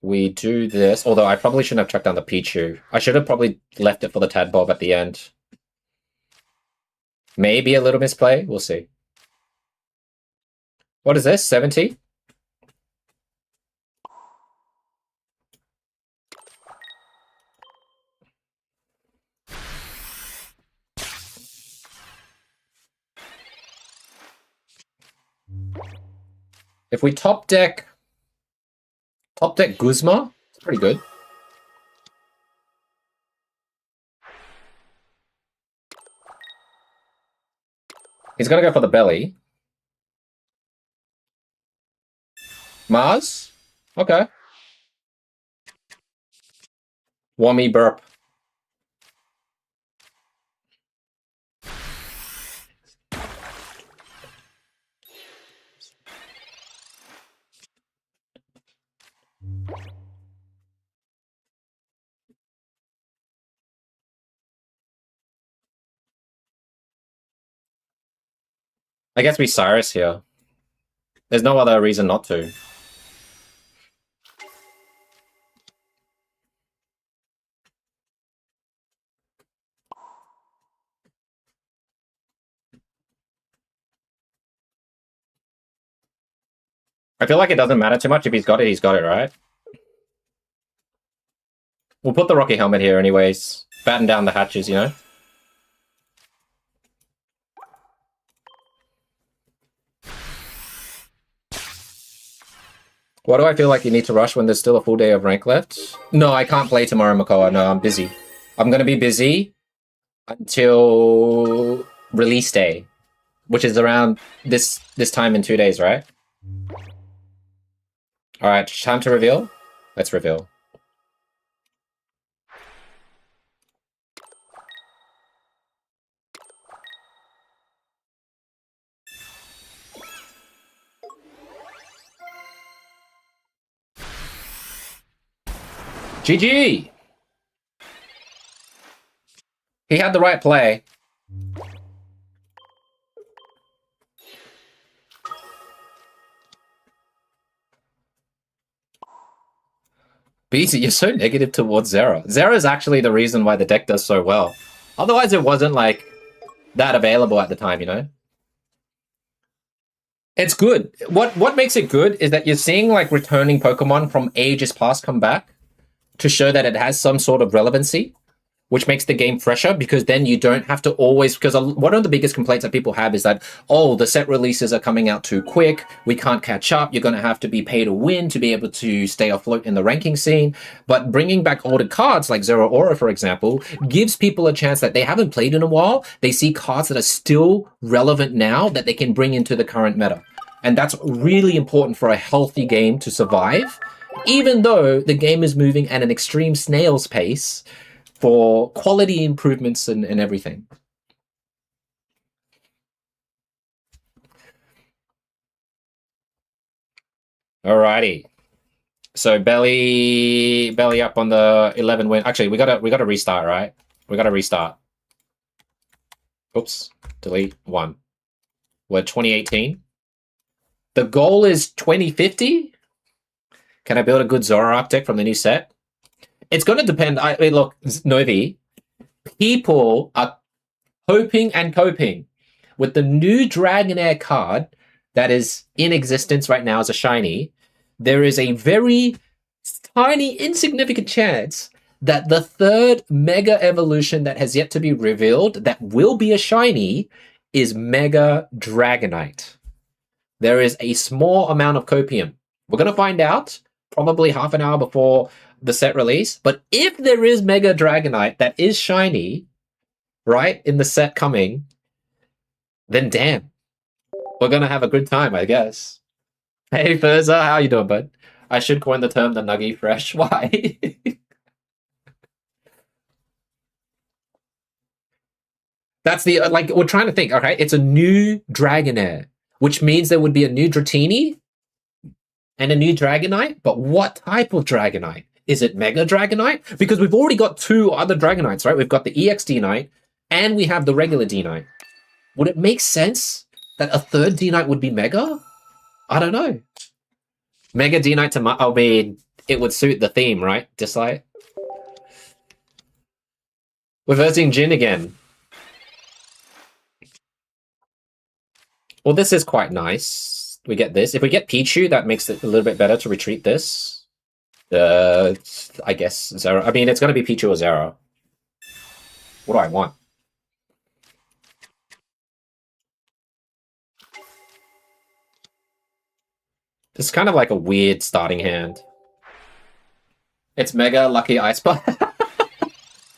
we do this. Although I probably shouldn't have tracked down the Pichu. I should have probably left it for the Tadbob at the end. Maybe a little misplay. We'll see. What is this? 70? If we top deck Guzma, it's pretty good. He's gonna go for the belly. Mars? Okay. Wommy burp. I guess we Cyrus here. There's no other reason not to. I feel like it doesn't matter too much. If he's got it, right? We'll put the Rocky Helmet here anyways. Batten down the hatches, you know? Why do I feel like you need to rush when there's still a full day of rank left? No, I can't play tomorrow, Makoa. No, I'm busy. I'm gonna be busy until release day, which is around this time in 2 days, right? All right, time to reveal. Let's reveal. GG! He had the right play. BZ, you're so negative towards Zera. Zera is actually the reason why the deck does so well. Otherwise, it wasn't, like, that available at the time, you know? It's good. What makes it good is that you're seeing, like, returning Pokemon from ages past come back to show that it has some sort of relevancy, which makes the game fresher, because then you don't have to always... Because one of the biggest complaints that people have is that, oh, the set releases are coming out too quick, we can't catch up, you're going to have to be pay to win to be able to stay afloat in the ranking scene. But bringing back older cards, like Zero Aura, for example, gives people a chance that they haven't played in a while. They see cards that are still relevant now that they can bring into the current meta. And that's really important for a healthy game to survive, even though the game is moving at an extreme snail's pace for quality improvements and everything. Alrighty. So belly up on the 11 win. Actually, we gotta restart, right? We gotta restart. Oops. Delete 1. We're 2018. The goal is 2050. Can I build a good Zoroark deck from the new set? It's going to depend. I mean, look, Novi, people are hoping and coping with the new Dragonair card that is in existence right now as a shiny. There is a very tiny, insignificant chance that the third Mega Evolution that has yet to be revealed, that will be a shiny, is Mega Dragonite. There is a small amount of copium. We're going to find out probably half an hour before the set release. But if there is Mega Dragonite that is shiny, right, in the set coming, then damn, we're going to have a good time, I guess. Hey, Furza, how you doing, bud? I should coin the term the Nuggy Fresh. Why? That's the, like, we're trying to think, okay? It's a new Dragonair, which means there would be a new Dratini and a new Dragonite, but what type of Dragonite? Is it Mega Dragonite? Because we've already got 2 other Dragonites, right? We've got the EX D-Knight, and we have the regular D-Knight. Would it make sense that a third D-Knight would be Mega? I don't know. Mega D-Knight to I mean, it would suit the theme, right? Dislike. We're versing Jin again. Well, this is quite nice. We get this. If we get Pichu, that makes it a little bit better to retreat this. I guess Zero. I mean, it's going to be Pichu or Zero. What do I want? This is kind of like a weird starting hand. It's Mega Lucky Ice Pop.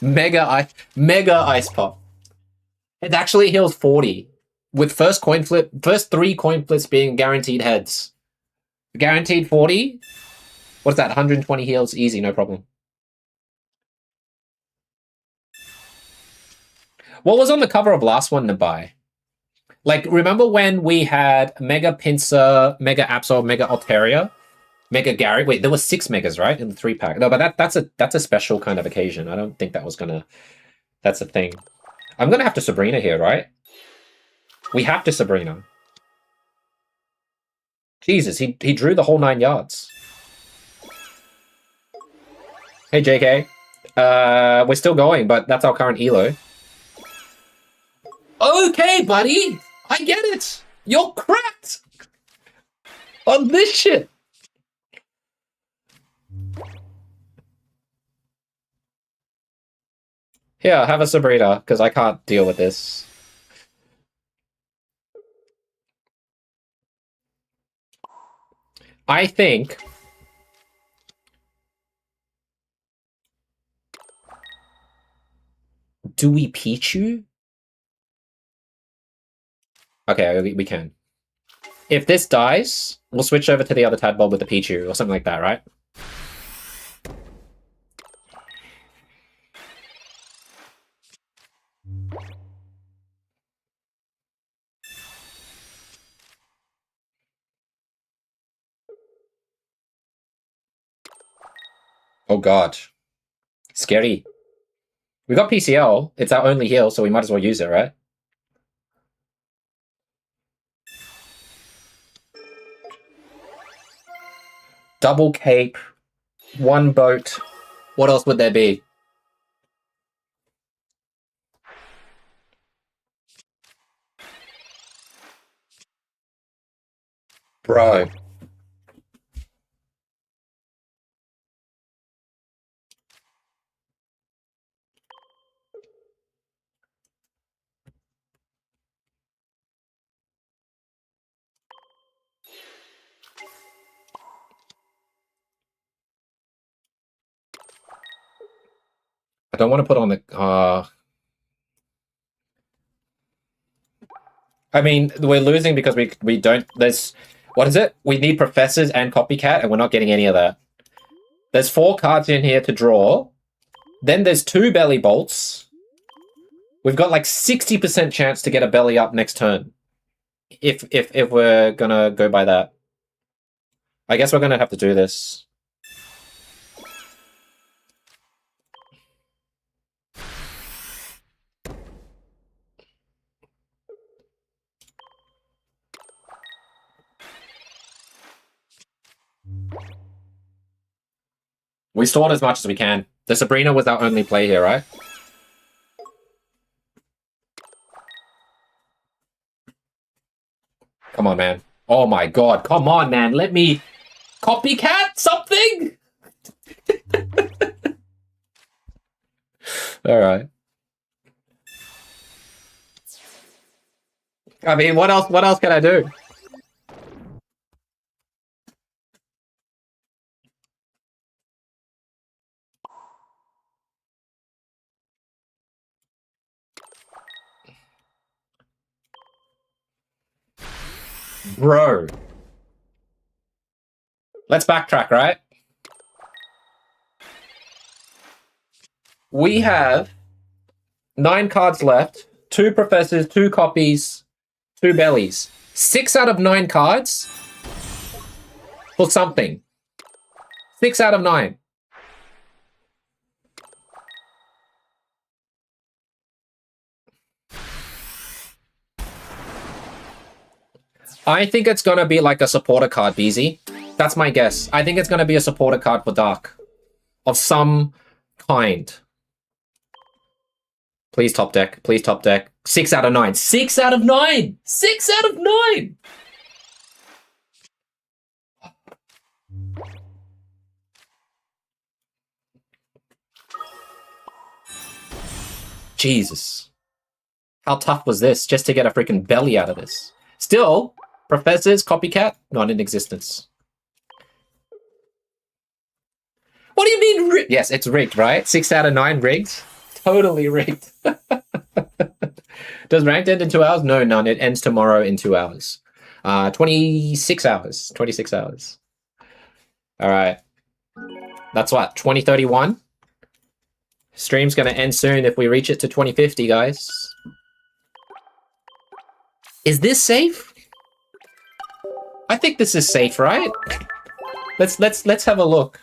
Mega Ice Pop. It actually heals 40. With first 3 coin flips being guaranteed heads. Guaranteed 40? What's that? 120 heals, easy, no problem. What was on the cover of last one to buy? Like, remember when we had Mega Pinsir, Mega Absol, Mega Altaria, Mega Gary? Wait, there were 6 Megas, right? In the 3-pack. No, but that's a special kind of occasion. I don't think that was gonna... That's a thing. I'm gonna have to Sabrina here, right? We have to Sabrina. Jesus, he drew the whole 9 yards. Hey, JK. We're still going, but that's our current elo. Okay, buddy! I get it! You're cracked! on this shit. Here, have a Sabrina, because I can't deal with this. I think... Do we Pichu? Okay, we can. If this dies, we'll switch over to the other tadpole with the Pichu, or something like that, right? Oh god. Scary. We got PCL. It's our only heal, so we might as well use it, right? Double cape. One boat. What else would there be? Bro. I don't want to put on the... I mean, we're losing because we don't... There's... What is it? We need Professors and Copycat, and we're not getting any of that. There's 4 cards in here to draw. Then there's 2 Belly Bolts. We've got like 60% chance to get a Belly Up next turn. If we're gonna go by that. I guess we're gonna have to do this. We stored as much as we can. The Sabrina was our only play here, right? Come on, man. Oh my god. Come on, man. Let me copycat something? Alright. I mean, what else can I do? Bro. Let's backtrack, right? We have 9 cards left, 2 Professors, 2 Copies, 2 Bellies. 6 out of 9 cards for something. 6 out of 9. I think it's gonna be like a supporter card, BZ. That's my guess. I think it's gonna be a supporter card for Dark. Of some kind. Please top deck. Please top deck. 6 out of 9. 6 out of 9! 6 out of 9! Jesus. How tough was this just to get a freaking Belly out of this? Still, Professors, Copycat, not in existence. What do you mean? Yes, it's rigged, right? 6 out of 9 rigged. Totally rigged. Does ranked end in 2 hours? No, none. It ends tomorrow in 2 hours. 26 hours. 26 hours. All right. That's what? 2031? Stream's going to end soon if we reach it to 2050, guys. Is this safe? I think this is safe, right? Let's have a look.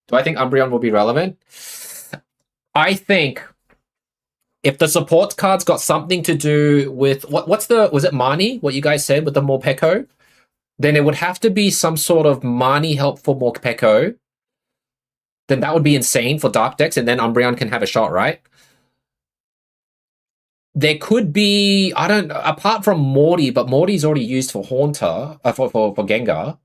Do I think Umbreon will be relevant? I think if the support cards got something to do with what's the, was it Mani? What you guys said with the Morpeko? Then it would have to be some sort of Mani help for Morpeko. Then that would be insane for Dark decks, and then Umbreon can have a shot, right? There could be, I don't know, apart from Morty, but Morty's already used for Haunter, for Gengar.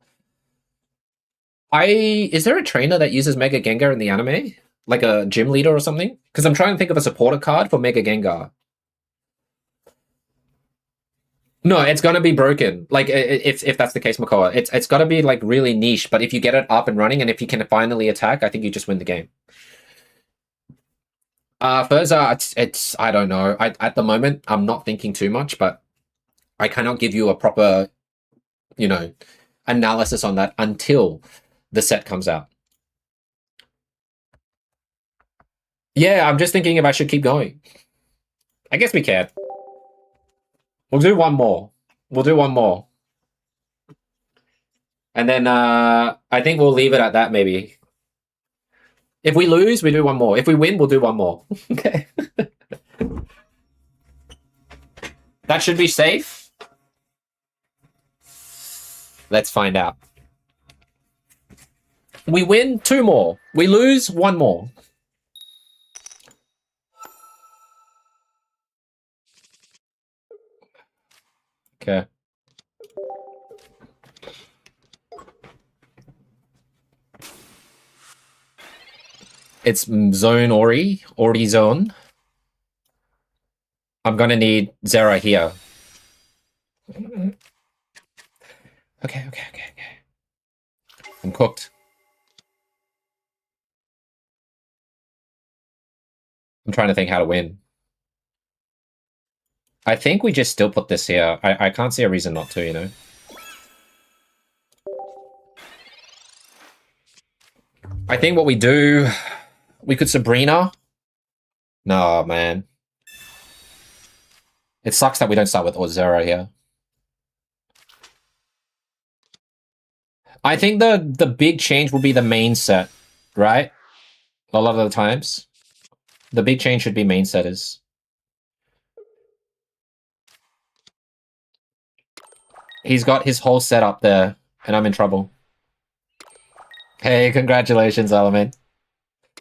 Is there a trainer that uses Mega Gengar in the anime? Like a gym leader or something? Because I'm trying to think of a supporter card for Mega Gengar. No, it's gonna be broken. Like if that's the case, Makoa, it's gotta be like really niche. But if you get it up and running, and if you can finally attack, I think you just win the game. Furza, it's I don't know. At the moment I'm not thinking too much, but I cannot give you a proper, you know, analysis on that until the set comes out. Yeah, I'm just thinking if I should keep going. I guess we can. We'll do one more. We'll do one more. And then I think we'll leave it at that maybe. If we lose, we do one more. If we win, we'll do one more. Okay. That should be safe. Let's find out. We win 2 more. We lose 1 more. Okay. It's Zone Ori Zone. I'm gonna need Zera here. Okay. I'm cooked. I'm trying to think how to win. I think we just still put this here. I can't see a reason not to, you know? I think what we do... We could Sabrina. No, man. It sucks that we don't start with Ozera here. I think the big change will be the main set, right? A lot of the times. The big change should be main setters. He's got his whole set up there, and I'm in trouble. Hey, congratulations, Element.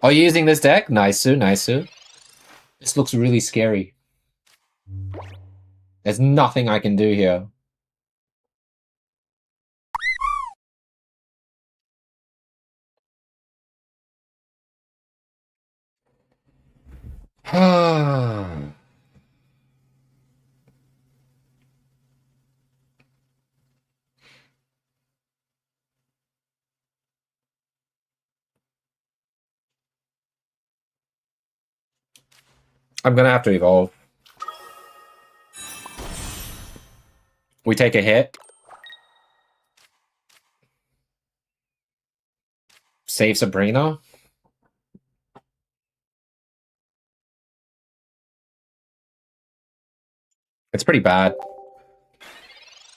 Oh, you're using this deck? Nice. This looks really scary. There's nothing I can do here. I'm gonna have to evolve. We take a hit. Save Sabrina. It's pretty bad.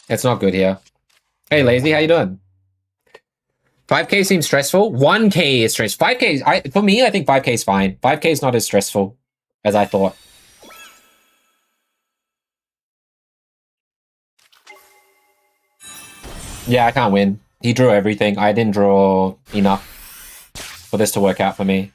It's not good here. Hey, Lazy, how you doing? 5k seems stressful. 1k is stressful. 5k, for me, I think 5k is fine. 5k is not as stressful as I thought. Yeah, I can't win. He drew everything. I didn't draw enough for this to work out for me.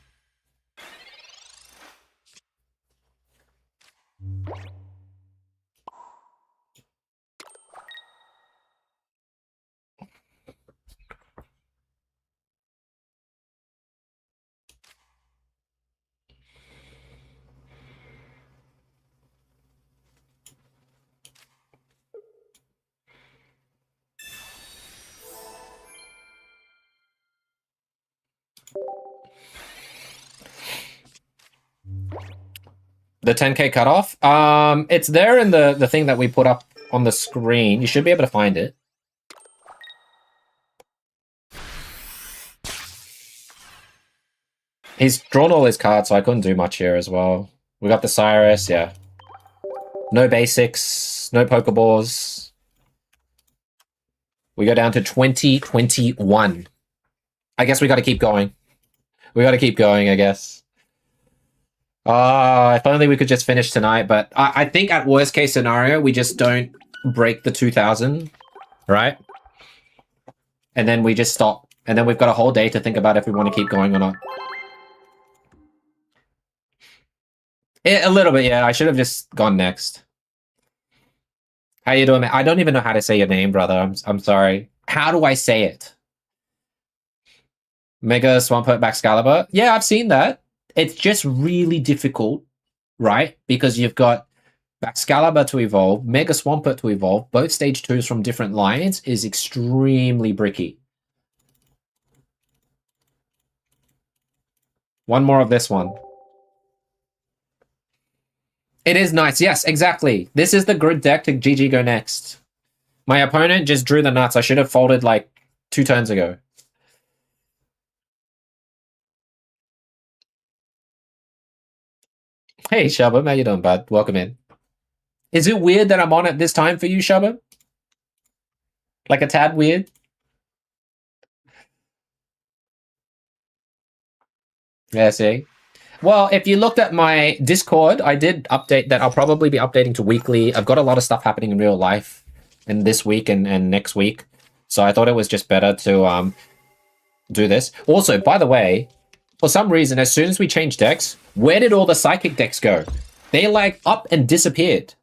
The 10k cutoff? It's there in the thing that we put up on the screen. You should be able to find it. He's drawn all his cards, so I couldn't do much here as well. We got the Cyrus, yeah. No basics, no Pokeballs. We go down to 2021. I guess we got to keep going. We got to keep going, I guess. If only we could just finish tonight, but I think at worst case scenario, we just don't break the 2000, right? And then we just stop. And then we've got a whole day to think about if we want to keep going or not. A little bit, yeah. I should have just gone next. How you doing, man? I don't even know how to say your name, brother. I'm sorry. How do I say it? Mega Swampert Backcalibur? Yeah, I've seen that. It's just really difficult, right? Because you've got Backcalibur to evolve, Mega Swampert to evolve, both stage 2s from different lines is extremely bricky. One more of this one. It is nice. Yes, exactly. This is the good deck to GG go next. My opponent just drew the nuts. I should have folded like 2 turns ago. Hey, Shabba, how you doing, bud? Welcome in. Is it weird that I'm on at this time for you, Shabba? Like a tad weird? Yeah, see? Well, if you looked at my Discord, I did update that. I'll probably be updating to weekly. I've got a lot of stuff happening in real life in this week and next week. So I thought it was just better to do this. Also, by the way, for some reason, as soon as we changed decks, where did all the psychic decks go? They like up and disappeared.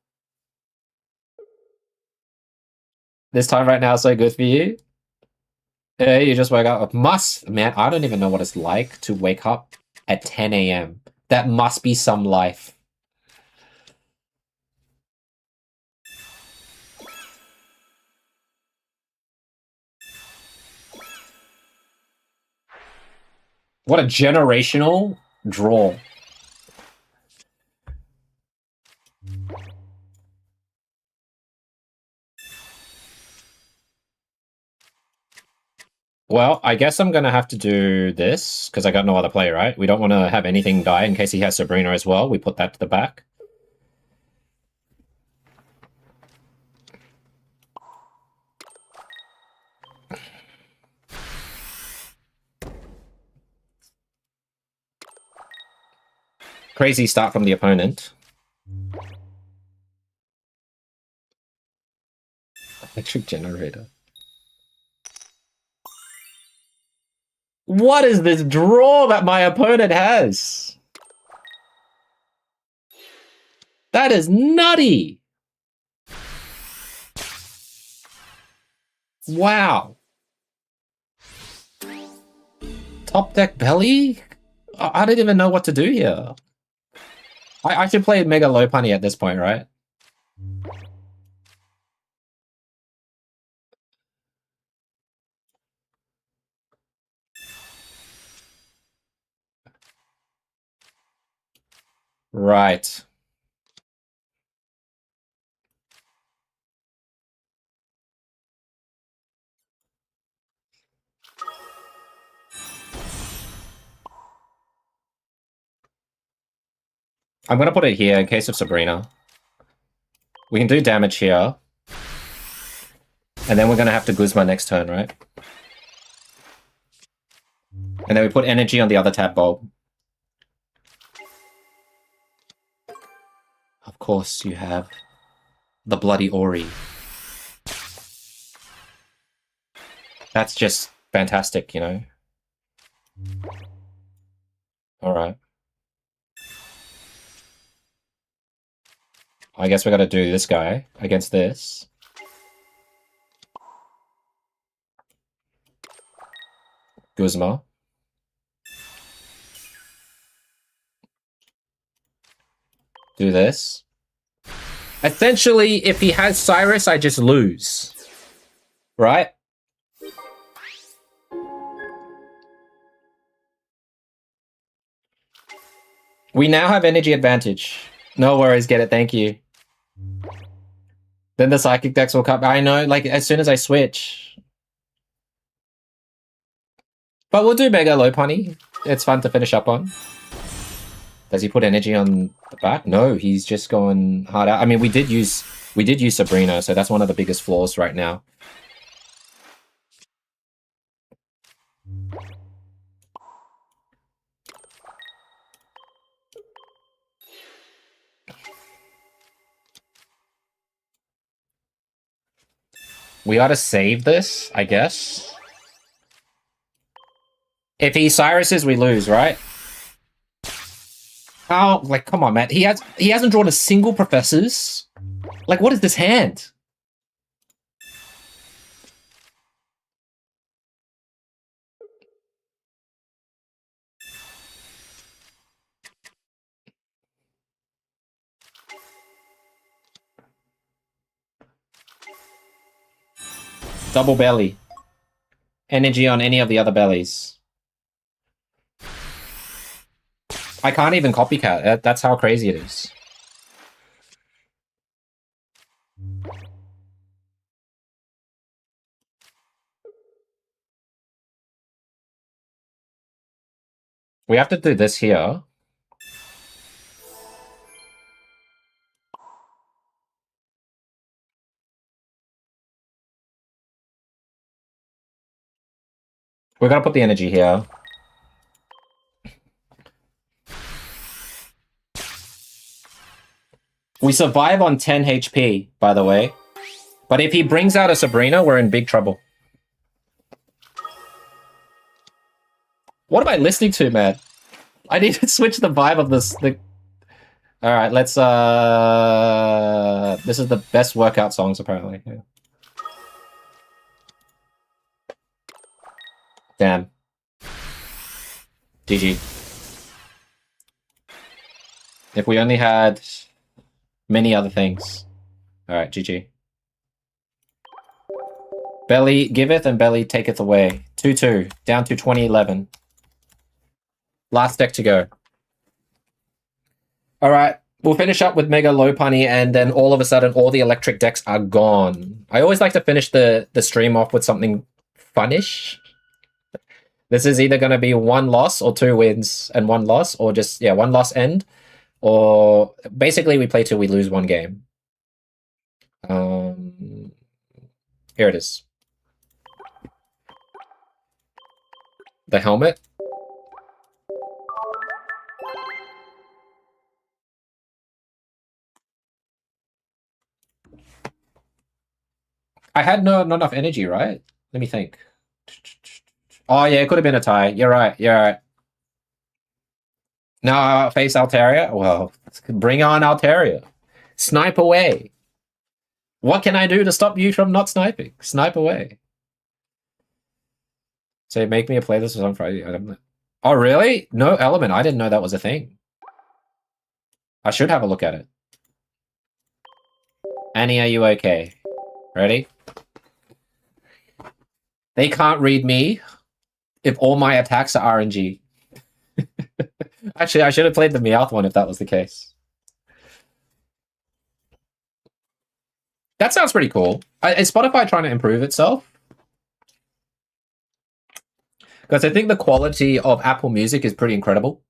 This time right now is so good for you. Hey, you just woke up. Man, I don't even know what it's like to wake up at 10 a.m. That must be some life. What a generational draw. Well, I guess I'm going to have to do this because I got no other play, right? We don't want to have anything die in case he has Sabrina as well. We put that to the back. Crazy start from the opponent. Electric generator. What is this draw that my opponent has? That is nutty. Wow. Top deck belly? I didn't even know what to do here. I should play Mega Lopunny at this point, right? Right. I'm going to put it here in case of Sabrina. We can do damage here. And then we're going to have to Guzma next turn, right? And then we put energy on the other tab bulb. Of course, you have the bloody Ori. That's just fantastic, you know? Alright. I guess we gotta do this guy against this. Guzma. Do this. Essentially, if he has Cyrus, I just lose. Right? We now have energy advantage. No worries, get it, thank you. Then the psychic decks will come. I know, like, as soon as I switch. But we'll do Mega Lopunny. It's fun to finish up on. Does he put energy on the back? No, he's just going hard out. I mean, we did use Sabrina, so that's one of the biggest flaws right now. We ought to save this, I guess. If he Cyruses, we lose, right? Oh, like, come on, man. He hasn't drawn a single professors. Like, what is this hand? Double belly. Energy on any of the other bellies. I can't even copycat. That's how crazy it is. We have to do this here. We're gonna put the energy here. We survive on 10 HP, by the way. But if he brings out a Sabrina, we're in big trouble. What am I listening to, man? I need to switch the vibe of this. Alright, let's... This is the best workout songs, apparently. Yeah. Damn. GG. If we only had many other things. Alright, GG. Belly giveth and belly taketh away. 2-2. Down to 2011. Last deck to go. Alright, we'll finish up with Mega Lopunny, and then all of a sudden all the electric decks are gone. I always like to finish the stream off with something funnish. This is either going to be 1 loss or 2 wins and 1 loss, or just, yeah, 1 loss end. Or basically we play till we lose 1 game. Here it is. The helmet. I had not enough energy, right? Let me think. Oh yeah, it could have been a tie. You're right. You're right. No, face Altaria? Well, bring on Altaria. Snipe away. What can I do to stop you from not sniping? Snipe away. So make me a playlist on Friday. I don't know. Oh, really? No element. I didn't know that was a thing. I should have a look at it. Annie, are you okay? Ready? They can't read me if all my attacks are RNG. Actually, I should have played the Meowth one if that was the case. That sounds pretty cool. Is Spotify trying to improve itself? Because I think the quality of Apple Music is pretty incredible.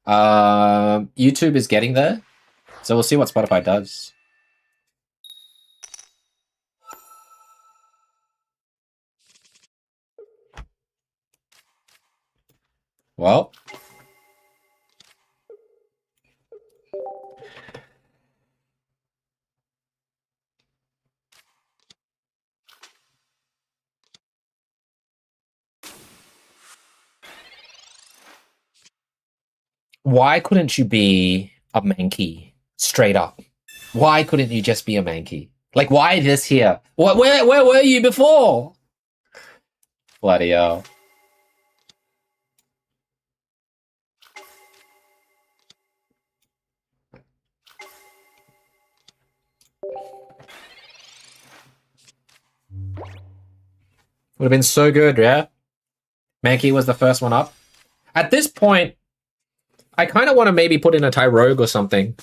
YouTube is getting there. So we'll see what Spotify does. Well. Why couldn't you be a Mankey? Straight up. Why couldn't you just be a Mankey? Like, why this here? Where were you before? Bloody hell. Would have been so good, yeah? Mankey was the first one up. At this point, I kind of want to maybe put in a Tyrogue or something.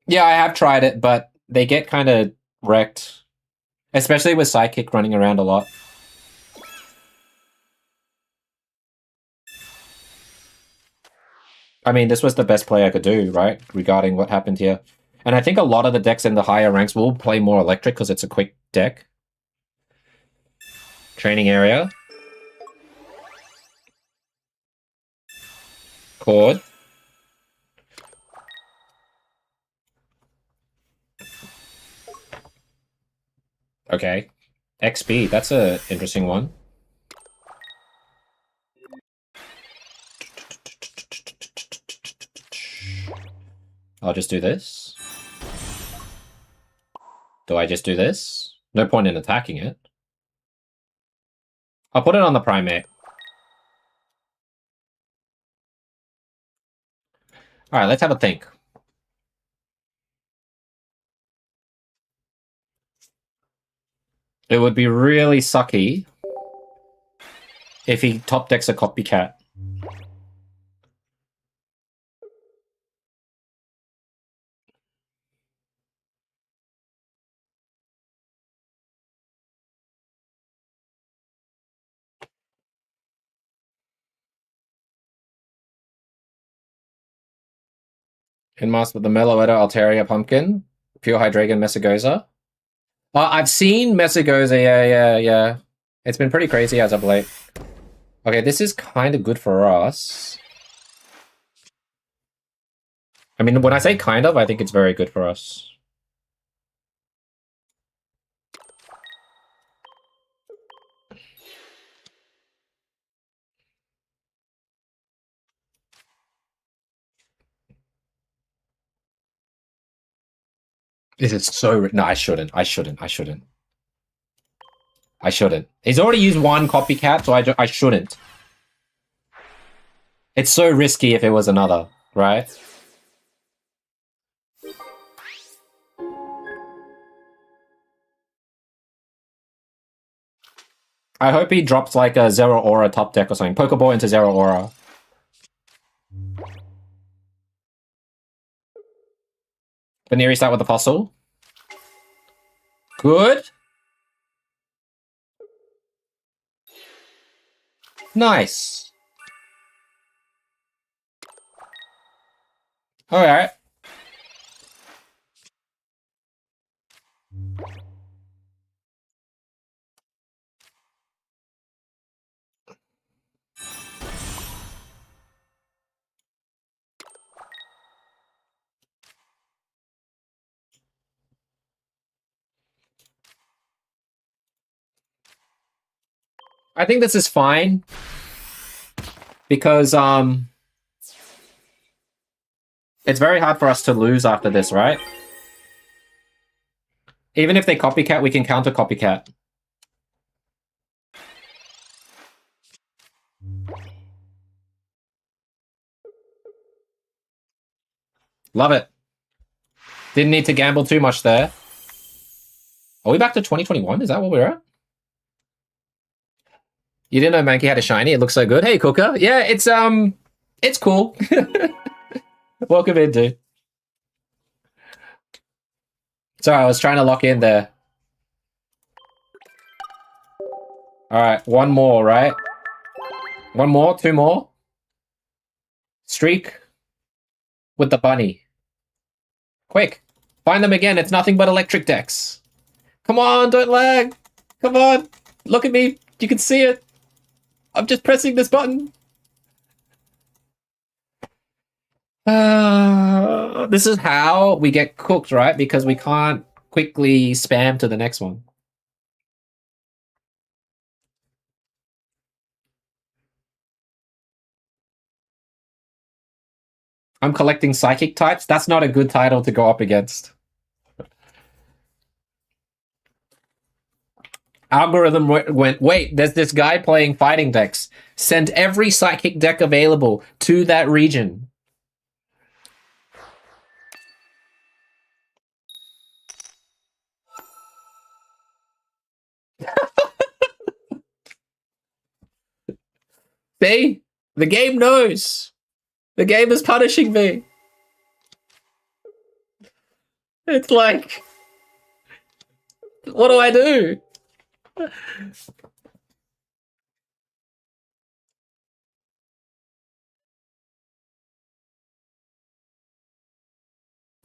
Yeah, I have tried it, but they get kind of wrecked. Especially with Psychic running around a lot. I mean, this was the best play I could do, right? Regarding what happened here. And I think a lot of the decks in the higher ranks will play more electric because it's a quick deck. Training area. Chord. Okay. XP, that's a interesting one. I'll just do this. Do I just do this? No point in attacking it. I'll put it on the primate. Alright, let's have a think. It would be really sucky if he top decks a copycat. Inmask with the Meloetta, Altaria, Pumpkin, Pure Hydreigon, Messagoza. I've seen Messagoza, yeah. It's been pretty crazy as of late. Okay, this is kind of good for us. I mean, when I say kind of, I think it's very good for us. This is so... No, I shouldn't. He's already used one copycat, so I shouldn't. It's so risky if it was another, right? I hope he drops like a Zero Aura top deck or something. Pokeball into Zero Aura. Baneri start with the fossil. Good. Nice. Alright. I think this is fine. Because, it's very hard for us to lose after this, right? Even if they copycat, we can counter copycat. Love it. Didn't need to gamble too much there. Are we back to 2021? Is that what we're at? You didn't know Mankey had a shiny? It looks so good. Hey, Cooker. Yeah, it's cool. Welcome in, dude. Sorry, I was trying to lock in there. Alright, one more, right? One more, two more. Streak with the bunny. Quick, find them again. It's nothing but electric decks. Come on, don't lag. Come on, look at me. You can see it. I'm just pressing this button. This is how we get cooked, right? Because we can't quickly spam to the next one. I'm collecting psychic types. That's not a good title to go up against. Algorithm went, wait, there's this guy playing fighting decks. Send every psychic deck available to that region. See? The game knows. The game is punishing me. It's like, what do I do?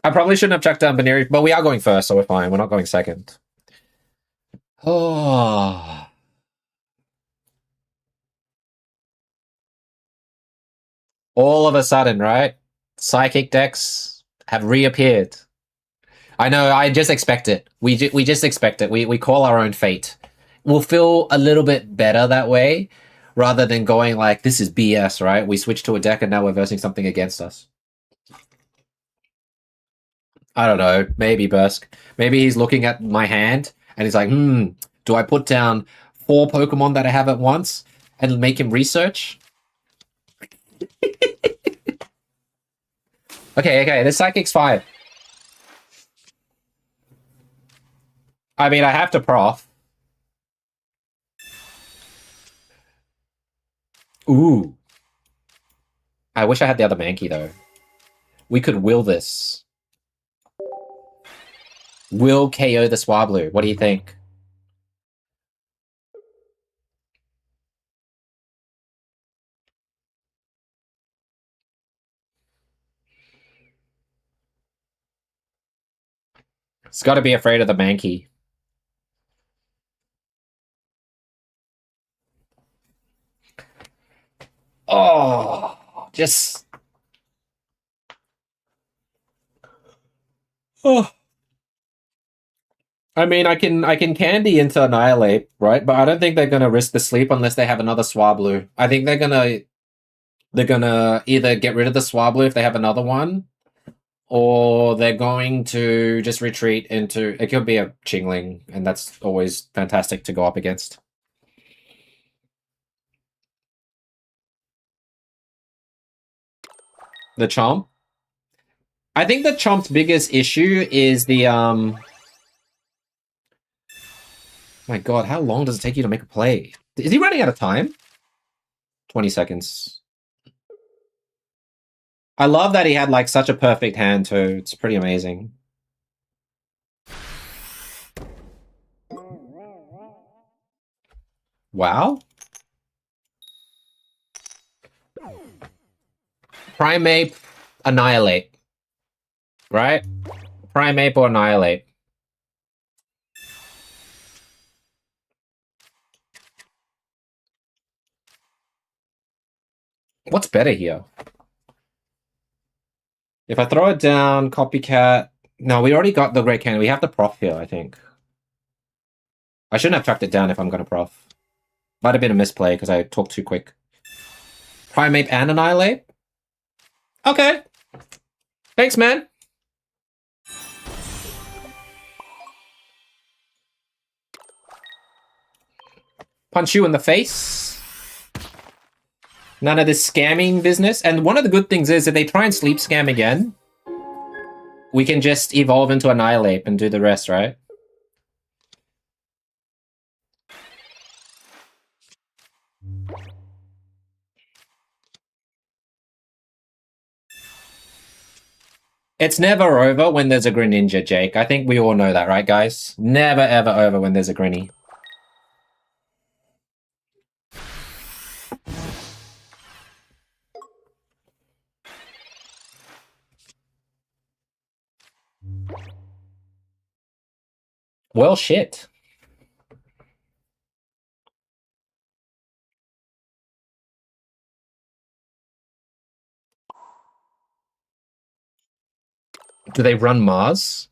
I probably shouldn't have checked down Baneri, but we are going first, so we're fine. We're not going second. Oh. All of a sudden, right? Psychic decks have reappeared. I know, I just expect it. We just expect it. We call our own fate. We'll feel a little bit better that way, rather than going like, this is BS, right? We switched to a deck and now we're versing something against us. I don't know. Maybe Bursk. Maybe he's looking at my hand and he's like, do I put down 4 Pokemon that I have at once and make him research? Okay, the Psychic's 5. I mean, I have to prof. Ooh. I wish I had the other Mankey, though. We could will this. Will KO the Swablu. What do you think? It's got to be afraid of the Mankey. Oh, just... Oh. I mean, I can candy into Annihilate, right? But I don't think they're gonna risk the sleep unless they have another Swablu. I think they're gonna either get rid of the Swablu if they have another one, or they're going to just retreat into... It could be a Chingling, and that's always fantastic to go up against. The Chomp? I think the Chomp's biggest issue is the... My god, how long does it take you to make a play? Is he running out of time? 20 seconds. I love that he had, like, such a perfect hand, too. It's pretty amazing. Wow. Primeape, Annihilate. Right? Primeape or Annihilate. What's better here? If I throw it down, Copycat... No, we already got the Great Cannon. We have the prof here, I think. I shouldn't have tracked it down if I'm going to prof. Might have been a misplay because I talked too quick. Primeape and Annihilate? Okay. Thanks, man. Punch you in the face. None of this scamming business. And one of the good things is if they try and sleep scam again, we can just evolve into Annihilate and do the rest, right? It's never over when there's a Greninja, Jake. I think we all know that, right, guys? Never, ever over when there's a Grinny. Well, shit. Do they run Mars?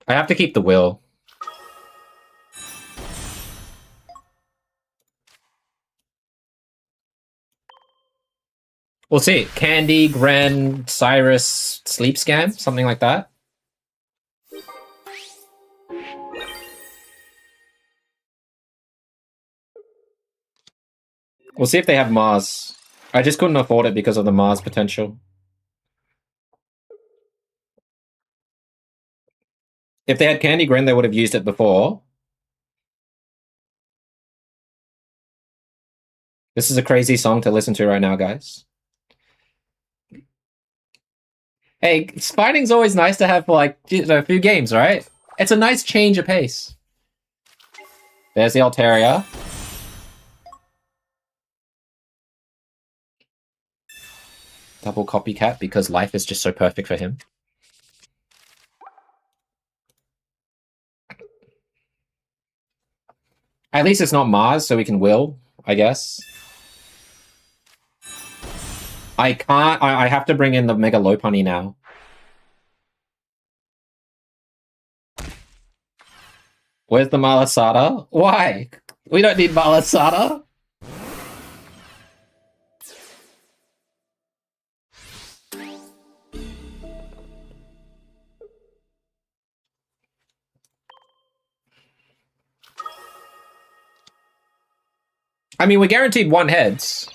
I have to keep the will. We'll see. Candy, Gren, Cyrus, Sleep Scam, something like that. We'll see if they have Mars. I just couldn't afford it because of the Mars potential. If they had Candy Gren, they would have used it before. This is a crazy song to listen to right now, guys. Hey, fighting's always nice to have for, like, you know, a few games, right? It's a nice change of pace. There's the Altaria. Double Copycat because life is just so perfect for him. At least it's not Mars, so we can will, I guess. I can't... I have to bring in the Mega Lopunny now. Where's the Malasada? Why? We don't need Malasada. I mean, we're guaranteed 1 heads.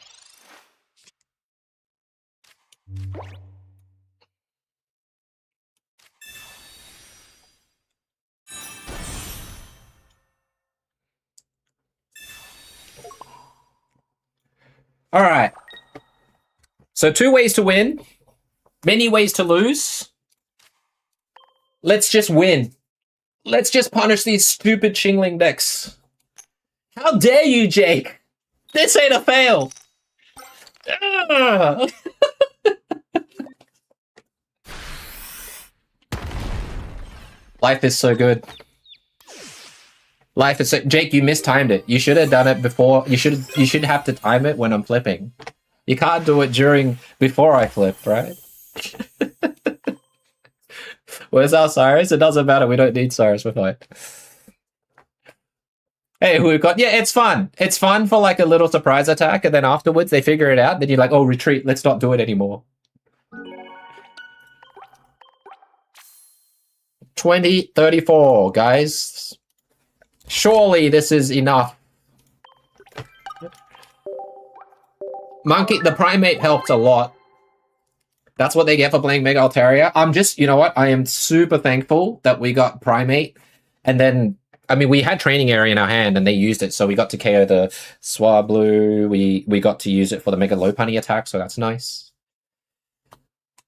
All right. So 2 ways to win. Many ways to lose. Let's just win. Let's just punish these stupid Chingling decks. How dare you, Jake? This ain't a fail. Life is so good. Life is so... Jake, you mistimed it. You should have done it before. You should have to time it when I'm flipping. You can't do it before I flip, right? Where's our Cyrus? It doesn't matter. We don't need Cyrus. We're fine. Hey, we've got... Yeah, it's fun. It's fun for like a little surprise attack, and then afterwards they figure it out. Then you're like, oh, retreat. Let's not do it anymore. 2034, guys. Surely this is enough. Monkey, the primate helped a lot. That's what they get for playing Mega Altaria. I'm just, you know what? I am super thankful that we got primate. And then, I mean, we had training area in our hand and they used it. So we got to KO the Swablu. We got to use it for the Mega Lopunny attack. So that's nice.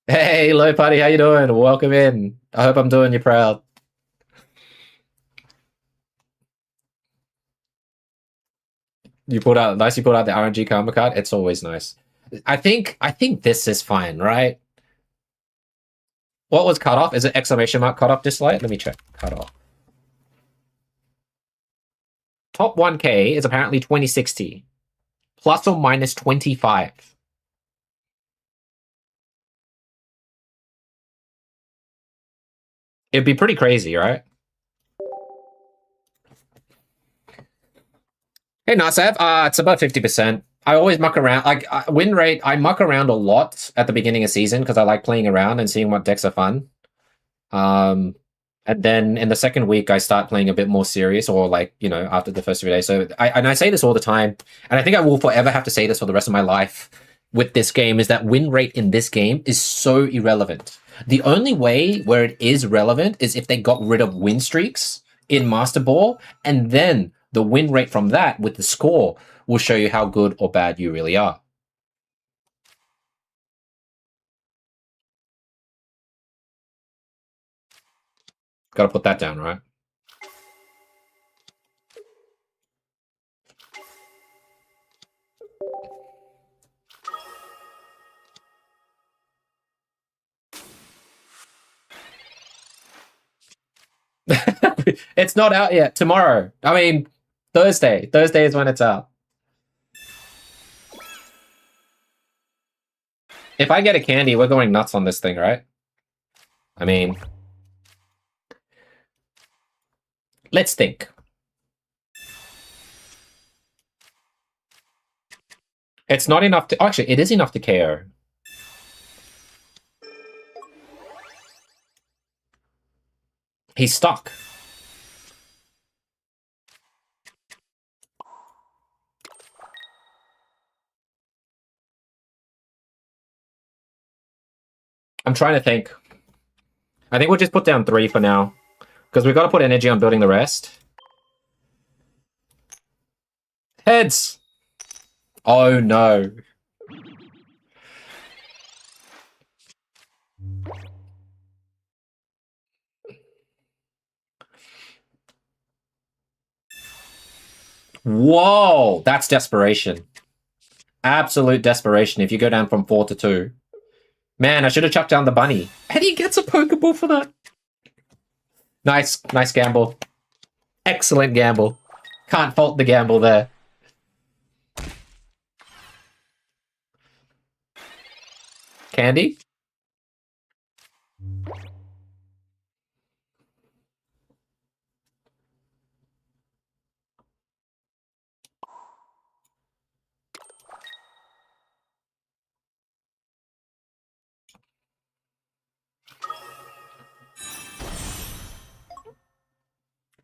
Hey, Lopunny, how you doing? Welcome in. I hope I'm doing you proud. You pulled out the RNG karma card. It's always nice. I think this is fine, right? What was cut off? Is it exclamation mark cut off dislike? Let me check. Cut off. Top 1K is apparently 2060. Plus or minus 25. It'd be pretty crazy, right? Hey, Nasev, it's about 50%. I always muck around. Like, win rate, I muck around a lot at the beginning of season because I like playing around and seeing what decks are fun. And then in the second week, I start playing a bit more serious, or like, you know, after the first 3 days. So I say this all the time, and I think I will forever have to say this for the rest of my life with this game, is that win rate in this game is so irrelevant. The only way where it is relevant is if they got rid of win streaks in Master Ball, and then the win rate from that with the score will show you how good or bad you really are. Got to put that down, right? It's not out yet. Tomorrow. I mean, Thursday. Thursday is when it's out. If I get a candy, we're going nuts on this thing, right? I mean, let's think. It's not enough to... Actually, it is enough to KO. He's stuck. I'm trying to think. I think we'll just put down 3 for now, because we've got to put energy on building the rest. Heads! Oh, no. Whoa! That's desperation. Absolute desperation if you go down from 4 to 2. Man, I should have chucked down the bunny. And he gets a Pokeball for that. Nice. Nice gamble. Excellent gamble. Can't fault the gamble there. Candy?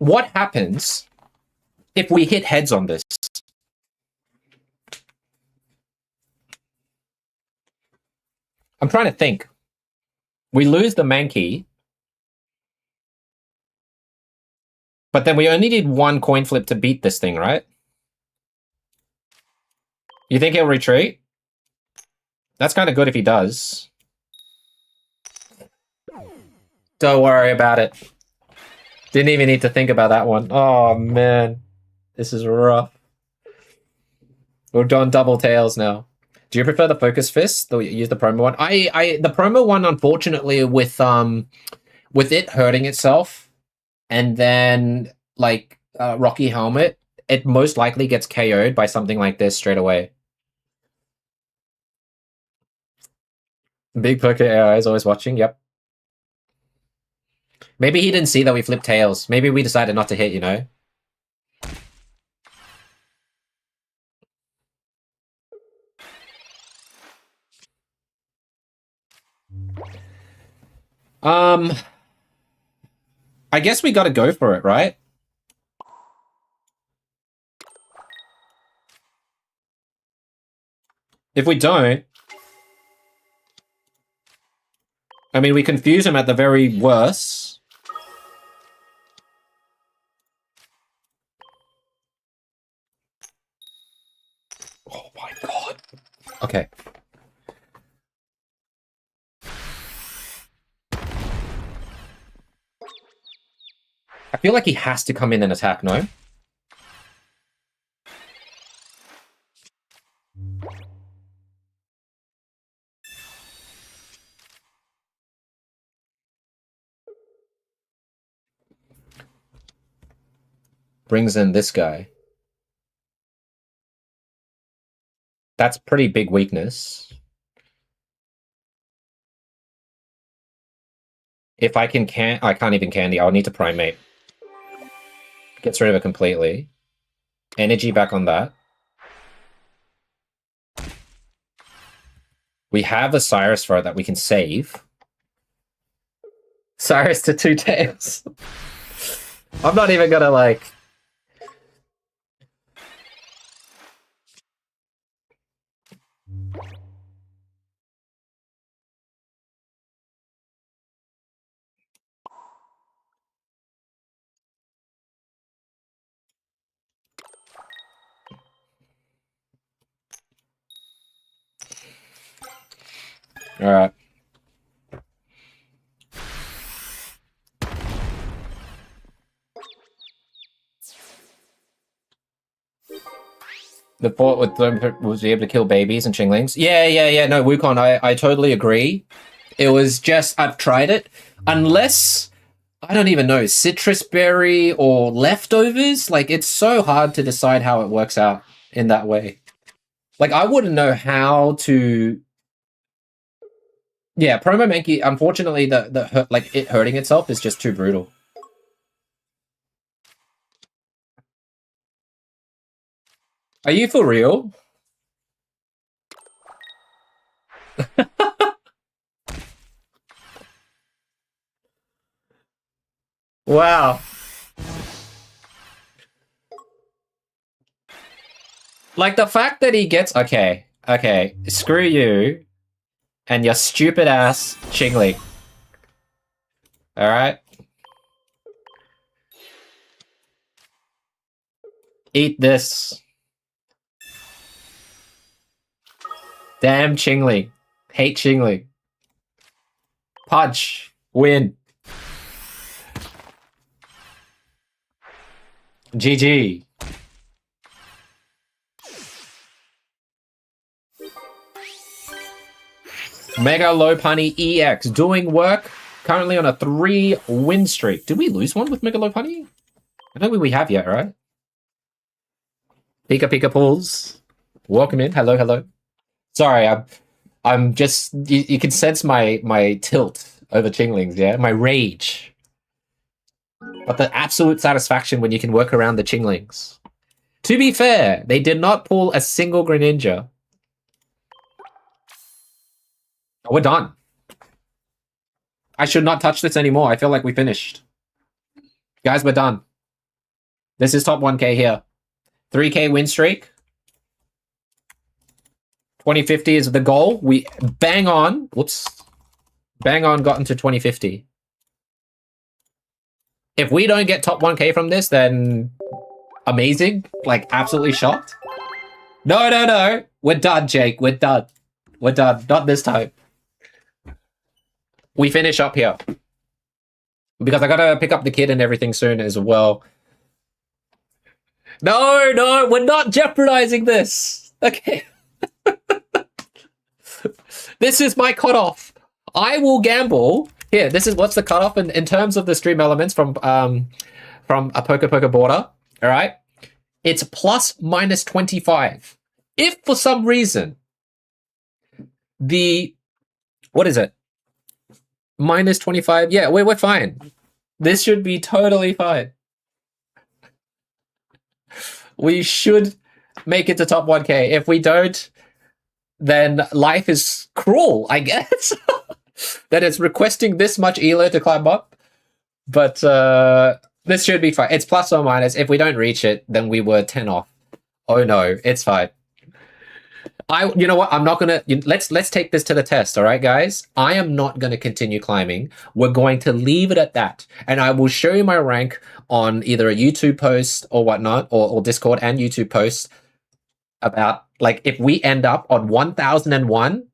What happens if we hit heads on this? I'm trying to think. We lose the Mankey. But then we only need one coin flip to beat this thing, right? You think he'll retreat? That's kind of good if he does. Don't worry about it. Didn't even need to think about that one. Oh, man. This is rough. We're doing double tails now. Do you prefer the Focus Fist? Use the promo one? The promo one, unfortunately, with it hurting itself, and then, like, Rocky Helmet, it most likely gets KO'd by something like this straight away. Big Poker AI is always watching, yep. Maybe he didn't see that we flipped tails. Maybe we decided not to hit, you know? I guess we gotta go for it, right? If we don't, I mean, we confuse him at the very worst. Oh my god. Okay. I feel like he has to come in and attack, no? Brings in this guy. That's pretty big weakness. If I can't even candy. I'll need to primate. Gets rid of it completely. Energy back on that. We have a Cyrus for it that we can save. Cyrus to 2 tails. I'm not even gonna, like... Alright. The port was able to kill babies and chinglings. Yeah. No, Wukong, I totally agree. It was just, I've tried it. Unless, I don't even know, citrus berry or leftovers, like, it's so hard to decide how it works out in that way. Like, I wouldn't know how to... Yeah, Promo Mankey, unfortunately, like, it hurting itself is just too brutal. Are you for real? Wow. Like, the fact that he gets... Okay, screw you and your stupid ass Chingling. Alright? Eat this. Damn Chingling. Hate Chingling. Punch. Win. GG. Mega Lopunny EX doing work. Currently on a 3-win streak. Did we lose one with Mega Lopunny? I don't think we have yet, right? Pika Pools. Welcome in. Hello. Sorry, I'm just... You can sense my tilt over Chinglings, yeah? My rage. But the absolute satisfaction when you can work around the Chinglings. To be fair, they did not pull a single Greninja. Oh, we're done. I should not touch this anymore. I feel like we finished. Guys, we're done. This is top 1k here. 3k win streak. 2050 is the goal. We bang on. Whoops. Bang on got into 2050. If we don't get top 1K from this, then amazing. Like, absolutely shocked. No, no, no. We're done, Jake. We're done. We're done. Not this time. We finish up here. Because I gotta pick up the kid and everything soon as well. No, no, we're not jeopardizing this. Okay. This is my cutoff. I will gamble. Here, this is what's the cutoff in terms of the stream elements from a Poke border. All right. It's plus minus 25. If for some reason what is it? Minus 25. Yeah, we're fine. This should be totally fine. We should make it to top 1K. If we don't, then life is cruel, I guess. That it's requesting this much elo to climb up. But this should be fine. It's plus or minus. If we don't reach it, then we were 10 off. Oh no, it's fine. You know what? I'm not gonna. Let's take this to the test, all right, guys. I am not gonna continue climbing. We're going to leave it at that, and I will show you my rank on either a YouTube post or whatnot, or Discord and YouTube post about like if we end up on 1001,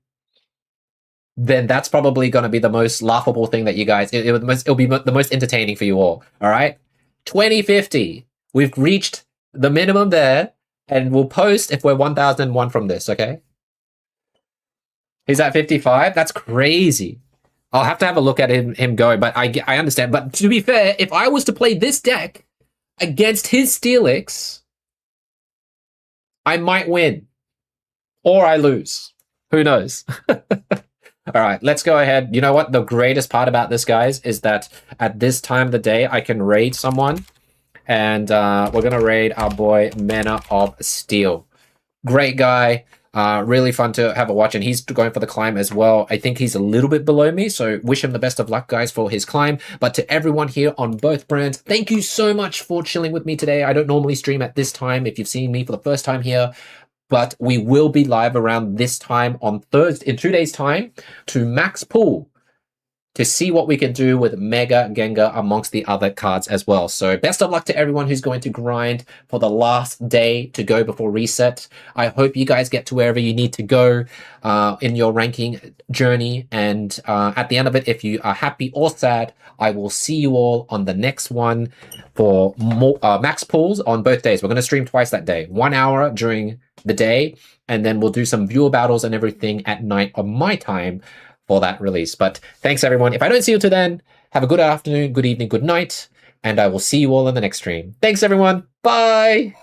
then that's probably gonna be the most laughable thing that you guys. It'll be the most entertaining for you all. All right, 2050. We've reached the minimum there. And we'll post if we're 1001 from this, okay? He's at 55? That's crazy. I'll have to have a look at him go, but I understand. But to be fair, if I was to play this deck against his Steelix, I might win. Or I lose. Who knows? All right, let's go ahead. You know what? The greatest part about this, guys, is that at this time of the day, I can raid someone. And we're going to raid our boy Mana of Steel. Great guy. Really fun to have a watch. And he's going for the climb as well. I think he's a little bit below me. So wish him the best of luck, guys, for his climb. But to everyone here on both brands, thank you so much for chilling with me today. I don't normally stream at this time if you've seen me for the first time here. But we will be live around this time on Thursday, in 2 days' time, to max pool, to see what we can do with Mega Gengar amongst the other cards as well. So best of luck to everyone who's going to grind for the last day to go before reset. I hope you guys get to wherever you need to go in your ranking journey. And at the end of it, if you are happy or sad, I will see you all on the next one for more, max pools on both days. We're going to stream twice that day, 1 hour during the day, and then we'll do some viewer battles and everything at night on my time for that release. But thanks, everyone. If I don't see you till then, have a good afternoon, good evening, good night, and I will see you all in the next stream. Thanks, everyone. Bye.